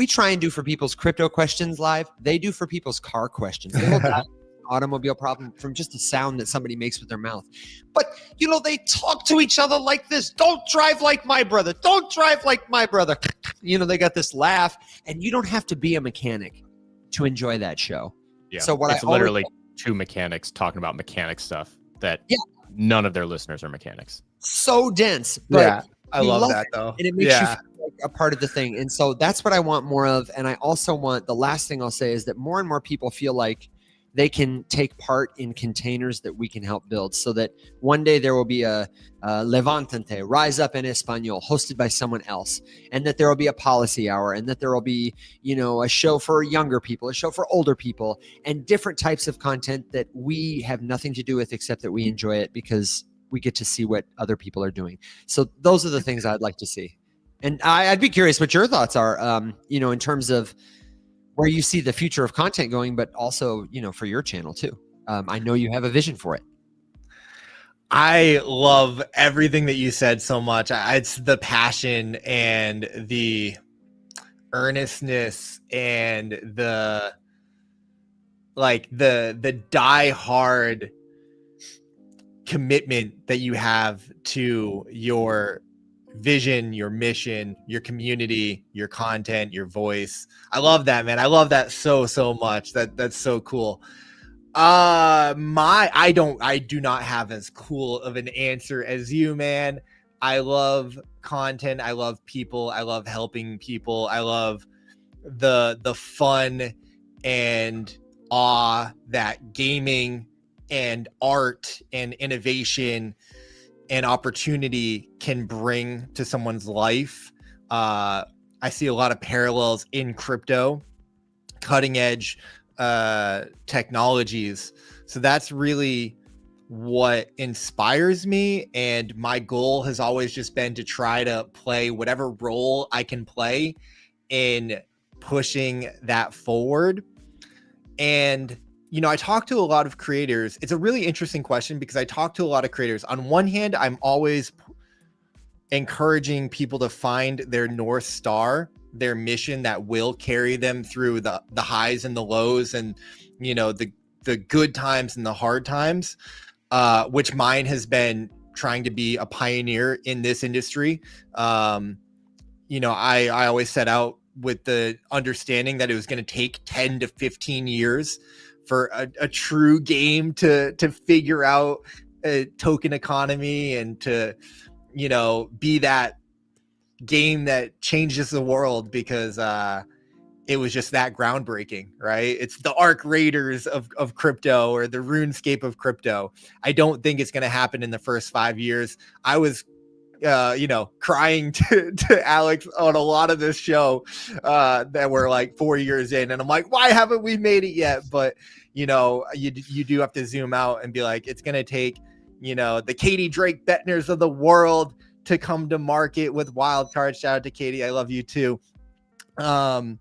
try and do for people's crypto questions live, they do for people's car questions. They will diagnose an automobile problem from just the sound that somebody makes with their mouth. But, they talk to each other like this. Don't drive like my brother. Don't drive like my brother. They got this laugh, and you don't have to be a mechanic to enjoy that show. Yeah. So it's literally two mechanics talking about mechanic stuff that none of their listeners are mechanics. So dense. But I love that though. And it makes you feel like a part of the thing. And so that's what I want more of. And I also want, the last thing I'll say is that more and more people feel like they can take part in containers that we can help build, so that one day there will be a Levantante, Rise Up in Espanol, hosted by someone else, and that there will be a policy hour, and that there will be, a show for younger people, a show for older people, and different types of content that we have nothing to do with except that we enjoy it because we get to see what other people are doing. So those are the things I'd like to see. And I'd be curious what your thoughts are, in terms of where you see the future of content going, but also, for your channel too. I know you have a vision for it. I love everything that you said so much. It's the passion and the earnestness and the die-hard commitment that you have to your vision, your mission, your community, your content, your voice. I love that, man. I love that so much. That's so cool. I do not have as cool of an answer as you, man. I love content. I love people. I love helping people. I love the fun and awe that gaming and art and innovation and opportunity can bring to someone's life. I see a lot of parallels in crypto, cutting edge technologies. So that's really what inspires me. And my goal has always just been to try to play whatever role I can play in pushing that forward. And, you know, I talk to a lot of creators. It's a really interesting question because I talk to a lot of creators. On one hand, I'm always encouraging people to find their North Star, their mission that will carry them through the highs and the lows and, you know, the good times and the hard times, which mine has been trying to be a pioneer in this industry. You know, I always set out with the understanding that it was going to take 10 to 15 years for a true game to figure out a token economy and to, you know, be that game that changes the world, because it was just that groundbreaking, right? It's the Arc Raiders of crypto, or the RuneScape of crypto. I don't think it's going to happen in the first 5 years. I was you know, crying to Alex on a lot of this show that we're like 4 years in, and I'm like, why haven't we made it yet? But you know, you do have to zoom out and be like, it's gonna take, you know, the Katie Drake Bettners of the world to come to market with wildcard. Shout out to Katie, I love you too. And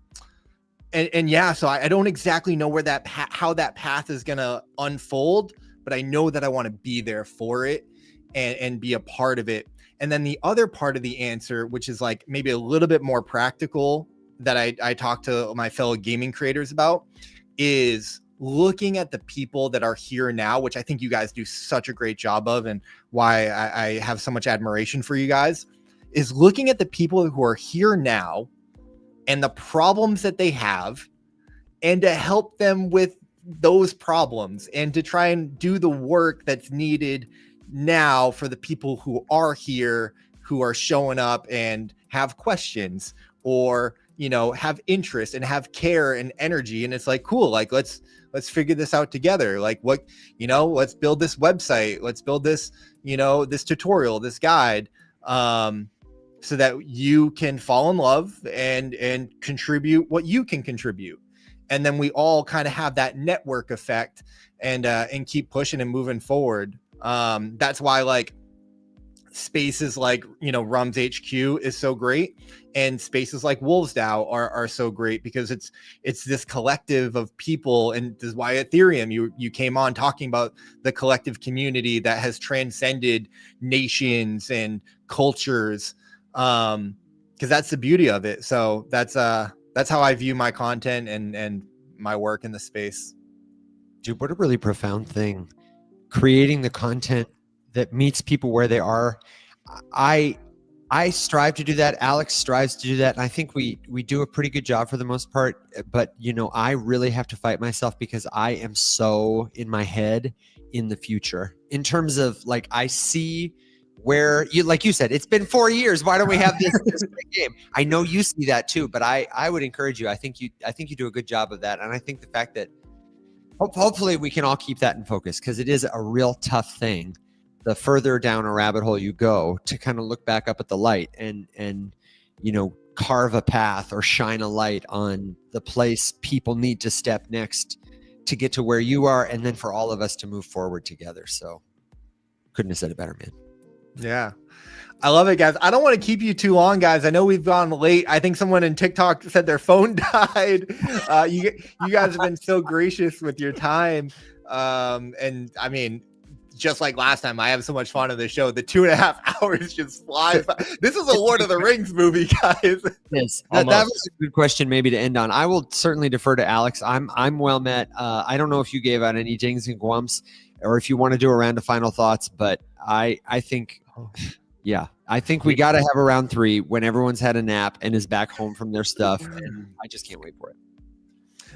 yeah, so I don't exactly know where that how that path is gonna unfold, but I know that I want to be there for it and be a part of it. And then the other part of the answer, which is like maybe a little bit more practical, that I talk to my fellow gaming creators about, is looking at the people that are here now, which I think you guys do such a great job of, and why I have so much admiration for you guys, is looking at the people who are here now and the problems that they have, and to help them with those problems and to try and do the work that's needed now for the people who are here, who are showing up and have questions, or, you know, have interest and have care and energy. And it's like, cool, like let's figure this out together. Like, what, you know, let's build this website, let's build this, you know, this tutorial, this guide, so that you can fall in love and contribute what you can contribute. And then we all kind of have that network effect and keep pushing and moving forward. That's why, like, spaces like, you know, Rum's HQ is so great, and spaces like Wolves DAO are so great, because it's this collective of people. And this is why Ethereum, you came on talking about the collective community that has transcended nations and cultures, because that's the beauty of it. So that's how I view my content and my work in the space. Dude, what a really profound thing. Creating the content that meets people where they are. I strive to do that. Alex strives to do that. And I think we do a pretty good job for the most part. But, you know, I really have to fight myself, because I am so in my head in the future, in terms of, like, I see where you, like you said, it's been 4 years. Why don't we have this great game? I know you see that too, but I would encourage you. I think you do a good job of that. And I think the fact that hopefully we can all keep that in focus, because it is a real tough thing, the further down a rabbit hole you go, to kind of look back up at the light and you know, carve a path or shine a light on the place people need to step next to get to where you are, and then for all of us to move forward together. So couldn't have said it better, man. Yeah. I love it, guys. I don't want to keep you too long, guys. I know we've gone late. I think someone in TikTok said their phone died. You guys have been so gracious with your time. And I mean, just like last time, I have so much fun on the show. The 2.5 hours just fly by. This is a Lord of the Rings movie, guys. Yes, that was a good question maybe to end on. I will certainly defer to Alex. I'm well met. I don't know if you gave out any jings and gwumps, or if you want to do a round of final thoughts, but I think... Yeah, I think we got to have a round 3 when everyone's had a nap and is back home from their stuff. And I just can't wait for it.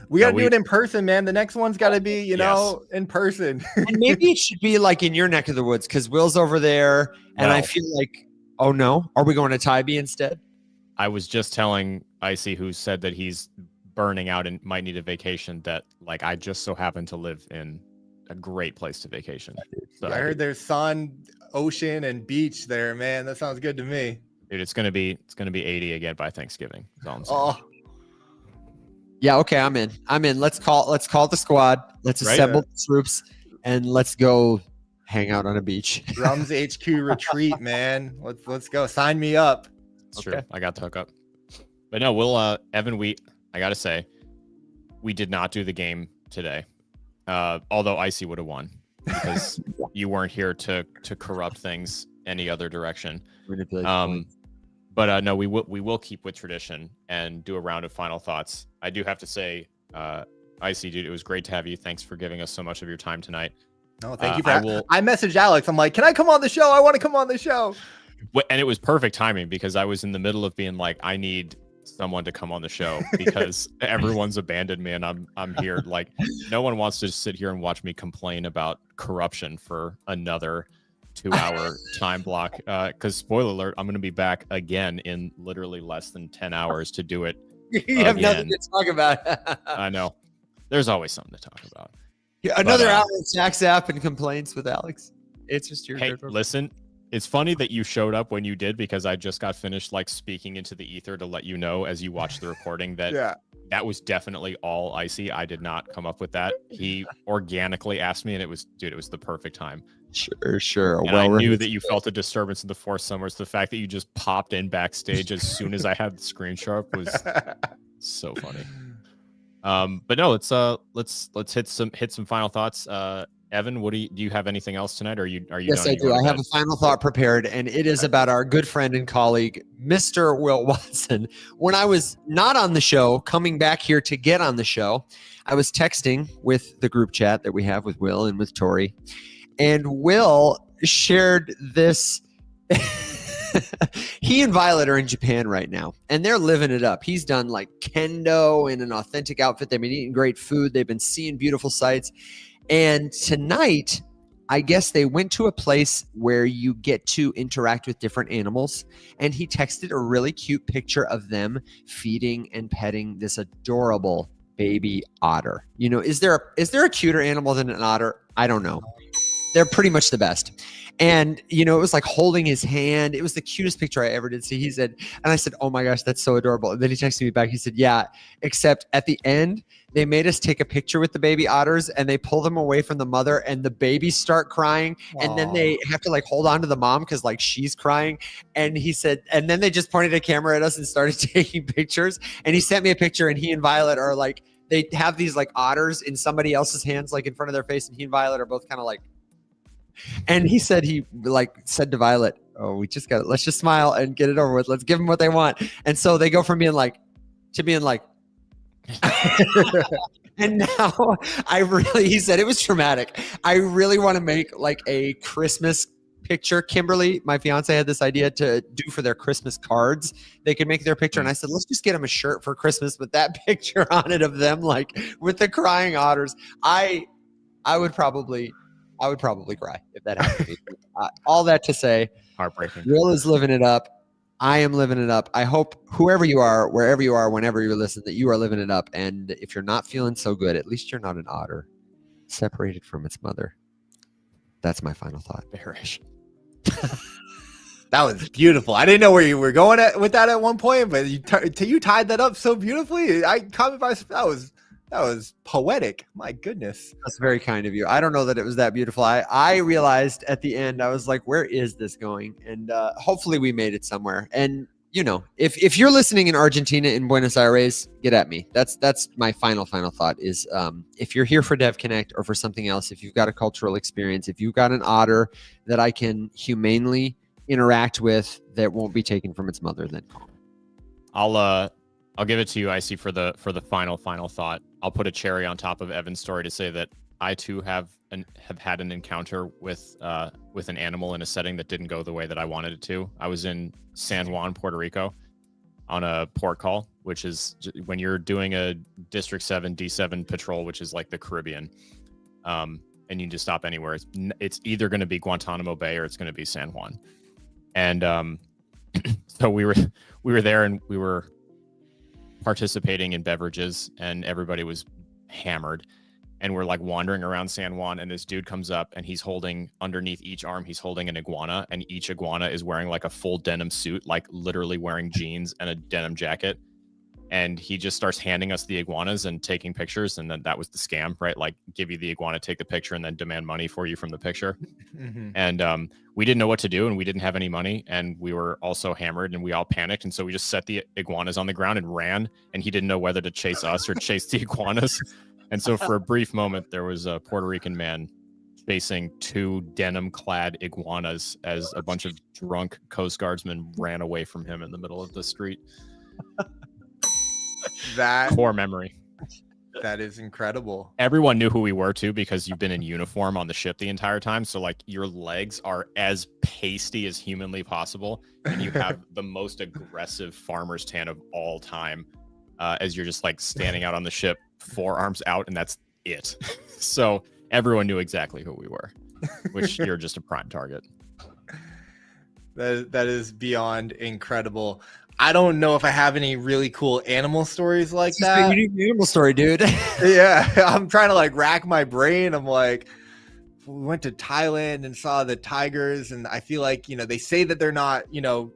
We got to do it in person, man. The next one's got to be, you know, in person. And maybe it should be like in your neck of the woods because Will's over there. And I feel like, oh no, are we going to Tybee instead? I was just telling Iceyyy, who said that he's burning out and might need a vacation, that like I just so happen to live in a great place to vacation. So I heard there's sun, ocean, and beach there, man. That sounds good to me. Dude, it's gonna be 80 again by Thanksgiving. That's all I'm saying. Oh, yeah, okay, I'm in. Let's call the squad. Let's assemble the troops and let's go hang out on a beach. Drums HQ retreat, man. Let's go. Sign me up. It's true. I got the hookup. But no, we'll Evan, I gotta say, we did not do the game today. Although Iceyyy would have won because you weren't here to corrupt things any other direction. But no, we will keep with tradition and do a round of final thoughts. I do have to say, Iceyyy, dude, it was great to have you. Thanks for giving us so much of your time tonight. No, thank you for I messaged Alex. I'm like, can I come on the show? I want to come on the show. And it was perfect timing because I was in the middle of being like, I need someone to come on the show because everyone's abandoned me and I'm here. Like, no one wants to sit here and watch me complain about corruption for another 2-hour time block. Because spoiler alert, I'm going to be back again in literally less than 10 hours to do it. You have nothing to talk about. I know. There's always something to talk about. Yeah, another hour of tax app and complaints with Alex. It's just your listen. It's funny that you showed up when you did because I just got finished like speaking into the ether to let you know as you watched the recording that that was definitely all Iceyyy. I did not come up with that. He organically asked me and it was the perfect time. Sure. And I knew that you felt a disturbance in the force somewhere. So the fact that you just popped in backstage as soon as I had the screen show up was so funny. But no, let's hit some final thoughts. Evan, do you have anything else tonight? Or are you? Yes, I do. I have a final thought prepared, and it is about our good friend and colleague, Mr. Will Watson. When I was not on the show, coming back here to get on the show, I was texting with the group chat that we have with Will and with Tori, and Will shared this. He and Violet are in Japan right now, and they're living it up. He's done like kendo in an authentic outfit. They've been eating great food. They've been seeing beautiful sights. And tonight, I guess they went to a place where you get to interact with different animals. And he texted a really cute picture of them feeding and petting this adorable baby otter. You know, is there a cuter animal than an otter? I don't know. They're pretty much the best. And, you know, it was like holding his hand. It was the cutest picture I ever did see. He said, and I said, oh my gosh, that's so adorable. And then he texted me back. He said, yeah, except at the end, they made us take a picture with the baby otters and they pull them away from the mother and the babies start crying. Aww. And then they have to like hold on to the mom because like she's crying. And he said, and then they just pointed a camera at us and started taking pictures. And he sent me a picture and he and Violet are like, they have these like otters in somebody else's hands, like in front of their face. And he and Violet are both kind of like, and he said to Violet, oh, let's just smile and get it over with. Let's give them what they want. And so they go from being like to being like, and now he said it was traumatic. I really want to make like a Christmas picture. Kimberly, my fiance, had this idea to do for their Christmas cards. They could make their picture. And I said, let's just get them a shirt for Christmas with that picture on it of them, like with the crying otters. I would probably cry if that happened. All that to say, heartbreaking. Will is living it up. I am living it up. I hope whoever you are, wherever you are, whenever you listen, that you are living it up. And if you're not feeling so good, at least you're not an otter separated from its mother. That's my final thought. Bearish. That was beautiful. I didn't know where you were going with that at one point, but you tied that up so beautifully. I caught me by that was poetic. My goodness. That's very kind of you. I don't know that it was that beautiful. I realized at the end, I was like, where is this going? And hopefully we made it somewhere. And, you know, if you're listening in Argentina, in Buenos Aires, get at me. That's my final thought is if you're here for Devconnect or for something else, if you've got a cultural experience, if you've got an otter that I can humanely interact with that won't be taken from its mother, then call me. I'll give it to you, Iceyyy, for the final thought. I'll put a cherry on top of Evan's story to say that I too have had an encounter with an animal in a setting that didn't go the way that I wanted it to. I was in San Juan, Puerto Rico, on a port call, which is when you're doing a District 7 D7 patrol, which is like the Caribbean, and you can just stop anywhere. It's either going to be Guantanamo Bay or it's going to be San Juan. And so we were there, and we were participating in beverages, and everybody was hammered. And we're like wandering around San Juan, and this dude comes up, and he's holding underneath each arm, he's holding an iguana, and each iguana is wearing like a full denim suit, like literally wearing jeans and a denim jacket. And he just starts handing us the iguanas and taking pictures. And then that was the scam, right? Like give you the iguana, take the picture, and then demand money for you from the picture. Mm-hmm. And we didn't know what to do, and we didn't have any money, and we were also hammered, and we all panicked. And so we just set the iguanas on the ground and ran, and he didn't know whether to chase us or chase the iguanas. And so for a brief moment, there was a Puerto Rican man chasing 2 denim-clad iguanas as a bunch of drunk Coast Guardsmen ran away from him in the middle of the street. That core memory. That is incredible. Everyone knew who we were too, because you've been in uniform on the ship the entire time. So like your legs are as pasty as humanly possible, and you have the most aggressive farmer's tan of all time, as you're just like standing out on the ship, forearms out, and that's it. So everyone knew exactly who we were, which you're just a prime target. That is beyond incredible. I don't know if I have any really cool animal stories like that. You need an animal story, dude. Yeah, I'm trying to like rack my brain. I'm like, we went to Thailand and saw the tigers, and I feel like, you know, they say that they're not, you know,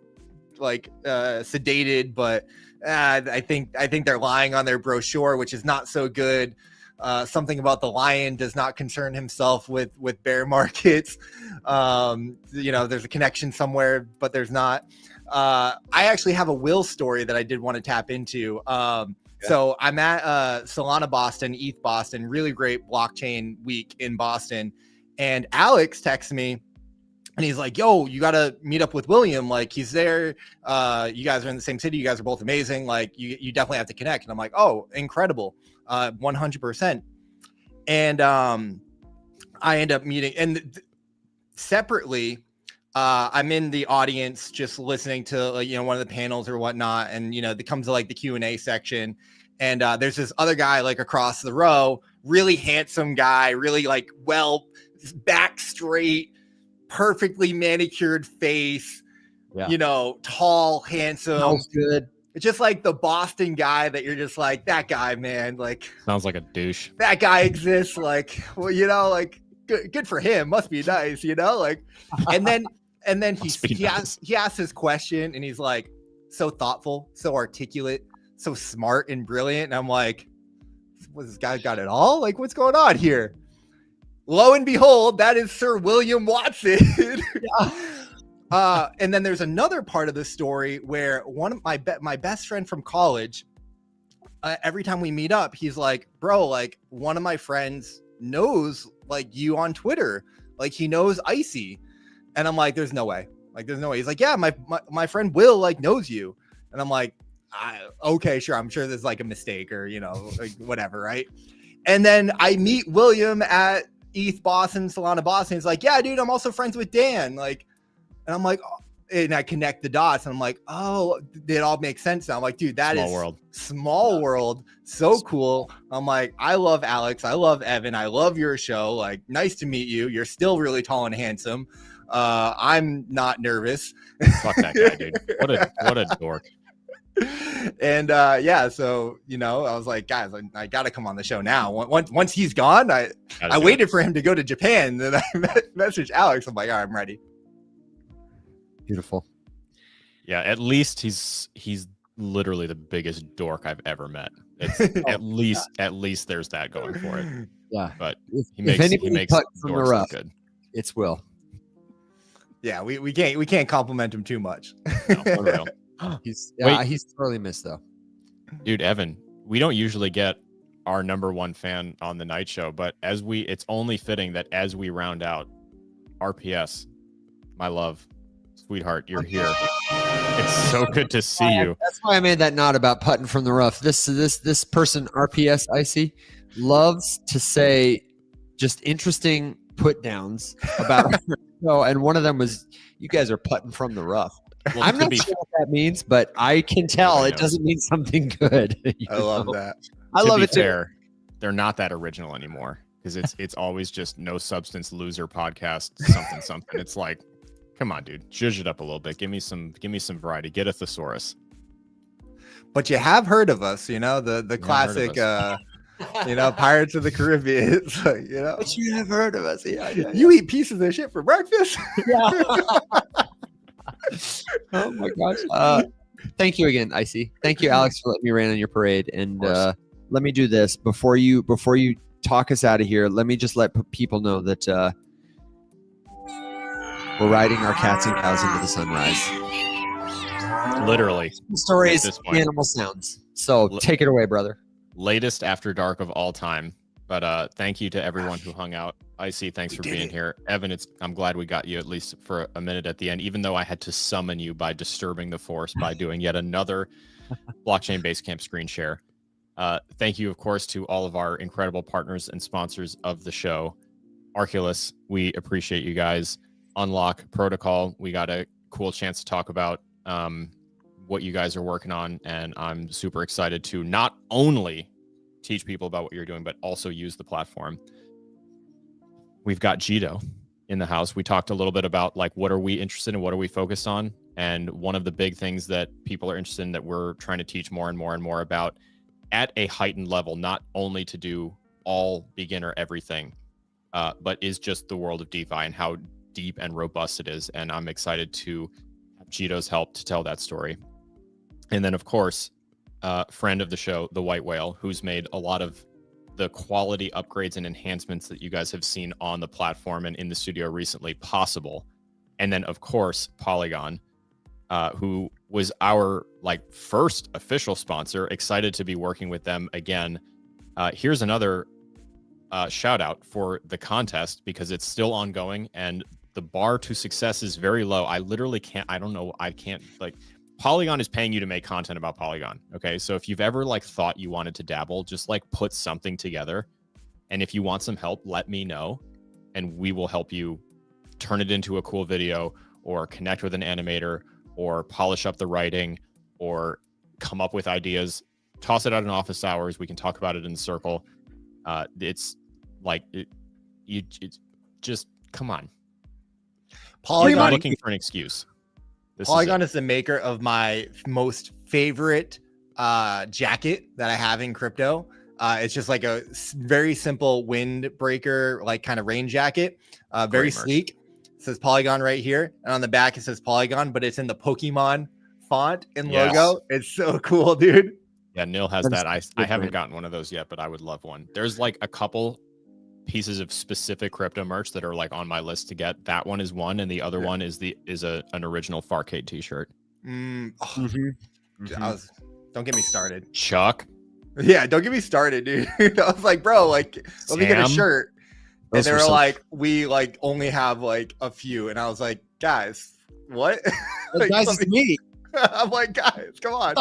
like sedated, but I think they're lying on their brochure, which is not so good. Something about the lion does not concern himself with bear markets. You know, there's a connection somewhere, but there's not. I actually have a Will story that I did want to tap into. So I'm at Solana Boston, ETH Boston, really great blockchain week in Boston. And Alex texts me, and he's like, yo, you got to meet up with William. Like, he's there. You guys are in the same city. You guys are both amazing. Like, you definitely have to connect. And I'm like, oh, incredible. 100%. And I end up meeting, and separately, I'm in the audience just listening to, like, you know, one of the panels or whatnot. And, you know, it comes to like the Q&A section. And there's this other guy like across the row, really handsome guy, really like, well, back straight, perfectly manicured face, you know, tall, handsome. Smells good. It's just like the Boston guy that you're just like, that guy, man, like, sounds like a douche. That guy exists. Like, well, you know, like good for him. Must be nice, you know, like, and then he asks his question, and he's like, so thoughtful, so articulate, so smart and brilliant. And I'm like, was this guy got it all? Like, what's going on here? Lo and behold, that is Sir William Watson. And then there's another part of the story where one of my best friend from college, every time we meet up, he's like, bro, like, one of my friends knows like you on Twitter, like he knows Iceyyy. And I'm like, there's no way. Like, there's no way. He's like, yeah, my friend Will like knows you. And I'm like, okay, sure. I'm sure there's like a mistake, or, you know, like whatever, right? And then I meet William at ETH Boston, Solana Boston. He's like, yeah, dude, I'm also friends with Dan. Like, and I'm like, oh, and I connect the dots, and I'm like, oh, it all makes sense now. I'm like, dude, that small world. So cool. I'm like, I love Alex. I love Evan. I love your show. Like, nice to meet you. You're still really tall and handsome. I'm not nervous. Fuck that guy, dude. What a dork. And yeah, so, you know, I was like, guys, I gotta come on the show now. Once he's gone, I waited for him to go to Japan. Then I messaged Alex. I'm like, all right, I'm ready. Beautiful. Yeah, at least he's literally the biggest dork I've ever met. It's at least there's that going for it. Yeah, but he makes cut from the dorks rough, look good. It's Will. Yeah, we can't compliment him too much. No, unreal. He's totally missed though. Dude, Evan, we don't usually get our #1 fan on the night show, but it's only fitting that as we round out, RPS, my love, sweetheart, you're here. It's so good to see you. That's why I made that nod about putting from the rough. This person, RPS Iceyyy, loves to say just interesting put downs about her show, and one of them was, you guys are putting from the rough. Well, I'm to not be sure what that means, but I can tell Nobody it knows. doesn't mean something good. I love that. I to love be it too. fair, they're not that original anymore because it's always just no substance loser podcast something. It's like, come on, dude, zhuzh it up a little bit. Give me some variety. Get a thesaurus. But you have heard of us, the classic, Pirates of the Caribbean. It's like, But you have heard of us. Yeah. you eat pieces of shit for breakfast. Oh my gosh. Thank you again, Iceyyy. Thank you, Alex, for letting me rain on your parade. And let me do this before you talk us out of here. Let me just let people know that we're riding our cats and cows into the sunrise. Literally. Stories, At this point. animal sounds. So take it away, brother. Latest after dark of all time. But thank you to everyone who hung out. Iceyyy, thanks for being here. Evan, I'm glad we got you at least for a minute at the end, even though I had to summon you by disturbing the force by doing yet another blockchain Basecamp screen share. Thank you, of course, to all of our incredible partners and sponsors of the show. Arculus, we appreciate you guys. Unlock Protocol, we got a cool chance to talk about what you guys are working on, and I'm super excited to not only teach people about what you're doing, but also use the platform. We've got Jito in the house. We talked a little bit about like what are we interested in, what are we focused on, and one of the big things that people are interested in that we're trying to teach more and more and more about at a heightened level, not only to do all beginner everything, but is just the world of DeFi and how deep and robust it is. And I'm excited to have Jito's help to tell that story. And then, of course, friend of the show, the White Whale, who's made a lot of the quality upgrades and enhancements that you guys have seen on the platform and in the studio recently possible. And then, of course, Polygon, who was our first official sponsor. Excited to be working with them again. Here's another shout out for the contest because it's still ongoing and the bar to success is very low. I literally can't. Polygon is paying you to make content about Polygon. Okay. So if you've ever thought you wanted to dabble, just put something together. And if you want some help, let me know and we will help you turn it into a cool video or connect with an animator or polish up the writing or come up with ideas, toss it out in office hours. We can talk about it in the circle. It's just come on. Polygon, I'm looking for an excuse. Polygon is the maker of my most favorite jacket that I have in crypto. It's just a very simple windbreaker, kind of rain jacket. Very sleek. It says Polygon right here. And on the back, it says Polygon, but it's in the Pokemon font and logo. It's so cool, dude. Yeah, Neil has that. I haven't gotten one of those yet, but I would love one. There's a couple pieces of specific crypto merch that are on my list to get. That one is one, and the other one is an original Farcade t-shirt. Don't get me started. Chuck. Yeah, don't get me started, dude. I was like, bro, let me get a shirt. And they were like, we only have a few. And I was like, guys, what? Guys, it's me. I'm like, guys, come on.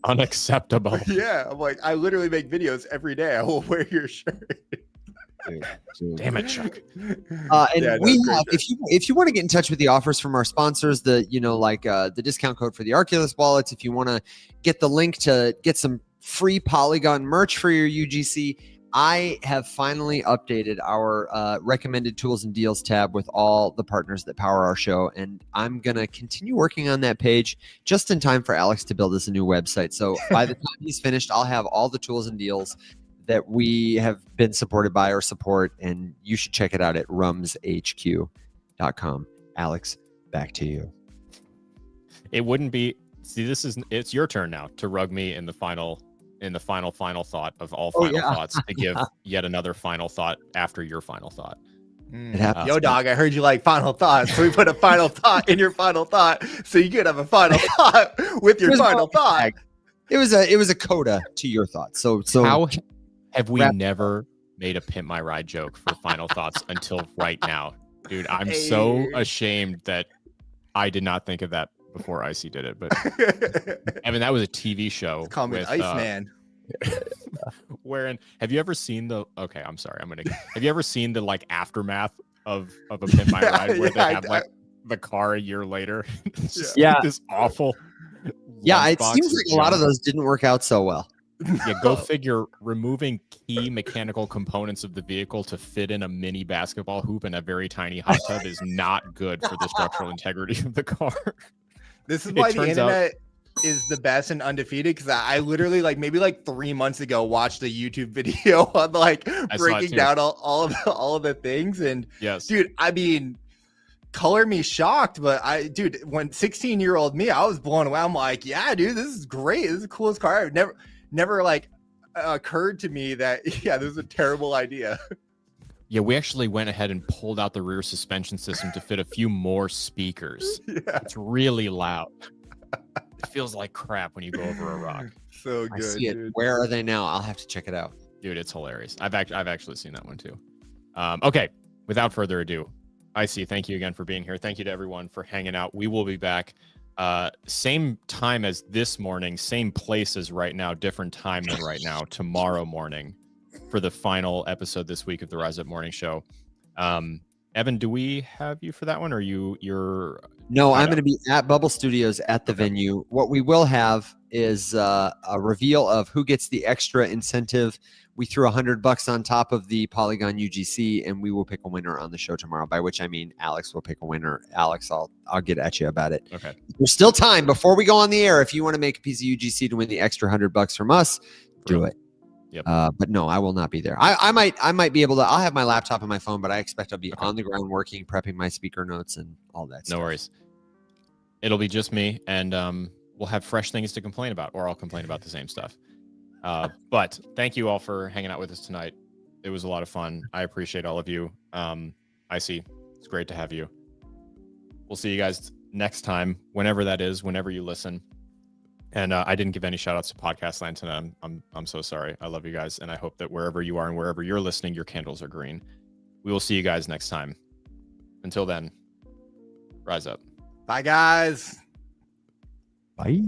Unacceptable. Yeah. I'm like, I literally make videos every day. I will wear your shirt. Damn it, Chuck. If you want to get in touch with the offers from our sponsors, the discount code for the Arculus wallets, if you want to get the link to get some free Polygon merch for your UGC, I have finally updated our recommended tools and deals tab with all the partners that power our show. And I'm going to continue working on that page just in time for Alex to build us a new website. So by the time he's finished, I'll have all the tools and deals that we have been supported by or support. And you should check it out at rumshq.com. Alex, back to you. It wouldn't be, it's your turn now to rug me in the final thought of all final thoughts to give yet another final thought after your final thought. Yo, dog, I heard you like final thoughts. So we put a final thought in your final thought. So you could have a final thought with your final thought. It was a coda to your thoughts. So how have we never made a Pimp My Ride joke for final thoughts until right now? Dude, I'm so ashamed that I did not think of that before Iceyyy did it. But I mean, that was a TV show. Call me Iceman. Wherein, have you ever seen have you ever seen the aftermath of a Pimp My Ride where they have the car a year later. It's just Yeah. like this awful. Yeah, it lunchbox seems of like a lot of junk. those didn't work out so well. Yeah, go figure. Removing key mechanical components of the vehicle to fit in a mini basketball hoop in a very tiny hot tub is not good for the structural integrity of the car. This is why the turns out- internet is the best and undefeated, because I literally like maybe like 3 months ago watched a YouTube video on like saw it breaking too. down all of the things. And Yes. dude, I mean, color me shocked, but dude, when 16-year-old me, I was blown away. I'm like, yeah, dude, this is great. This is the coolest car. I've never like occurred to me that, yeah, this is a terrible idea. Yeah, we actually went ahead and pulled out the rear suspension system to fit a few more speakers. Yeah, It's really loud. It feels like crap when you go over a rock. so I good, see it. dude. Where are they now? I'll have to check it out. Dude, it's hilarious. I've actually seen that one too. Okay, without further ado, Iceyyy, thank you again for being here. Thank you to everyone for hanging out. We will be back same time as this morning, same place as right now, different time than right now, tomorrow morning for the final episode this week of the Rise Up Morning Show. Evan, do we have you for that one, or you're No, tied I'm up? going to be at Bubble Studios at the venue. What we will have is a reveal of who gets the extra incentive. We threw $100 on top of the Polygon UGC, and we will pick a winner on the show tomorrow. By which I mean Alex will pick a winner. Alex, I'll get at you about it. Okay. There's still time before we go on the air. If you want to make a piece of UGC to win the extra $100 from us, do Really? it. Yep. But no, I will not be there. I might be able to. I'll have my laptop and my phone, but I expect I'll be on the ground working, prepping my speaker notes and all that stuff. No worries. It'll be just me, and we'll have fresh things to complain about, or I'll complain about the same stuff. But thank you all for hanging out with us tonight. It was a lot of fun. I appreciate all of you. Iceyyy, it's great to have you. We'll see you guys next time, whenever that is, whenever you listen. And I didn't give any shout outs to Podcast Land tonight. I'm so sorry. I love you guys, and I hope that wherever you are and wherever you're listening, your candles are green. We will see you guys next time. Until then, rise up. Bye, guys. Bye.